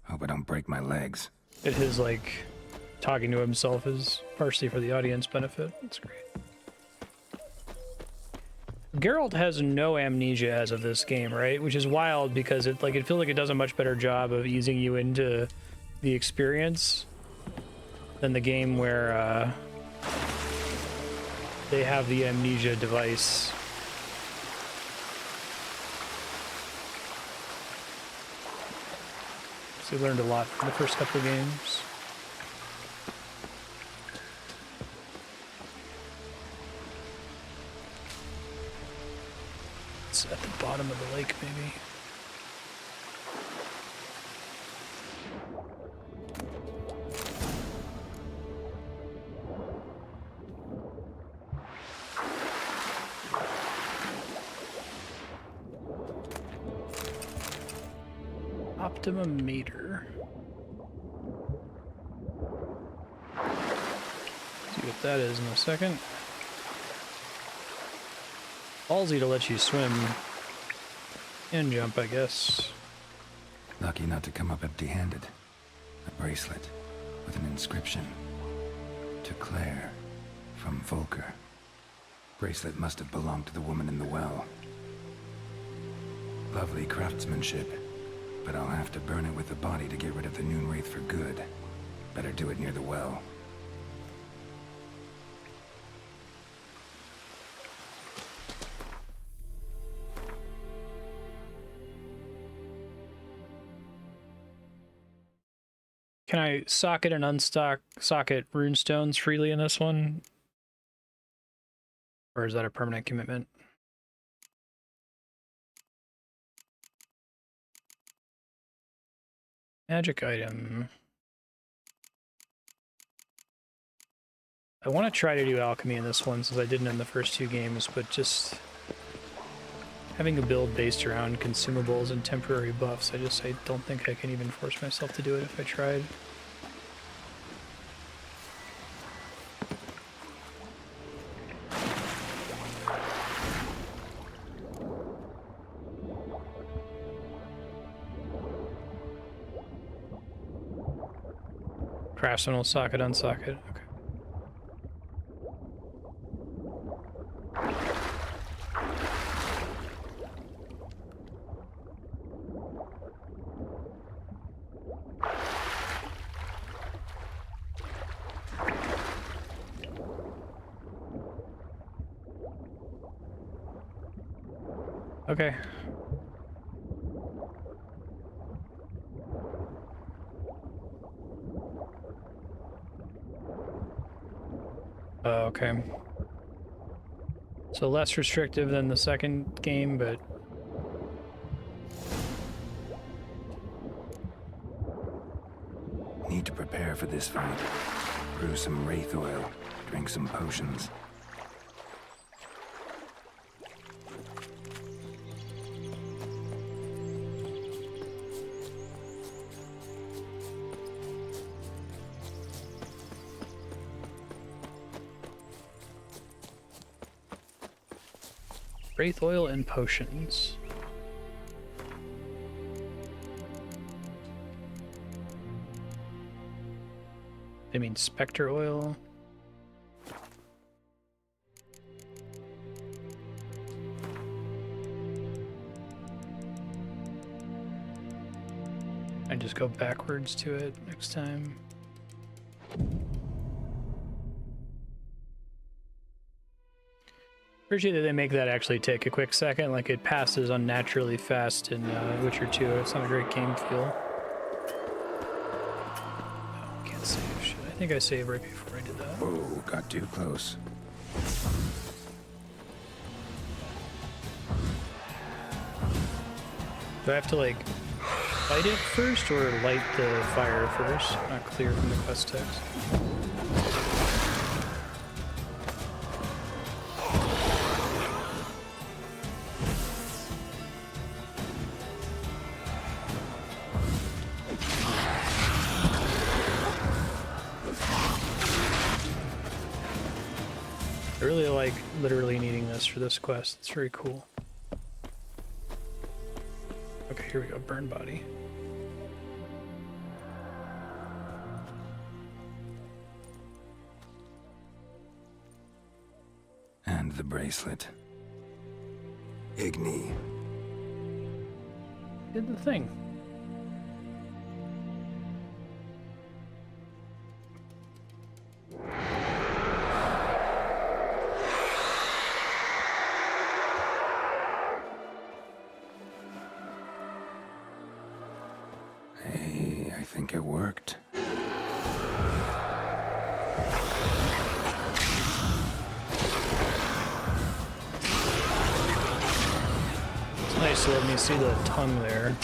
Hope I don't break my legs. It his, like, talking to himself is partially for the audience benefit. That's great. Geralt has no amnesia as of this game, right? Which is wild because it feels like it does a much better job of easing you into the experience than the game where they have the amnesia device. So we learned a lot from the first couple of games. It's at the bottom of the lake, maybe. Optimum meter. See what that is in a second. Ballsy to let you swim and jump, I guess. Lucky not to come up empty-handed. A bracelet with an inscription. To Claire, from Volker. Bracelet must have belonged to the woman in the well. Lovely craftsmanship, but I'll have to burn it with the body to get rid of the Noon Wraith for good. Better do it near the well. Can I socket and socket runestones freely in this one? Or is that a permanent commitment? Magic item. I want to try to do alchemy in this one since I didn't in the first two games, but just having a build based around consumables and temporary buffs, I don't think I can even force myself to do it if I tried. Craftsman will socket, unsocket. Okay. Okay. Okay. So less restrictive than the second game, but need to prepare for this fight. Brew some wraith oil, drink some potions. wraith oil and potions. I mean specter oil. I just go backwards to it next time. Appreciate that they make that actually take a quick second, like it passes unnaturally fast in Witcher 2. It's not a great game feel. Oh, can't save. Shit. I think I saved right before I did that. Whoa, got too close. Do I have to like light it first or light the fire first? Not clear from the quest text. I really like literally needing this for this quest. It's very cool. Okay, here we go. Burn body. And the bracelet. Igni. Did the thing. Hey, I think it worked. It's nice to let me see the tongue there.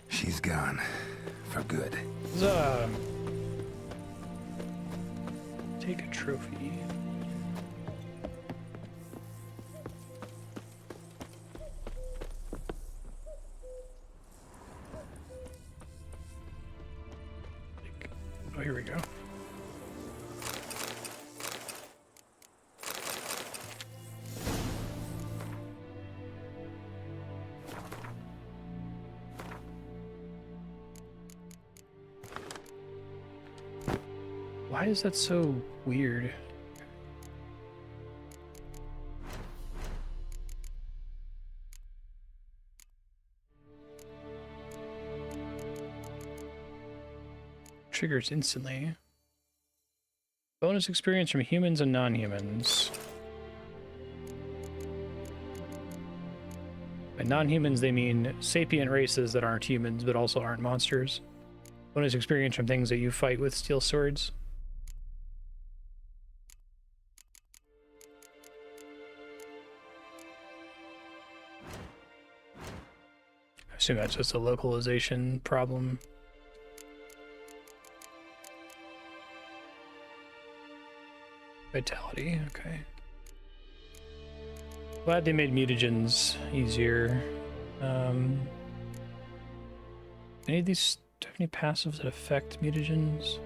She's gone. For good. Take a trophy. Oh, here we go. Why is that so weird? Triggers instantly. Bonus experience from humans and non-humans. By non-humans, they mean sapient races that aren't humans, but also aren't monsters. Bonus experience from things that you fight with steel swords. I assume that's just a localization problem. Vitality, okay. Glad they made mutagens easier. Any of these have any passives that affect mutagens?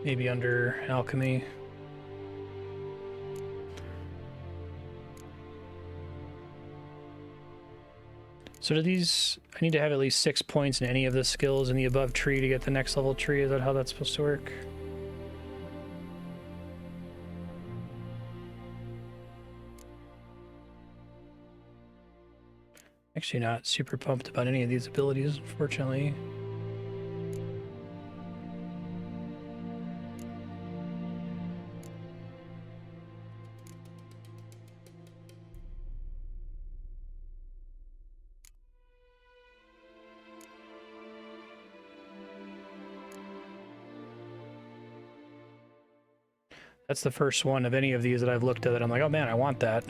Maybe under alchemy. So do these, I need to have at least 6 points in any of the skills in the above tree to get the next level tree? Is that how that's supposed to work? Actually not super pumped about any of these abilities, unfortunately. That's the first one of any of these that I've looked at that I'm like, oh man, I want that.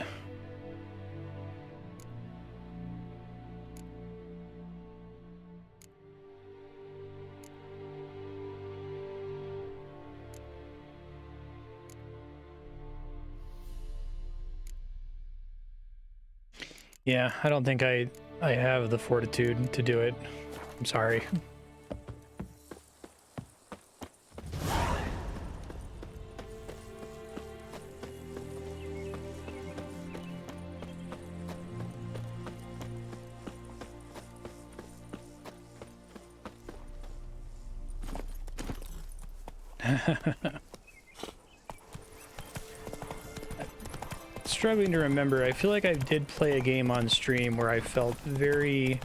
Yeah, I don't think I have the fortitude to do it. I'm sorry. Struggling to remember. I feel like I did play a game on stream where I felt very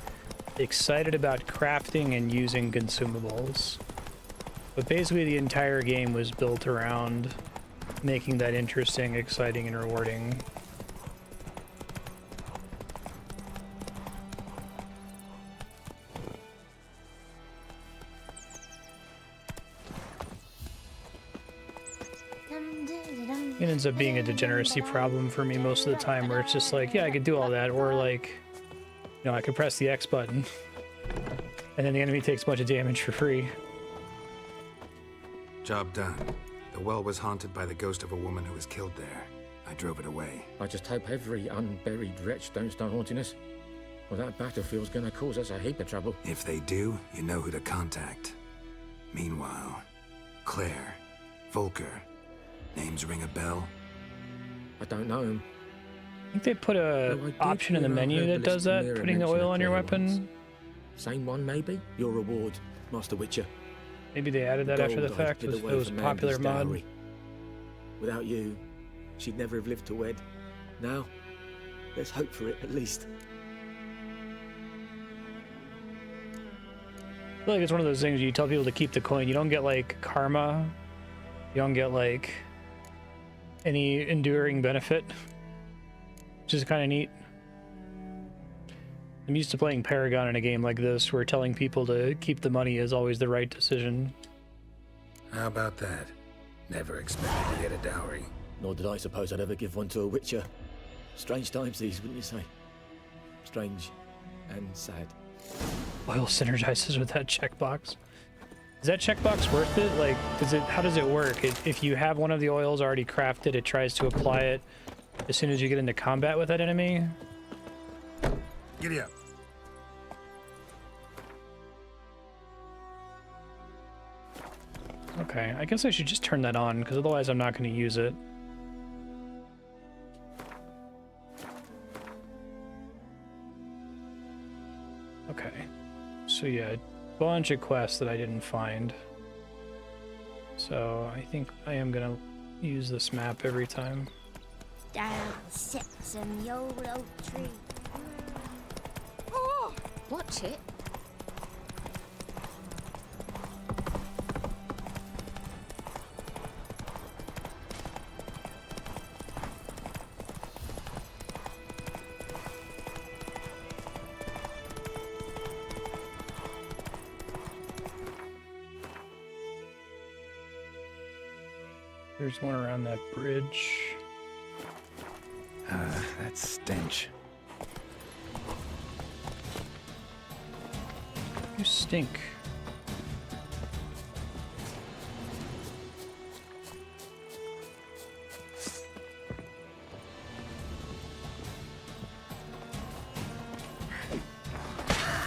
excited about crafting and using consumables. But basically the entire game was built around making that interesting, exciting, and rewarding. It ends up being a degeneracy problem for me most of the time, where it's just like, yeah, I could do all that, or like, you know, I could press the X button, and then the enemy takes a bunch of damage for free. Job done. The well was haunted by the ghost of a woman who was killed there. I drove it away. I just hope every unburied wretch don't start haunting us. Well, that battlefield's gonna cause us a heap of trouble. If they do, you know who to contact. Meanwhile, Claire, Volker, names ring a bell? I don't know him. I think they put a option in the menu that does that, putting the oil on your weapon. Same one, maybe? Your reward, Master Witcher. Maybe they added that after the fact. It was a popular mod. Without you, she'd never have lived to wed. Now, there's hope for it, at least. I feel like it's one of those things you tell people to keep the coin. You don't get, like, karma. You don't get, like, any enduring benefit. Which is kind of neat. I'm used to playing Paragon in a game like this, where telling people to keep the money is always the right decision. How about that? Never expected to get a dowry. Nor did I suppose I'd ever give one to a Witcher. Strange times these, wouldn't you say? Strange and sad. Oil synergizes with that checkbox. Is that checkbox worth it? Like, how does it work? If you have one of the oils already crafted, it tries to apply it as soon as you get into combat with that enemy? Giddy up. Okay, I guess I should just turn that on, because otherwise I'm not going to use it. Okay. So yeah, a bunch of quests that I didn't find. So I think I am going to use this map every time. Down sits in the old oak tree. Watch it. There's one around that bridge. That stench. You stink.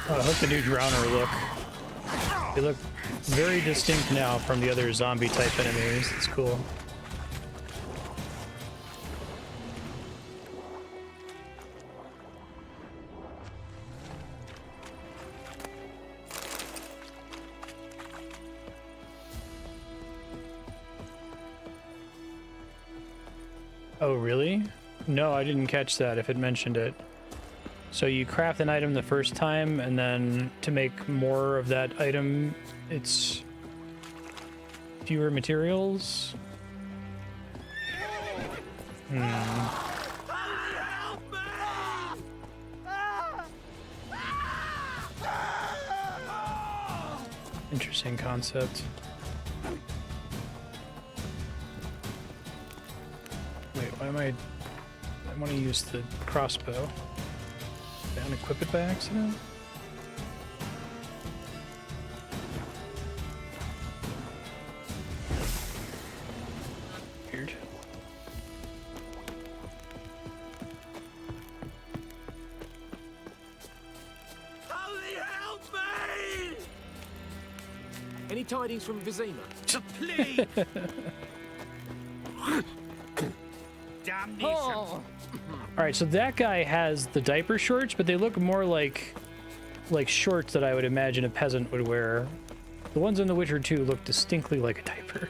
Oh, I hope the new Drowner look. They look very distinct now from the other zombie-type enemies. It's cool. Oh, really? No, I didn't catch that if it mentioned it. So you craft an item the first time, and then to make more of that item, it's fewer materials? Interesting concept. Wait, why am I want to use the crossbow. Did I unequip it by accident? Weird. Any tidings from Vizima? Please! Damnation! All right, so that guy has the diaper shorts, but they look more like shorts that I would imagine a peasant would wear. The ones in The Witcher 2 look distinctly like a diaper.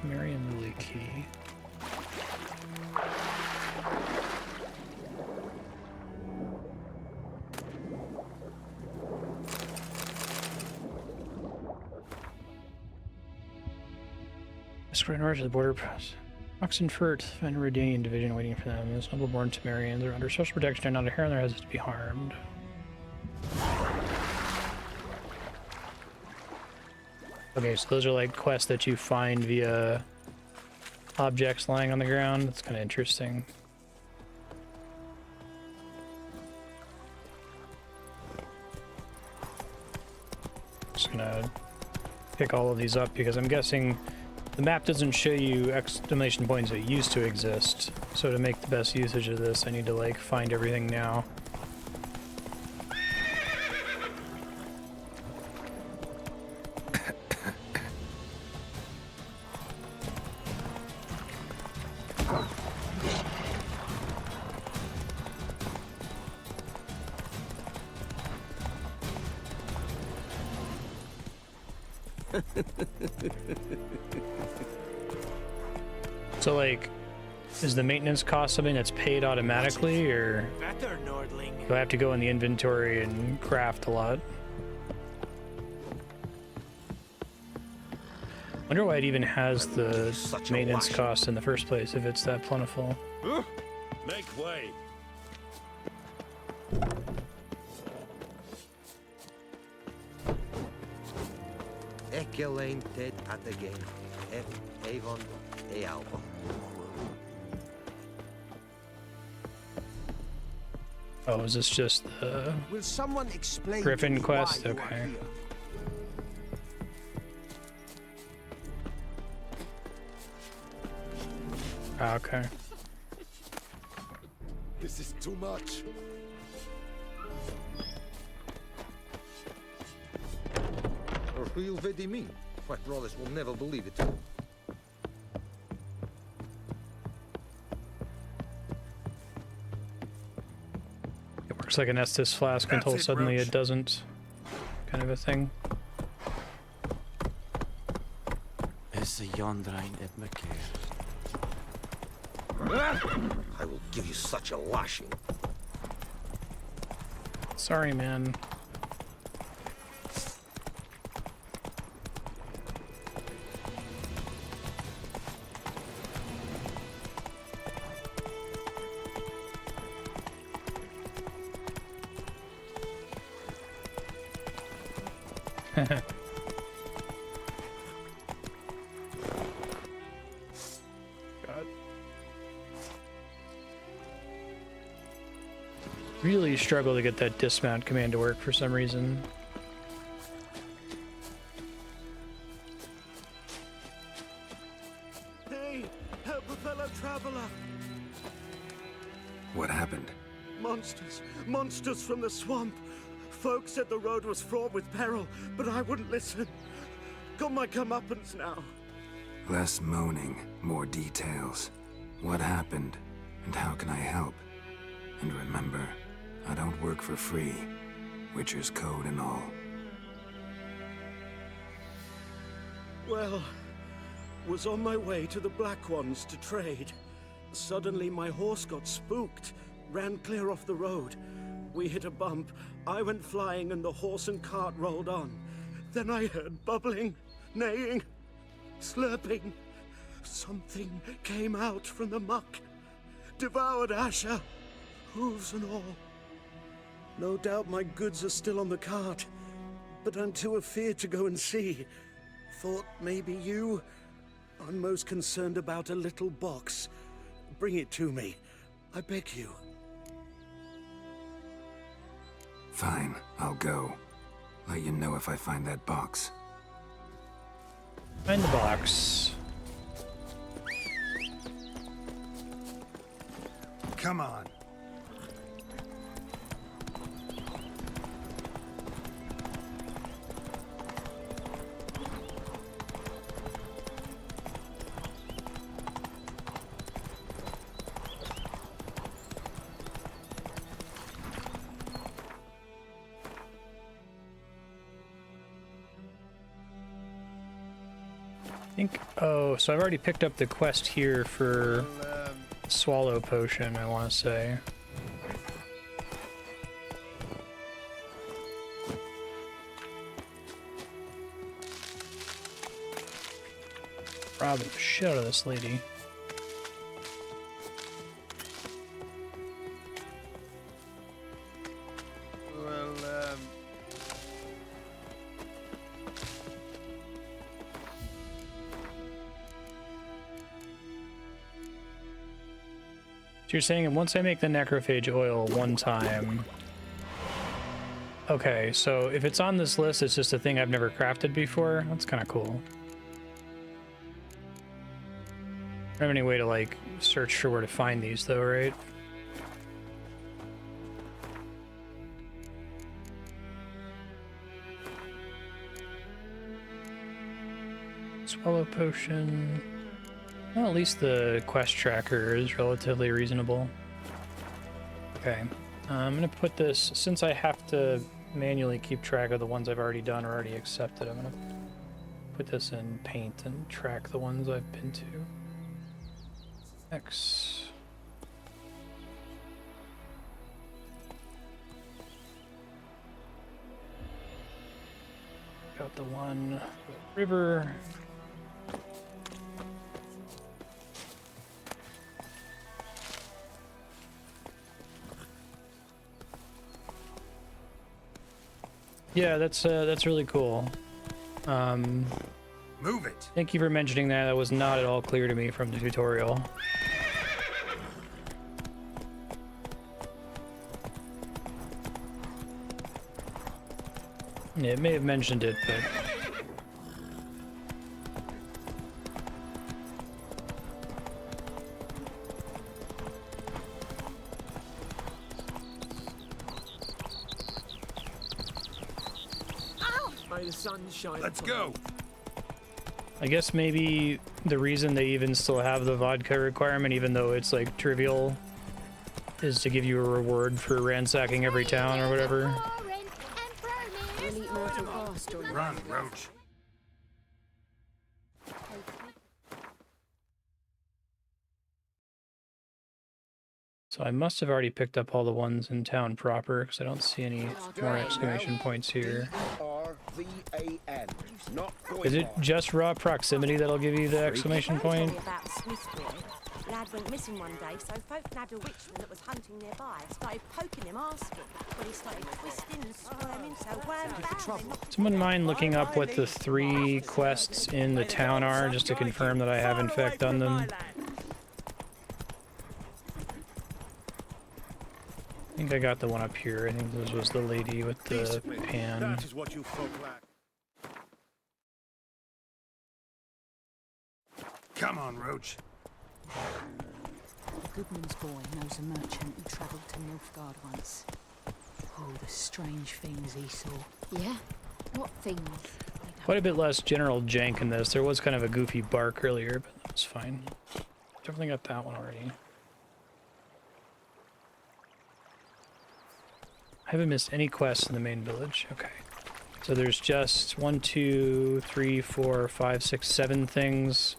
Marion Lily Key. Square north of the border pass. Oxenfurt, and Redanian division waiting for them. Those noble-born Temerians are under social protection and not a hair on their heads to be harmed. Okay, so those are like quests that you find via objects lying on the ground. That's kind of interesting. Just gonna pick all of these up because I'm guessing the map doesn't show you exclamation points that used to exist. So to make the best usage of this, I need to like find everything now. So like, is the maintenance cost something that's paid automatically, or do I have to go in the inventory and craft a lot? Wonder why it even has the maintenance cost in the first place if it's that plentiful. Make way. Ekelain ted at the game. Avon e album. Oh, is this just the Will someone explain Griffin quest? Okay. Okay. This is too much. Or who you really mean? My brothers will never believe it. It works like an Estus flask until suddenly it doesn't, kind of a thing. Is the Yondrain at McCare? I will give you such a lashing. Sorry, man. Really struggle to get that dismount command to work for some reason. Hey, help a fellow traveler. What happened? Monsters from the swamp. Folks said the road was fraught with peril, but I wouldn't listen. Got my comeuppance now. Less moaning, more details. What happened, and how can I help? And remember, I don't work for free. Witcher's code and all. Well, was on my way to the Black Ones to trade. Suddenly my horse got spooked, ran clear off the road. We hit a bump, I went flying and the horse and cart rolled on. Then I heard bubbling, neighing, slurping. Something came out from the muck, devoured Asher, hooves and all. No doubt my goods are still on the cart, but I'm too afeard to go and see. Thought maybe you? I'm most concerned about a little box. Bring it to me, I beg you. Fine, I'll go. Let you know if I find that box. Find the box. Come on. Oh, so I've already picked up the quest here for Swallow Potion, I want to say. robbing the shit out of this lady. Well, So you're saying once I make the necrophage oil one time... Okay, so if it's on this list, it's just a thing I've never crafted before. That's kind of cool. I don't have any way to, like, search for where to find these, though, right? Swallow potion... Well, at least the quest tracker is relatively reasonable. Okay, I'm gonna put this, since I have to manually keep track of the ones I've already done or already accepted, I'm gonna put this in paint and track the ones I've been to. X. Got the one river. Yeah, that's really cool. Move it. Thank you for mentioning that. That was not at all clear to me from the tutorial. Yeah, it may have mentioned it, but... May the sun shine. Let's go. I guess maybe the reason they even still have the vodka requirement, even though it's like trivial, is to give you a reward for ransacking every town or whatever. Run, Roach. So I must have already picked up all the ones in town proper, because I don't see any more exclamation points here. Is it just raw proximity that'll give you the exclamation point? Lad went missing one day, so folk nabbed a witchman that was hunting nearby. Started poking him, asking. But he started twisting and squirming, so found him. Someone mind looking up what the 3 quests in the town are, just to confirm that I have in fact done them? I think I got the one up here. I think this was the lady with the pan. That is what you folk lack. Come on, Roach. The Goodman's boy knows a merchant who travelled to Nilfgaard once. Oh, the strange things he saw. Yeah? What things? Quite a bit less general jank in this. There was kind of a goofy bark earlier, but that was fine. Definitely got that one already. I haven't missed any quests in the main village. Okay. So there's just 1, 2, 3, 4, 5, 6, 7 things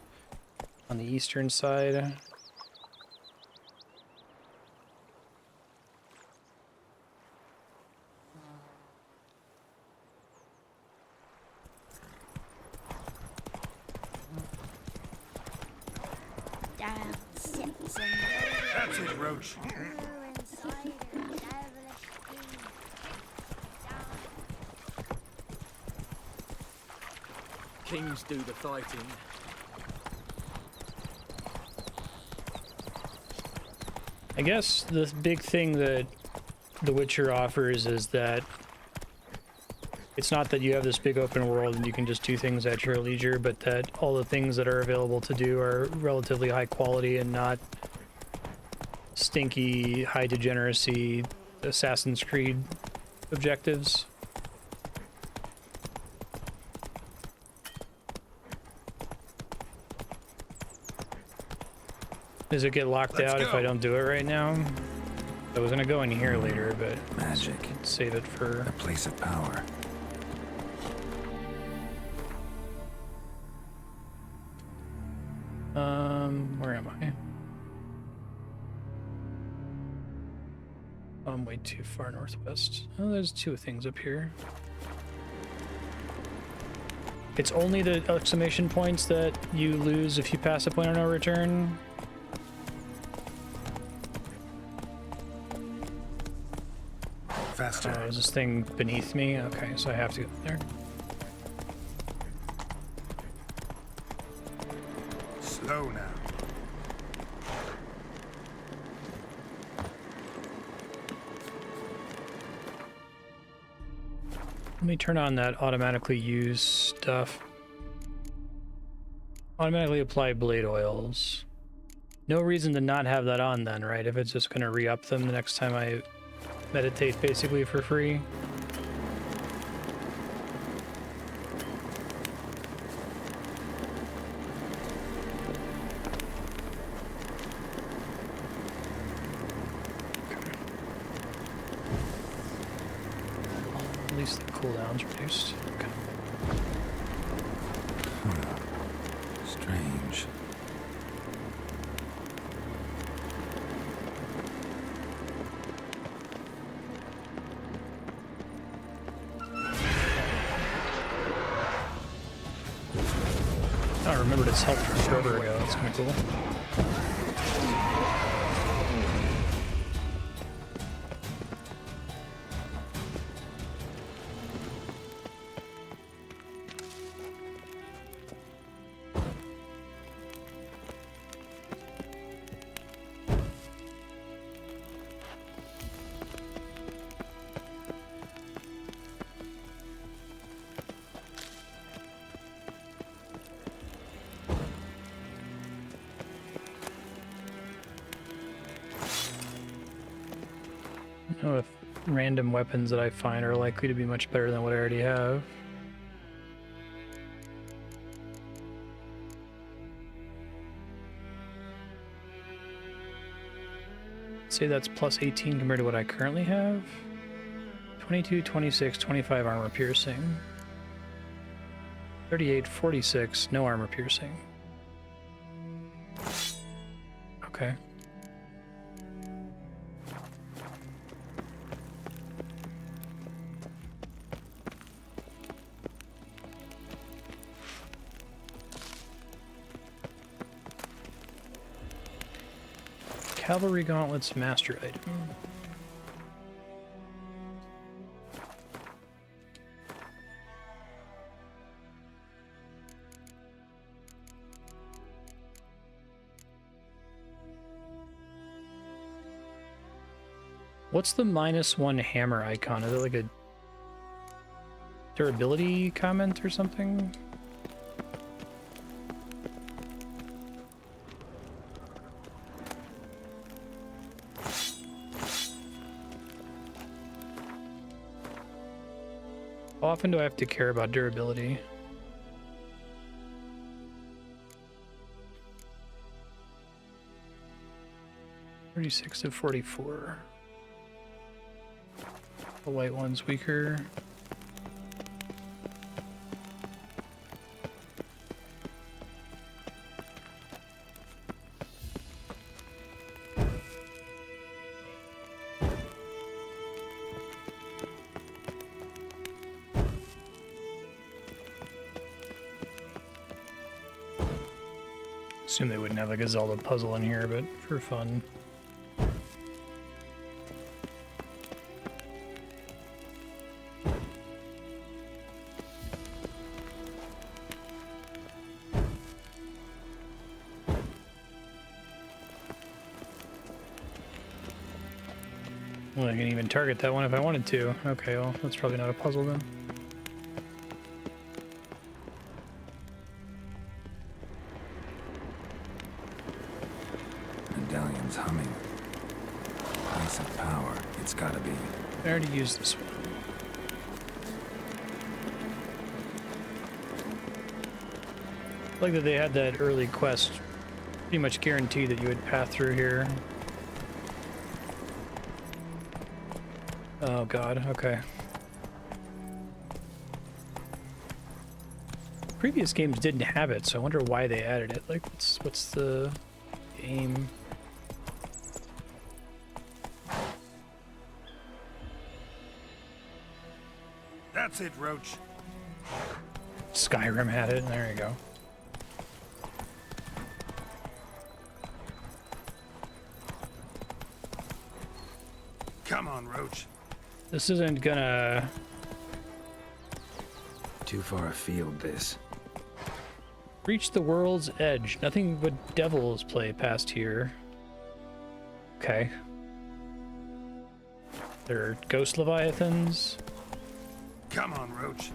on the eastern side. That's it, Roach. Kings do the fighting. I guess the big thing that The Witcher offers is that it's not that you have this big open world and you can just do things at your leisure, but that all the things that are available to do are relatively high quality and not stinky, high degeneracy Assassin's Creed objectives. Does it get locked out if I don't do it right now? I was gonna go in here later, but magic. Save it for a place of power. Where am I? Oh, I'm way too far northwest. Oh, there's 2 things up here. It's only the exclamation points that you lose if you pass a point of no return. Faster. Oh, is this thing beneath me? Okay, so I have to go there. Slow now. Let me turn on that automatically use stuff. Automatically apply blade oils. No reason to not have that on then, right? If it's just going to re-up them the next time I meditate basically for free. At least the cooldown's reduced. Okay. Strange. I remembered its help from forever ago. That's kind of cool. I don't know if random weapons that I find are likely to be much better than what I already have. Say that's plus 18 compared to what I currently have. 22, 26, 25 armor piercing. 38, 46, no armor piercing. Okay. Cavalry gauntlets master item. What's the -1 hammer icon? Is it like a durability comment or something? How often do I have to care about durability? (36 to 44). The white one's weaker. Assume they wouldn't have like a Zelda puzzle in here, but for fun. Well, I can even target that one if I wanted to. Okay, well, that's probably not a puzzle then. Medallion's humming. Place of power. It's gotta be. I already used this one. I like that they had that early quest pretty much guaranteed that you would path through here. Oh god, okay. Previous games didn't have it, so I wonder why they added it. Like, what's the aim? That's it, Roach. Skyrim had it. There you go. Come on, Roach. This isn't gonna... Too far afield, this. Reach the world's edge. Nothing but devils play past here. Okay. There are ghost leviathans. Come on, Roach.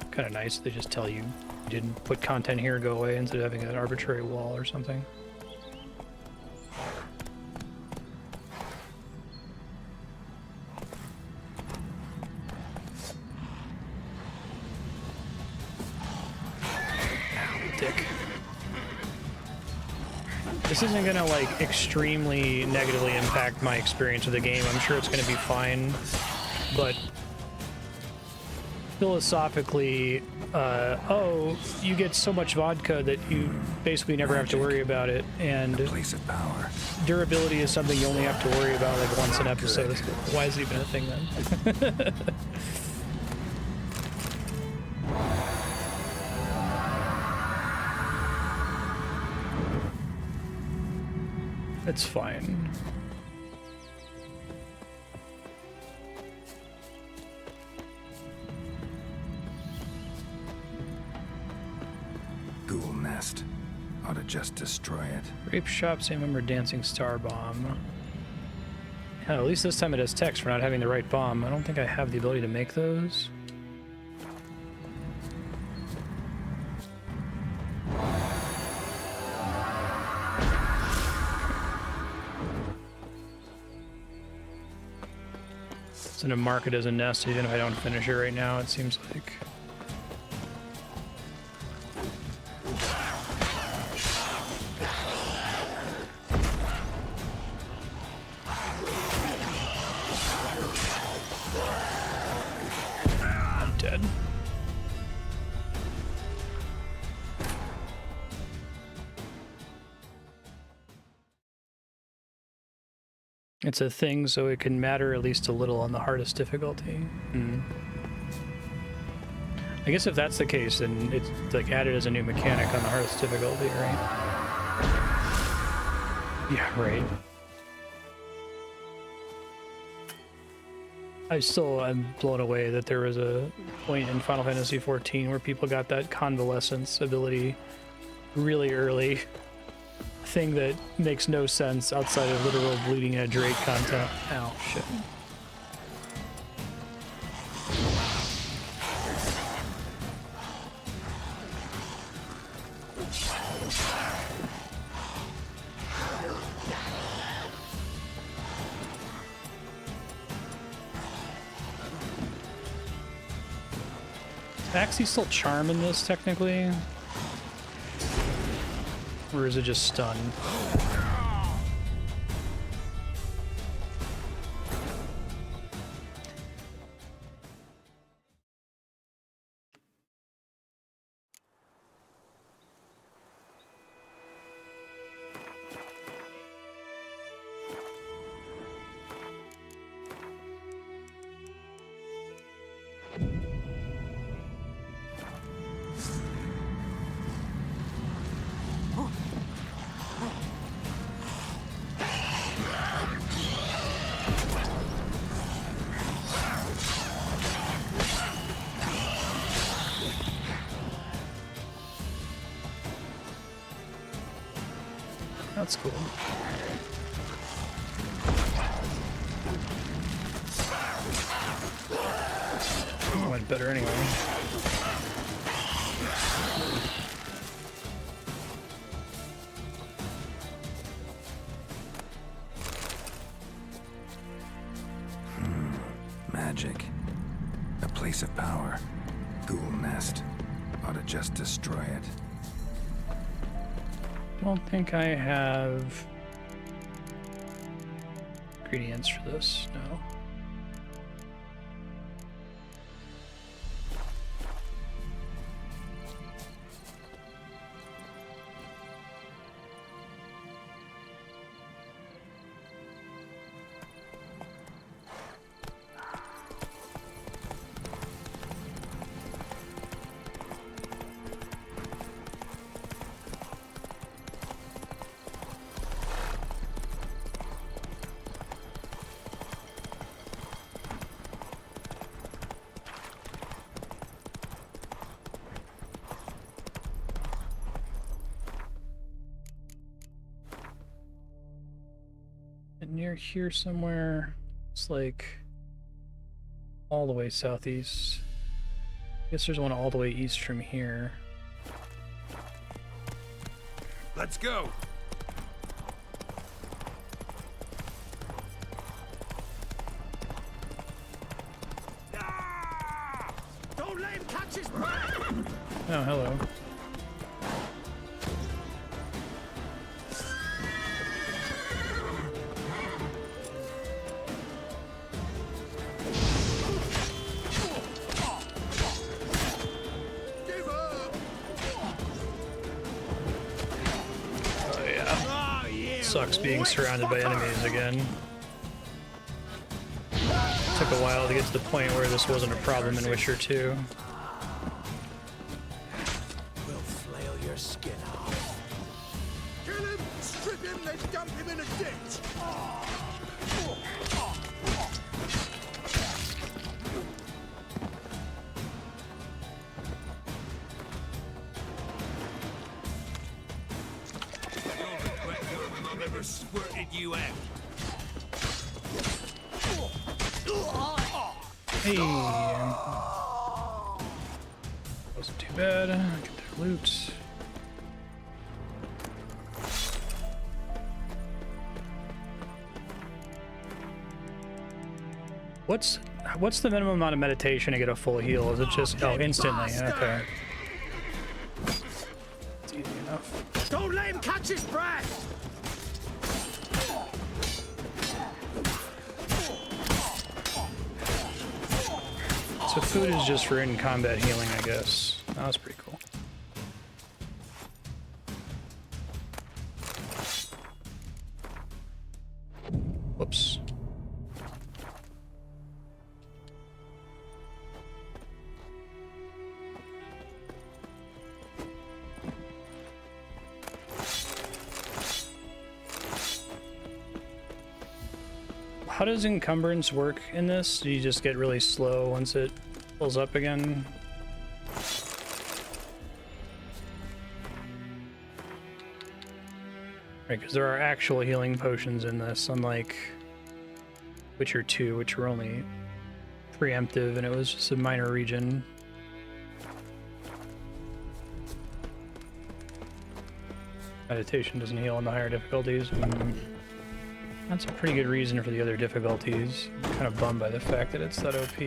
Kind of nice. They just tell you didn't put content here, go away, instead of having an arbitrary wall or something. Dick. This isn't gonna like extremely negatively impact my experience of the game. I'm sure it's gonna be fine, but philosophically, oh, you get so much vodka that you basically never have to worry about it, and place of power. Durability is something you only have to worry about like once an episode. Why is it even a thing then? It's fine. Ghoul nest. Ought to just destroy it. Rape shop, same number, dancing star bomb. Hell, at least this time it has text for not having the right bomb. I don't think I have the ability to make those. It's gonna mark it as a nest even if I don't finish it right now, it seems like. I'm dead. It's a thing, so it can matter at least a little on the hardest difficulty. I guess if that's the case, then it's like added as a new mechanic on the hardest difficulty, right? Yeah, right. I'm blown away that there was a point in Final Fantasy XIV where people got that convalescence ability really early. Thing that makes no sense outside of literal bleeding edge rate content. Ow, shit. Is Axie still charm in this, technically? Or is it just stun? That's cool. It went better anyway. Magic. A place of power. Ghoul nest. Ought to just destroy it. Don't think I have ingredients for this, no. near here somewhere. It's like all the way southeast. I guess there's one all the way east from here. Let's go. Don't let him catch his breath! Oh, hello. Oh yeah. Sucks being surrounded by enemies again. Took a while to get to the point where this wasn't a problem in Witcher 2. We'll flail your skin off. Kill him, strip him, then dump him in a ditch. Whoever squirted you out. Hey. Wasn't too bad. Get their loot. What's the minimum amount of meditation to get a full heal? Is it just instantly? Okay. It's easy enough. Don't let him catch his breath! So food is just for in-combat healing, I guess. Oh, that's pretty cool. Whoops. How does encumbrance work in this? Do you just get really slow once it pulls up again? Right, because there are actual healing potions in this, unlike Witcher 2, which were only preemptive and it was just a minor region. Meditation doesn't heal on the higher difficulties. That's a pretty good reason for the other difficulties. I'm kind of bummed by the fact that it's that OP.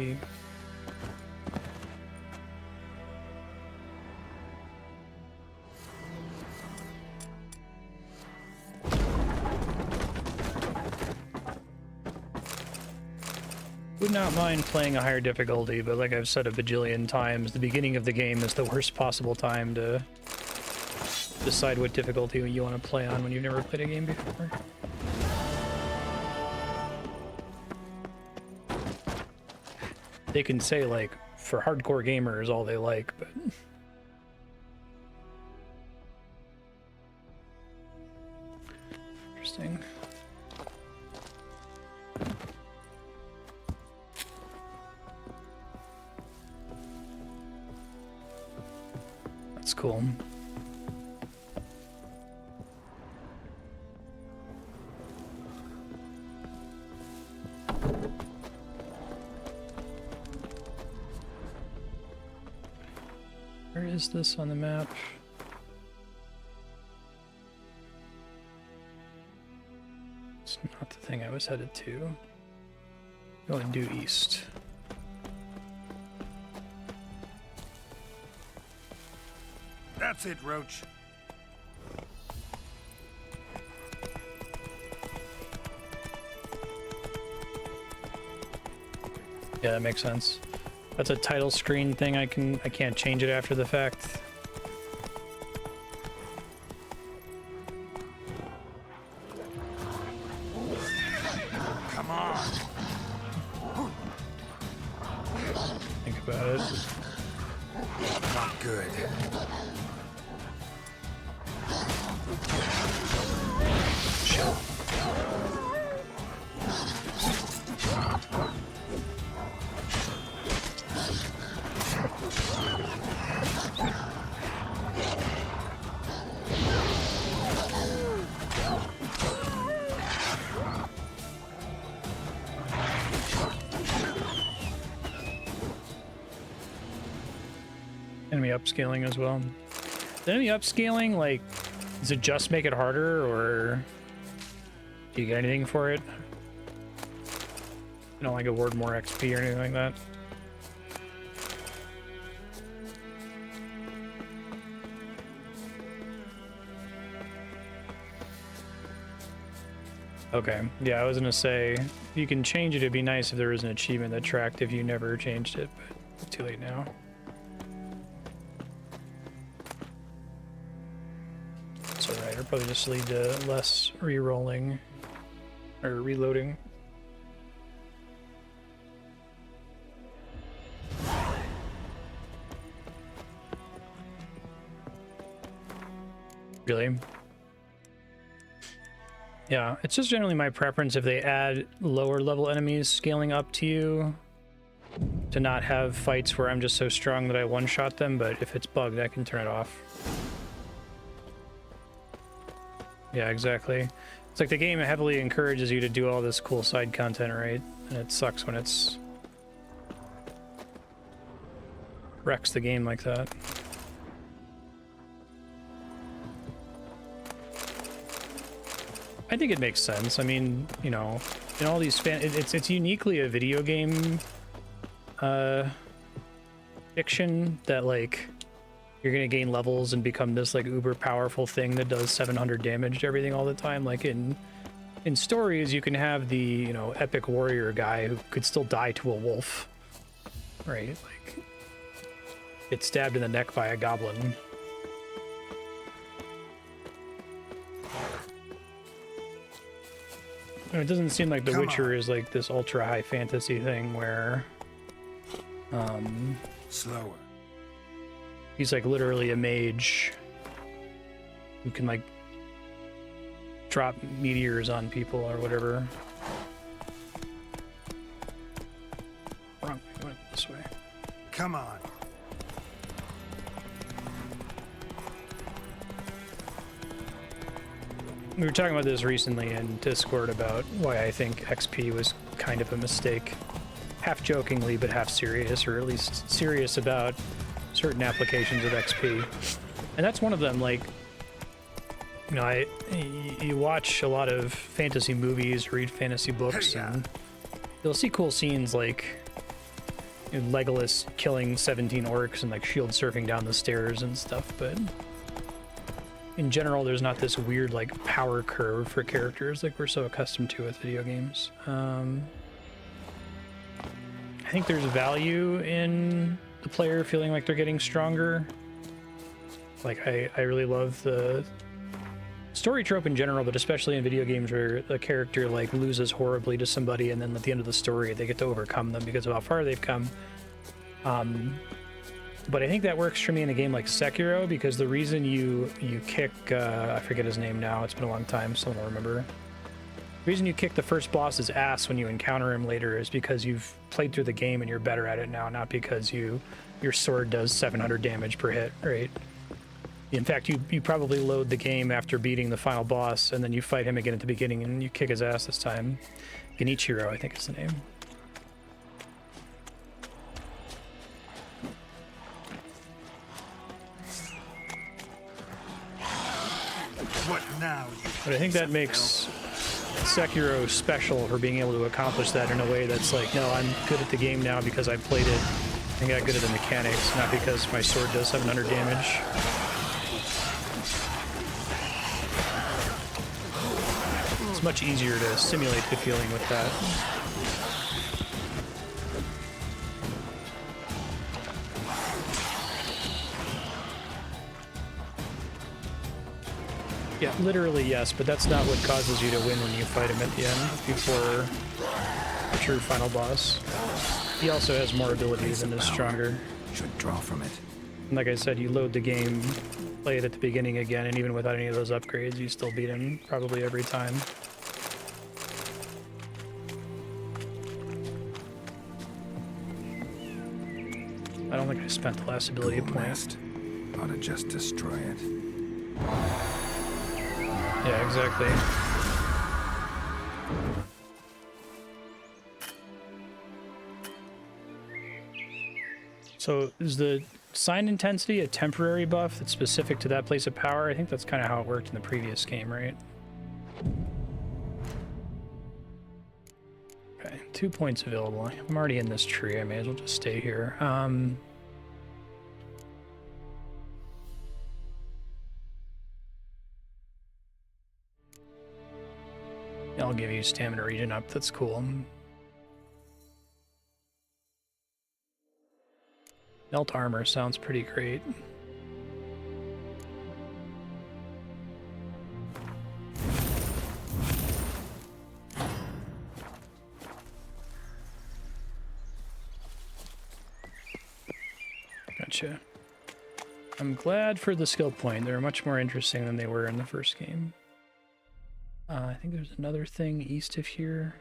Would not mind playing a higher difficulty, but like I've said a bajillion times, the beginning of the game is the worst possible time to decide what difficulty you want to play on when you've never played a game before. They can say, like, for hardcore gamers all they like, but... Interesting. That's cool. Where is this on the map? It's not the thing I was headed to. Going due east. That's it, Roach. Yeah, that makes sense. That's a title screen thing. I can't change it after the fact. Come on. Think about it. Not good. Shit. enemy upscaling as well. The enemy upscaling, like, does it just make it harder, or do you get anything for it? You don't like award more XP or anything like that? Okay, yeah, I was gonna say, if you can change it, it'd be nice if there was an achievement that tracked if you never changed it, but too late now. It's alright, it'll probably just lead to less re-rolling, or reloading. Really? Yeah, it's just generally my preference if they add lower level enemies scaling up to you to not have fights where I'm just so strong that I one-shot them, but if it's bugged, I can turn it off. Yeah, exactly. It's like the game heavily encourages you to do all this cool side content, right? And it sucks when it's wrecks the game like that. I think it makes sense. I mean, you know, in all these it's uniquely a video game fiction that, like, you're gonna gain levels and become this like uber powerful thing that does 700 damage to everything all the time. Like in stories, you can have the, you know, epic warrior guy who could still die to a wolf, right? Like, get stabbed in the neck by a goblin. It doesn't seem like The Witcher is like this ultra high fantasy thing where slower. He's like literally a mage who can like drop meteors on people or whatever. Wrong, I went this way. Come on. We were talking about this recently in Discord about why I think XP was kind of a mistake. Half jokingly, but half serious, or at least serious about certain applications of XP. And that's one of them. Like, you know, you watch a lot of fantasy movies, read fantasy books, and you'll see cool scenes like, you know, Legolas killing 17 orcs and like shield surfing down the stairs and stuff, but in general, there's not this weird like power curve for characters like we're so accustomed to with video games. I think there's value in the player feeling like they're getting stronger. Like, I really love the story trope in general, but especially in video games where a character like loses horribly to somebody and then at the end of the story they get to overcome them because of how far they've come. But I think that works for me in a game like Sekiro, because the reason you kick, I forget his name now, it's been a long time, so I don't remember. The reason you kick the first boss's ass when you encounter him later is because you've played through the game and you're better at it now, not because your sword does 700 damage per hit, right? In fact, you probably load the game after beating the final boss, and then you fight him again at the beginning and you kick his ass this time. Genichiro, I think is the name. What now? But I think that makes Sekiro special for being able to accomplish that in a way that's like, no, I'm good at the game now because I played it and got good at the mechanics, not because my sword does 700 damage. It's much easier to simulate the feeling with that. Yeah, literally yes, but that's not what causes you to win when you fight him at the end, before the true final boss. He also has more abilities and is stronger. Should draw from it. And like I said, you load the game, play it at the beginning again, and even without any of those upgrades, you still beat him probably every time. I don't think I spent the last ability point. Ought to just destroy it. Yeah, exactly. So is the sign intensity a temporary buff that's specific to that place of power? I think that's kind of how it worked in the previous game, right? Okay, 2 points available. I'm already in this tree. I may as well just stay here. I'll give you stamina regen up. That's cool. Melt armor sounds pretty great. Gotcha. I'm glad for the skill point. They're much more interesting than they were in the first game. I think there's another thing east of here.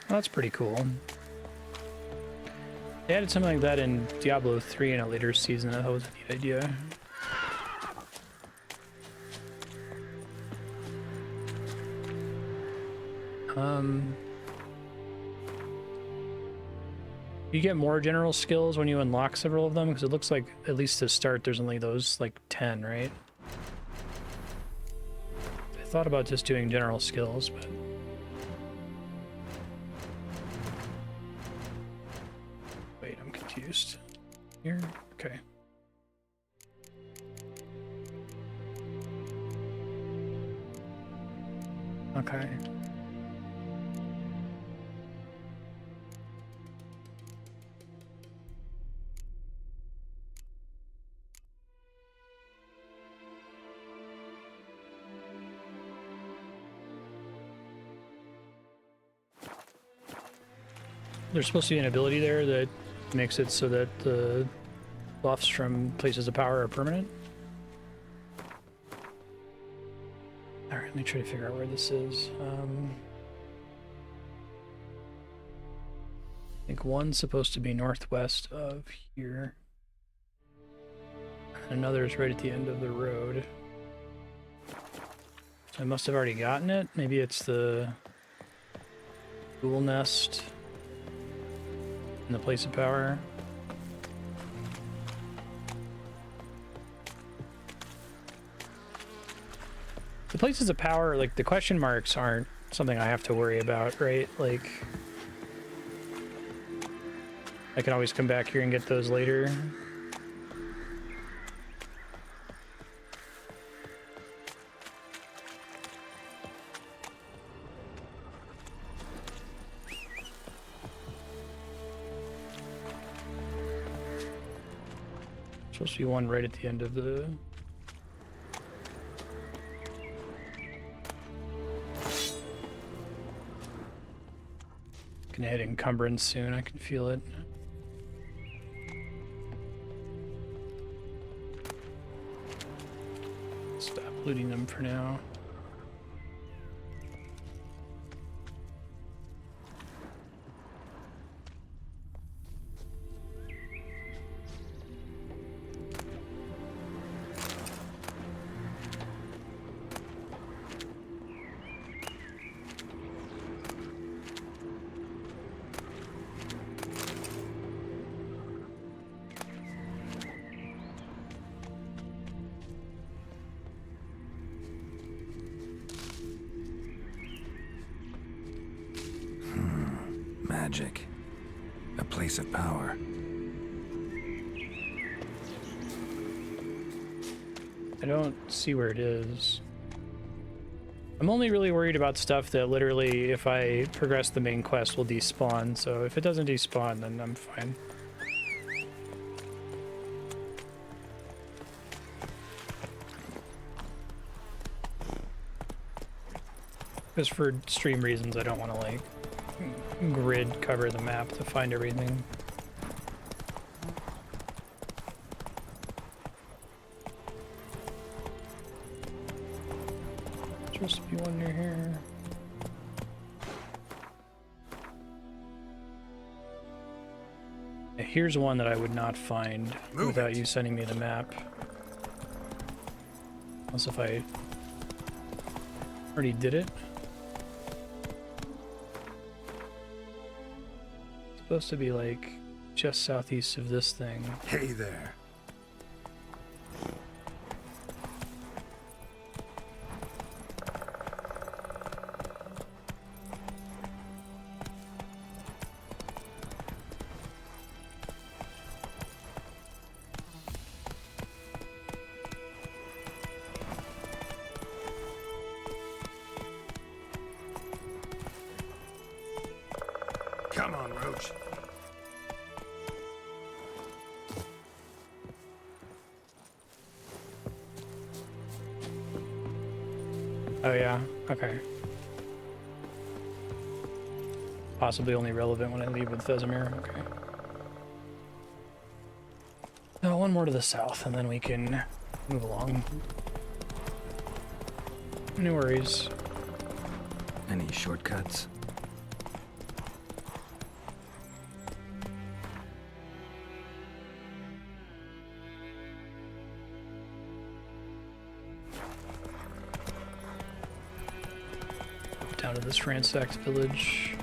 Well, that's pretty cool. They added something like that in Diablo 3 in a later season. That was a neat idea. You get more general skills when you unlock several of them, because it looks like, at least to start, there's only those, like, 10, right? I thought about just doing general skills, but... Wait, I'm confused. Here? Okay. Okay. There's supposed to be an ability there that makes it so that the buffs from places of power are permanent. Alright, let me try to figure out where this is. I think one's supposed to be northwest of here. Another is right at the end of the road. So I must have already gotten it. Maybe it's the Ghoul Nest in the place of power. The places of power, like the question marks aren't something I have to worry about, right? Like, I can always come back here and get those later. Supposed to be one right at the end of the... Gonna hit encumbrance soon, I can feel it. Stop looting them for now. Magic. A place of power. I don't see where it is. I'm only really worried about stuff that literally, if I progress the main quest, will despawn. So if it doesn't despawn, then I'm fine. Because for stream reasons, I don't want to, like, grid cover the map to find everything. Supposed to be one near here. Here's one that I would not find without you sending me the map. Unless if I already did it. It's supposed to be like just southeast of this thing. Hey there. Come on, Roach. Oh yeah, okay. Possibly only relevant when I leave with Vesemir, okay. Now one more to the south and then we can move along. No worries. Any shortcuts? Down to this ransacked village.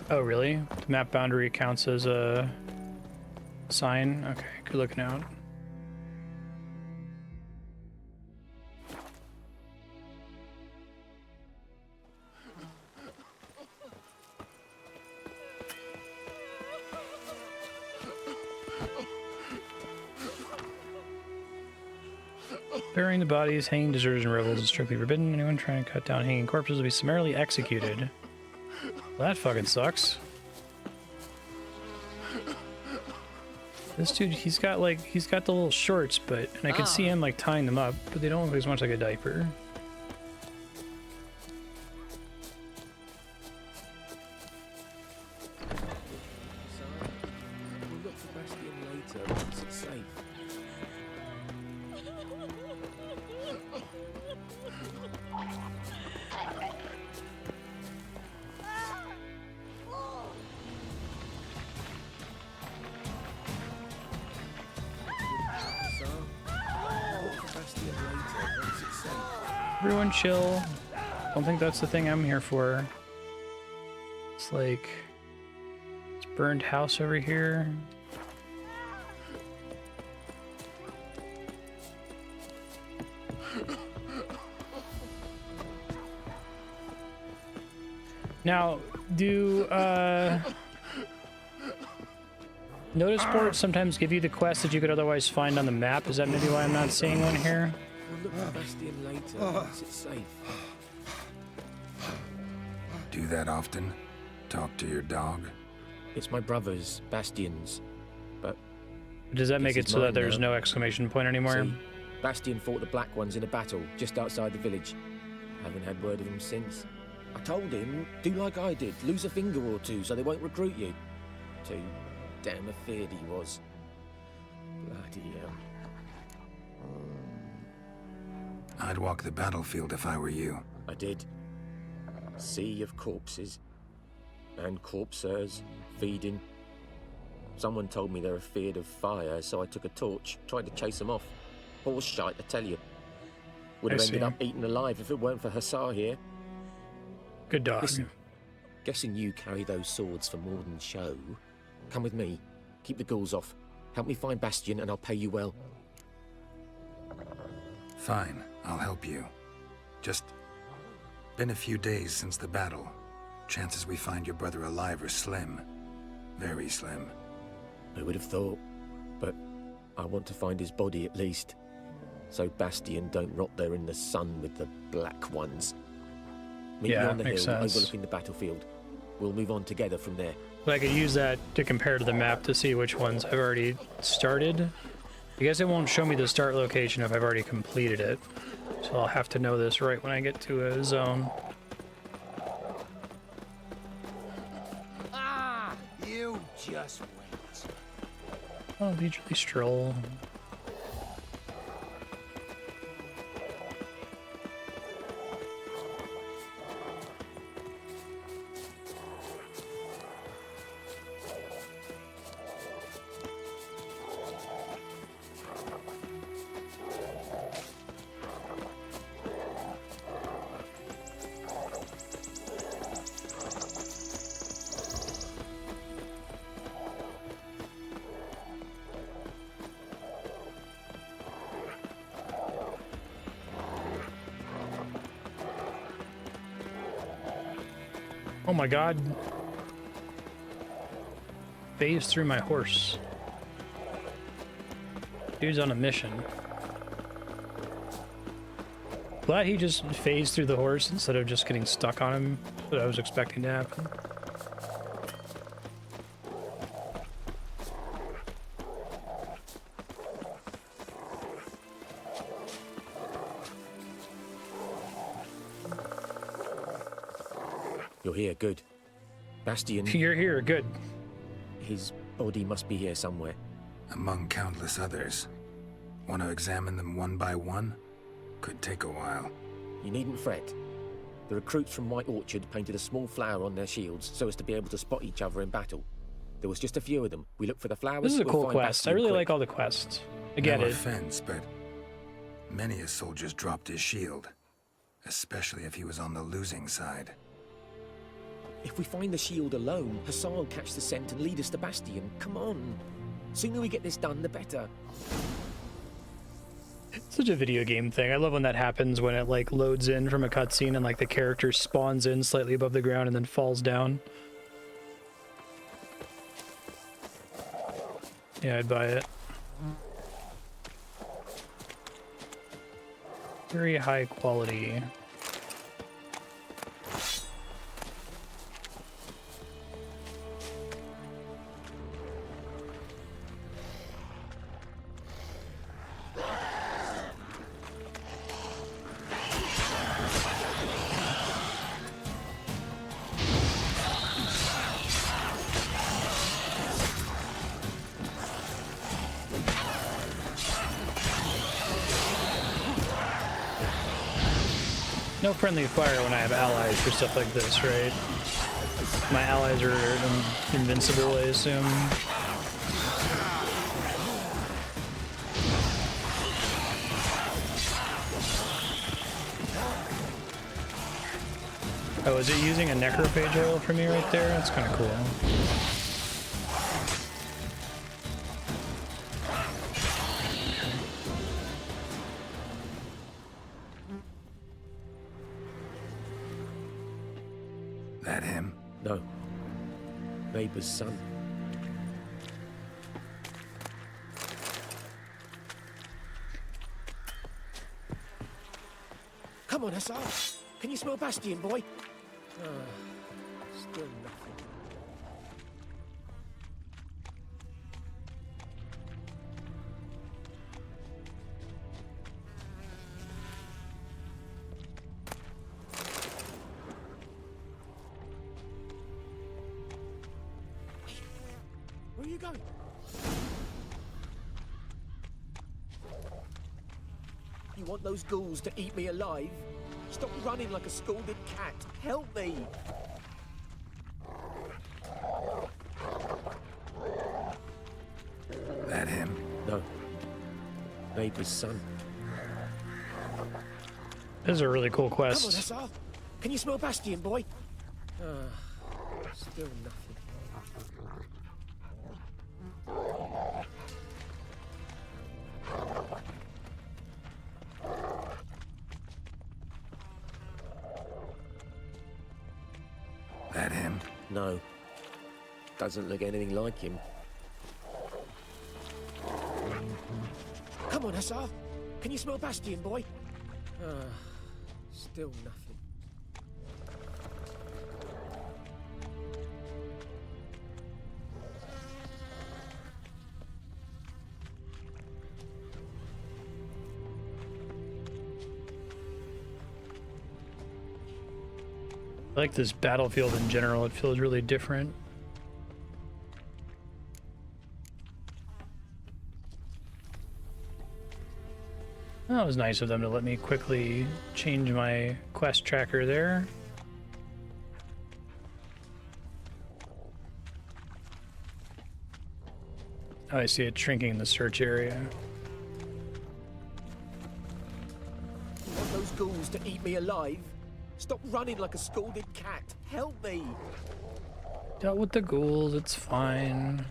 Oh, really? The map boundary counts as a sign? Okay, good looking out. Burying the bodies, hanging deserters and rebels is strictly forbidden. Anyone trying to cut down hanging corpses will be summarily executed. Well, that fucking sucks. This dude, he's got the little shorts, and I can see him like tying them up, but they don't look as much like a diaper. We'll look for Bastion later once it's safe. Everyone chill. Don't think that's the thing I'm here for. It's like... It's burned house over here. Now, do, notice boards sometimes give you the quest that you could otherwise find on the map? Is that maybe why I'm not seeing one here? We'll look for Bastion later once it's safe. Do that often? Talk to your dog? It's my brother's, Bastion's, but... Does that make it so that there's now. no exclamation point anymore? See, Bastion fought the Black Ones in a battle just outside the village. Haven't had word of him since. I told him, do like I did, lose a finger or two so they won't recruit you. Too damn afeard he was. Bloody hell. I'd walk the battlefield if I were you. I did. Sea of corpses. And corpsers, feeding. Someone told me they're afeard of fire, so I took a torch, tried to chase them off. Horse shite, I tell you. Would have ended up eaten alive if it weren't for Hussar here. Good dog. Listen, guessing you carry those swords for more than show. Come with me. Keep the ghouls off. Help me find Bastion and I'll pay you well. Fine, I'll help you. Just... been a few days since the battle. Chances we find your brother alive are slim. Very slim. Who would have thought? But I want to find his body at least. So Bastion don't rot there in the sun with the Black Ones. Meet me on the hill overlooking the battlefield. We'll move on together from there. But I could use that to compare to the map to see which ones I've already started. I guess it won't show me the start location if I've already completed it. So I'll have to know this right when I get to a zone. Ah! You just wait. Oh, leisurely stroll. Oh my god. Phased through my horse. Dude's on a mission. Glad he just phased through the horse instead of just getting stuck on him. That's what I was expecting to happen. You're here, good. Bastion... You're here, good. His body must be here somewhere. Among countless others. Want to examine them one by one? Could take a while. You needn't fret. The recruits from White Orchard painted a small flower on their shields so as to be able to spot each other in battle. There was just a few of them. We look for the flowers. This is a we'll cool find quest. I Bastion really quick. like all the quests. I get No it. offense, but many a soldier's dropped his shield. Especially if he was on the losing side. If we find the shield alone, Hassan will catch the scent and lead us to Bastion. Come on. Sooner we get this done, the better. It's such a video game thing. I love when that happens, when it like loads in from a cutscene and like the character spawns in slightly above the ground and then falls down. Yeah, I'd buy it. Very high quality. No friendly fire when I have allies for stuff like this, right? My allies are invincible, I assume. Oh, is it using a necrophage oil for me right there? That's kind of cool. That him? No. Neighbor's son. Come on, Hassan. Can you smell Bastion, boy? Still nothing. Where are you going? You want those ghouls to eat me alive? Stop running like a scalded cat. Help me! That him? No. Neighbor's son. This is a really cool Come on, quest. Hassan. Can you smell Bastion, boy? Still nothing. That him? No. Doesn't look anything like him. Come on, Hassan. Can you smell Bastion, boy? Still nothing. I like this battlefield in general. It feels really different. That was nice of them to let me quickly change my quest tracker there. Oh, I see it shrinking in the search area. You want those ghouls to eat me alive? Stop running like a scalded cat. Help me! Dealt with the ghouls, it's fine.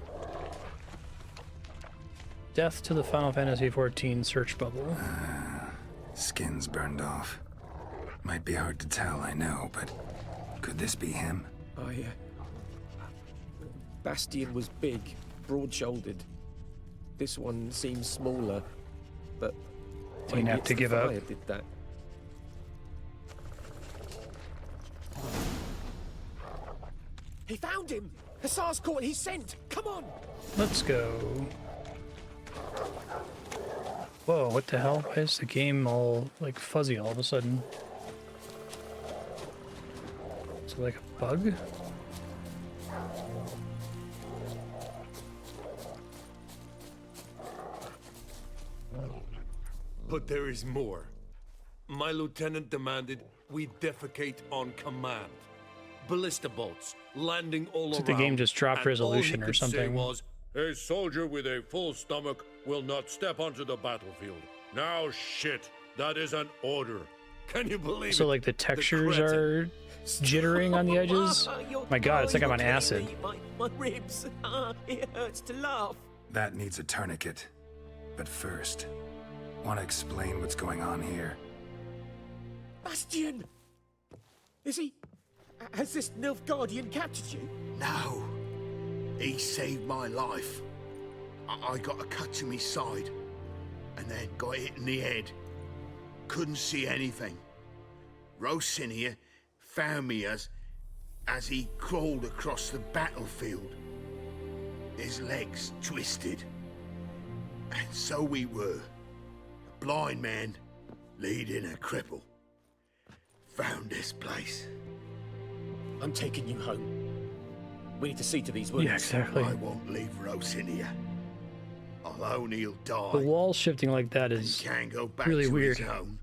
Death to the Final Fantasy XIV search bubble. Skin's burned off. Might be hard to tell, I know, but could this be him? Bastion was big, broad-shouldered. This one seems smaller, but Didn't maybe have it's to the give up. fire did that. He found him! Hussar's caught his scent! Come on! Let's go. Whoa, what the hell? Why is the game all like fuzzy all of a sudden? Is it like a bug? But there is more. My lieutenant demanded we defecate on command. Ballista bolts landing all It's around. like the game just dropped and resolution all he or could say something. was, a soldier with a full stomach will not step onto the battlefield. Now shit, that is an order. Can you believe it? So like the textures are jittering on the edges? My god, it's like I'm on acid. My ribs. It hurts to laugh. That needs a tourniquet. But first, want to explain what's going on here? Bastion! Is he... Has this Nilfgaardian captured you? No. He saved my life. I got a cut to my side, and then got hit in the head. Couldn't see anything. Rosinia found me as he crawled across the battlefield. His legs twisted. And so we were. A blind man leading a cripple. Found this place. I'm taking you home. We need to see to these wounds. Yeah, exactly. I won't leave Rosinia. Alone he'll die. The wall shifting like that is He can't go back really to weird. his home.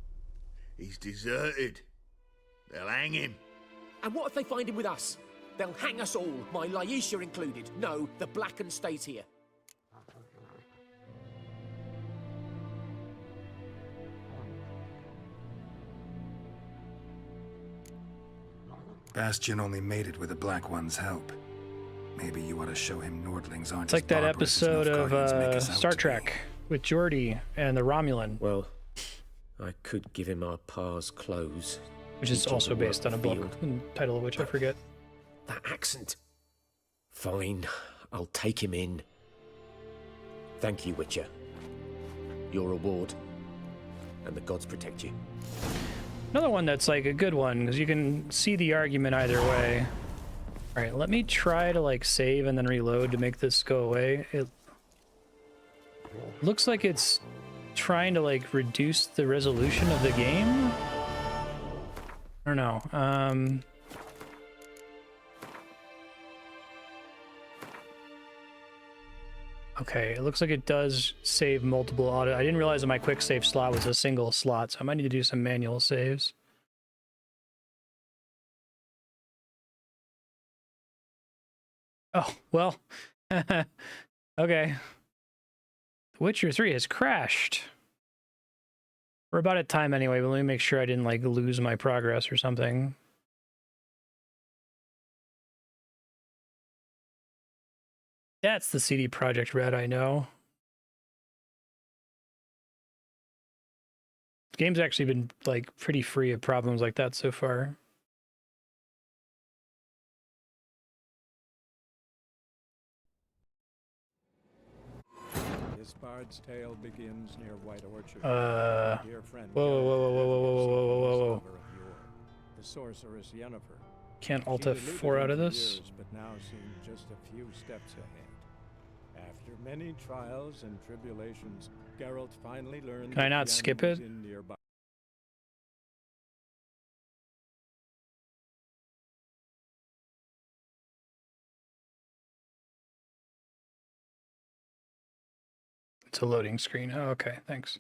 He's deserted. They'll hang him. And what if they find him with us? They'll hang us all, my Laisha included. No, the Blacken stays here. Bastion only made it with the Black One's help. Maybe you ought to show him Nordlings aren't It's like that barbarous as episode of Nilfgaardians make us out Star to be. Trek with Geordi and the Romulan. Well, I could give him our pa's clothes. Which is Teach him also to work based on a the book, field. the title of which I forget. That accent. Fine, I'll take him in. Thank you, Witcher. Your reward. And the gods protect you. Another one that's like a good one, because you can see the argument either way. Alright, let me try to like save and then reload to make this go away. It looks like it's trying to like reduce the resolution of the game. I don't know. Okay, it looks like it does save multiple auto. I didn't realize that my quick save slot was a single slot, so I might need to do some manual saves. Oh, well. Okay. The Witcher 3 has crashed. We're about at time anyway, but let me make sure I didn't like lose my progress or something. That's the CD Projekt Red I know. The game's actually been like pretty free of problems like that so far. This bard's tale begins near White Orchard. Dear friend, Whoa. the sorceress Yennefer. Can't Alt She'd eluded F4 out him of for this? years, but now seemed just a few steps ahead. After many trials and tribulations, Geralt finally learned. Can I that not Yen skip was it? in nearby. It's a loading screen. Oh, okay, thanks.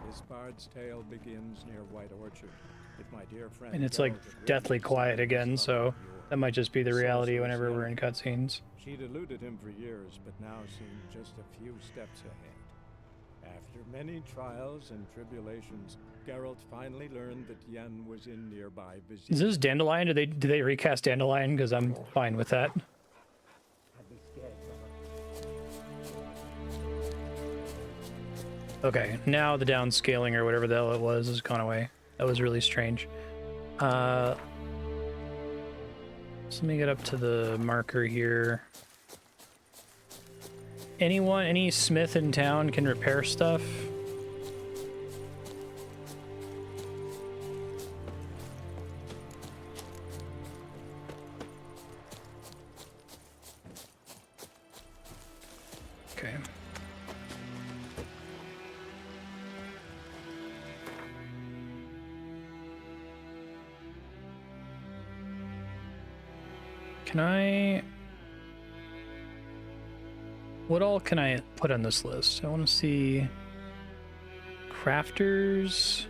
This bard's tale begins near White Orchard. With my dear friend. And it's like Geralt, deathly quiet again, so that might just be the reality whenever we're in cutscenes. She'd eluded him for years, but now seemed just a few steps ahead. After many trials and tribulations, Geralt finally learned that Yen was in nearby Vizima. Is this Dandelion? Did they recast Dandelion? Because I'm fine with that. Okay, now the downscaling or whatever the hell it was has gone away. That was really strange. So let me get up to the marker here. Any smith in town can repair stuff? Okay. Can I... What all can I put on this list? I want to see... Crafters...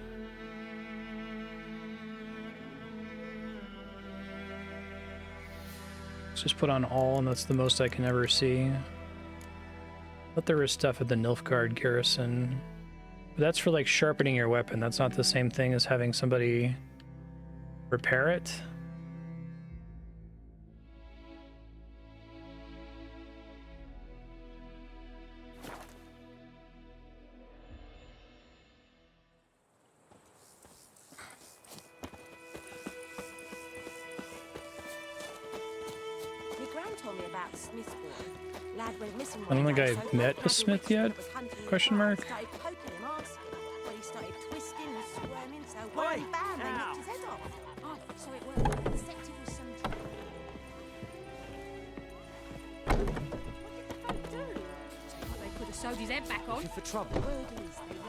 Let's just put on all, and that's the most I can ever see. But there is stuff at the Nilfgaard garrison. But that's for like sharpening your weapon. That's not the same thing as having somebody repair it. My gran told me about the Smith's boy. Lad went missing. I don't think I've met a smith yet? Question mark. Started poking him, but he started twisting and squirming, so one bam, they knocked his head off. Oh, so it worked. The detective was some trouble. They could have sewed his head back on. For trouble.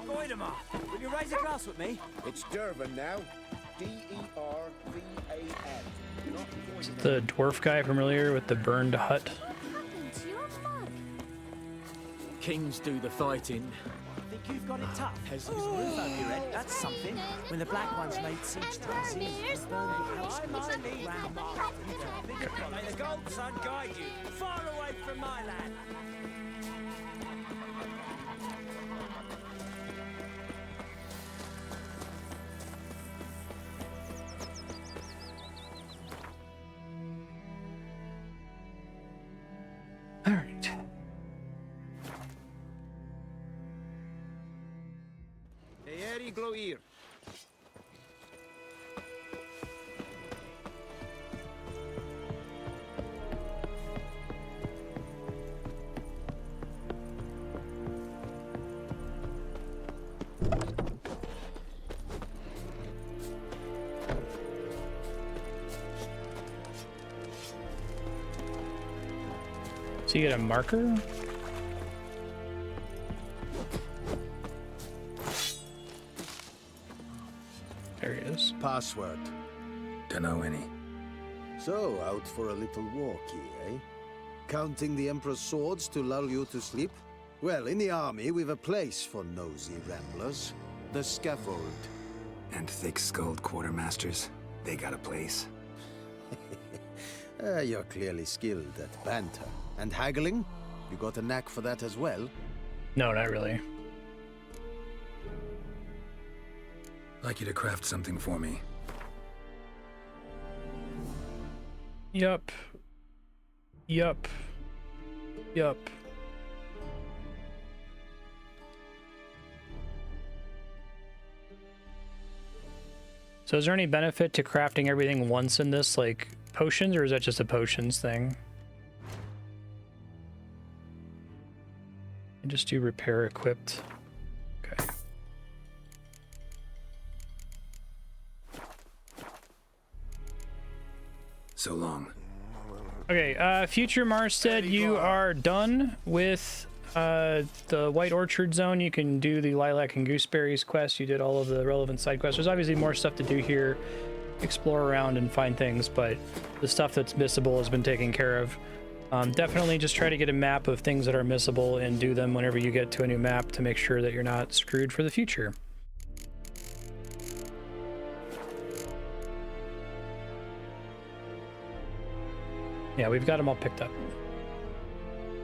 Avoid him off. Will you raise a glass with me? It's Dervan now. D-E-R-V-A-N. Is the dwarf guy familiar with the burned hut? Kings do the fighting. Think you've got it tough? Has his roof over your head? That's something. When the Black Ones laid siege to us, they burned the house to the ground. May the gold sun guide you, far away from my land. All right. Eri Gloir. So you get a marker? There he is. Password. Dunno any. So, out for a little walkie, eh? Counting the Emperor's swords to lull you to sleep? Well, in the army, we've a place for nosy ramblers. The scaffold. And thick-skulled quartermasters. They got a place. You're clearly skilled at banter. And haggling? You got a knack for that as well? No, not really. Like you to craft something for me. Yup. Yup. Yup. So is there any benefit to crafting everything once in this, like potions, or is that just a potions thing? I just do repair equipped. Okay. So long. Okay, future Marstead, you are done with the White Orchard Zone. You can do the Lilac and Gooseberries quest. You did all of the relevant side quests. There's obviously more stuff to do here, explore around and find things, but the stuff that's missable has been taken care of. Definitely just try to get a map of things that are missable and do them whenever you get to a new map to make sure that you're not screwed for the future. Yeah, we've got them all picked up.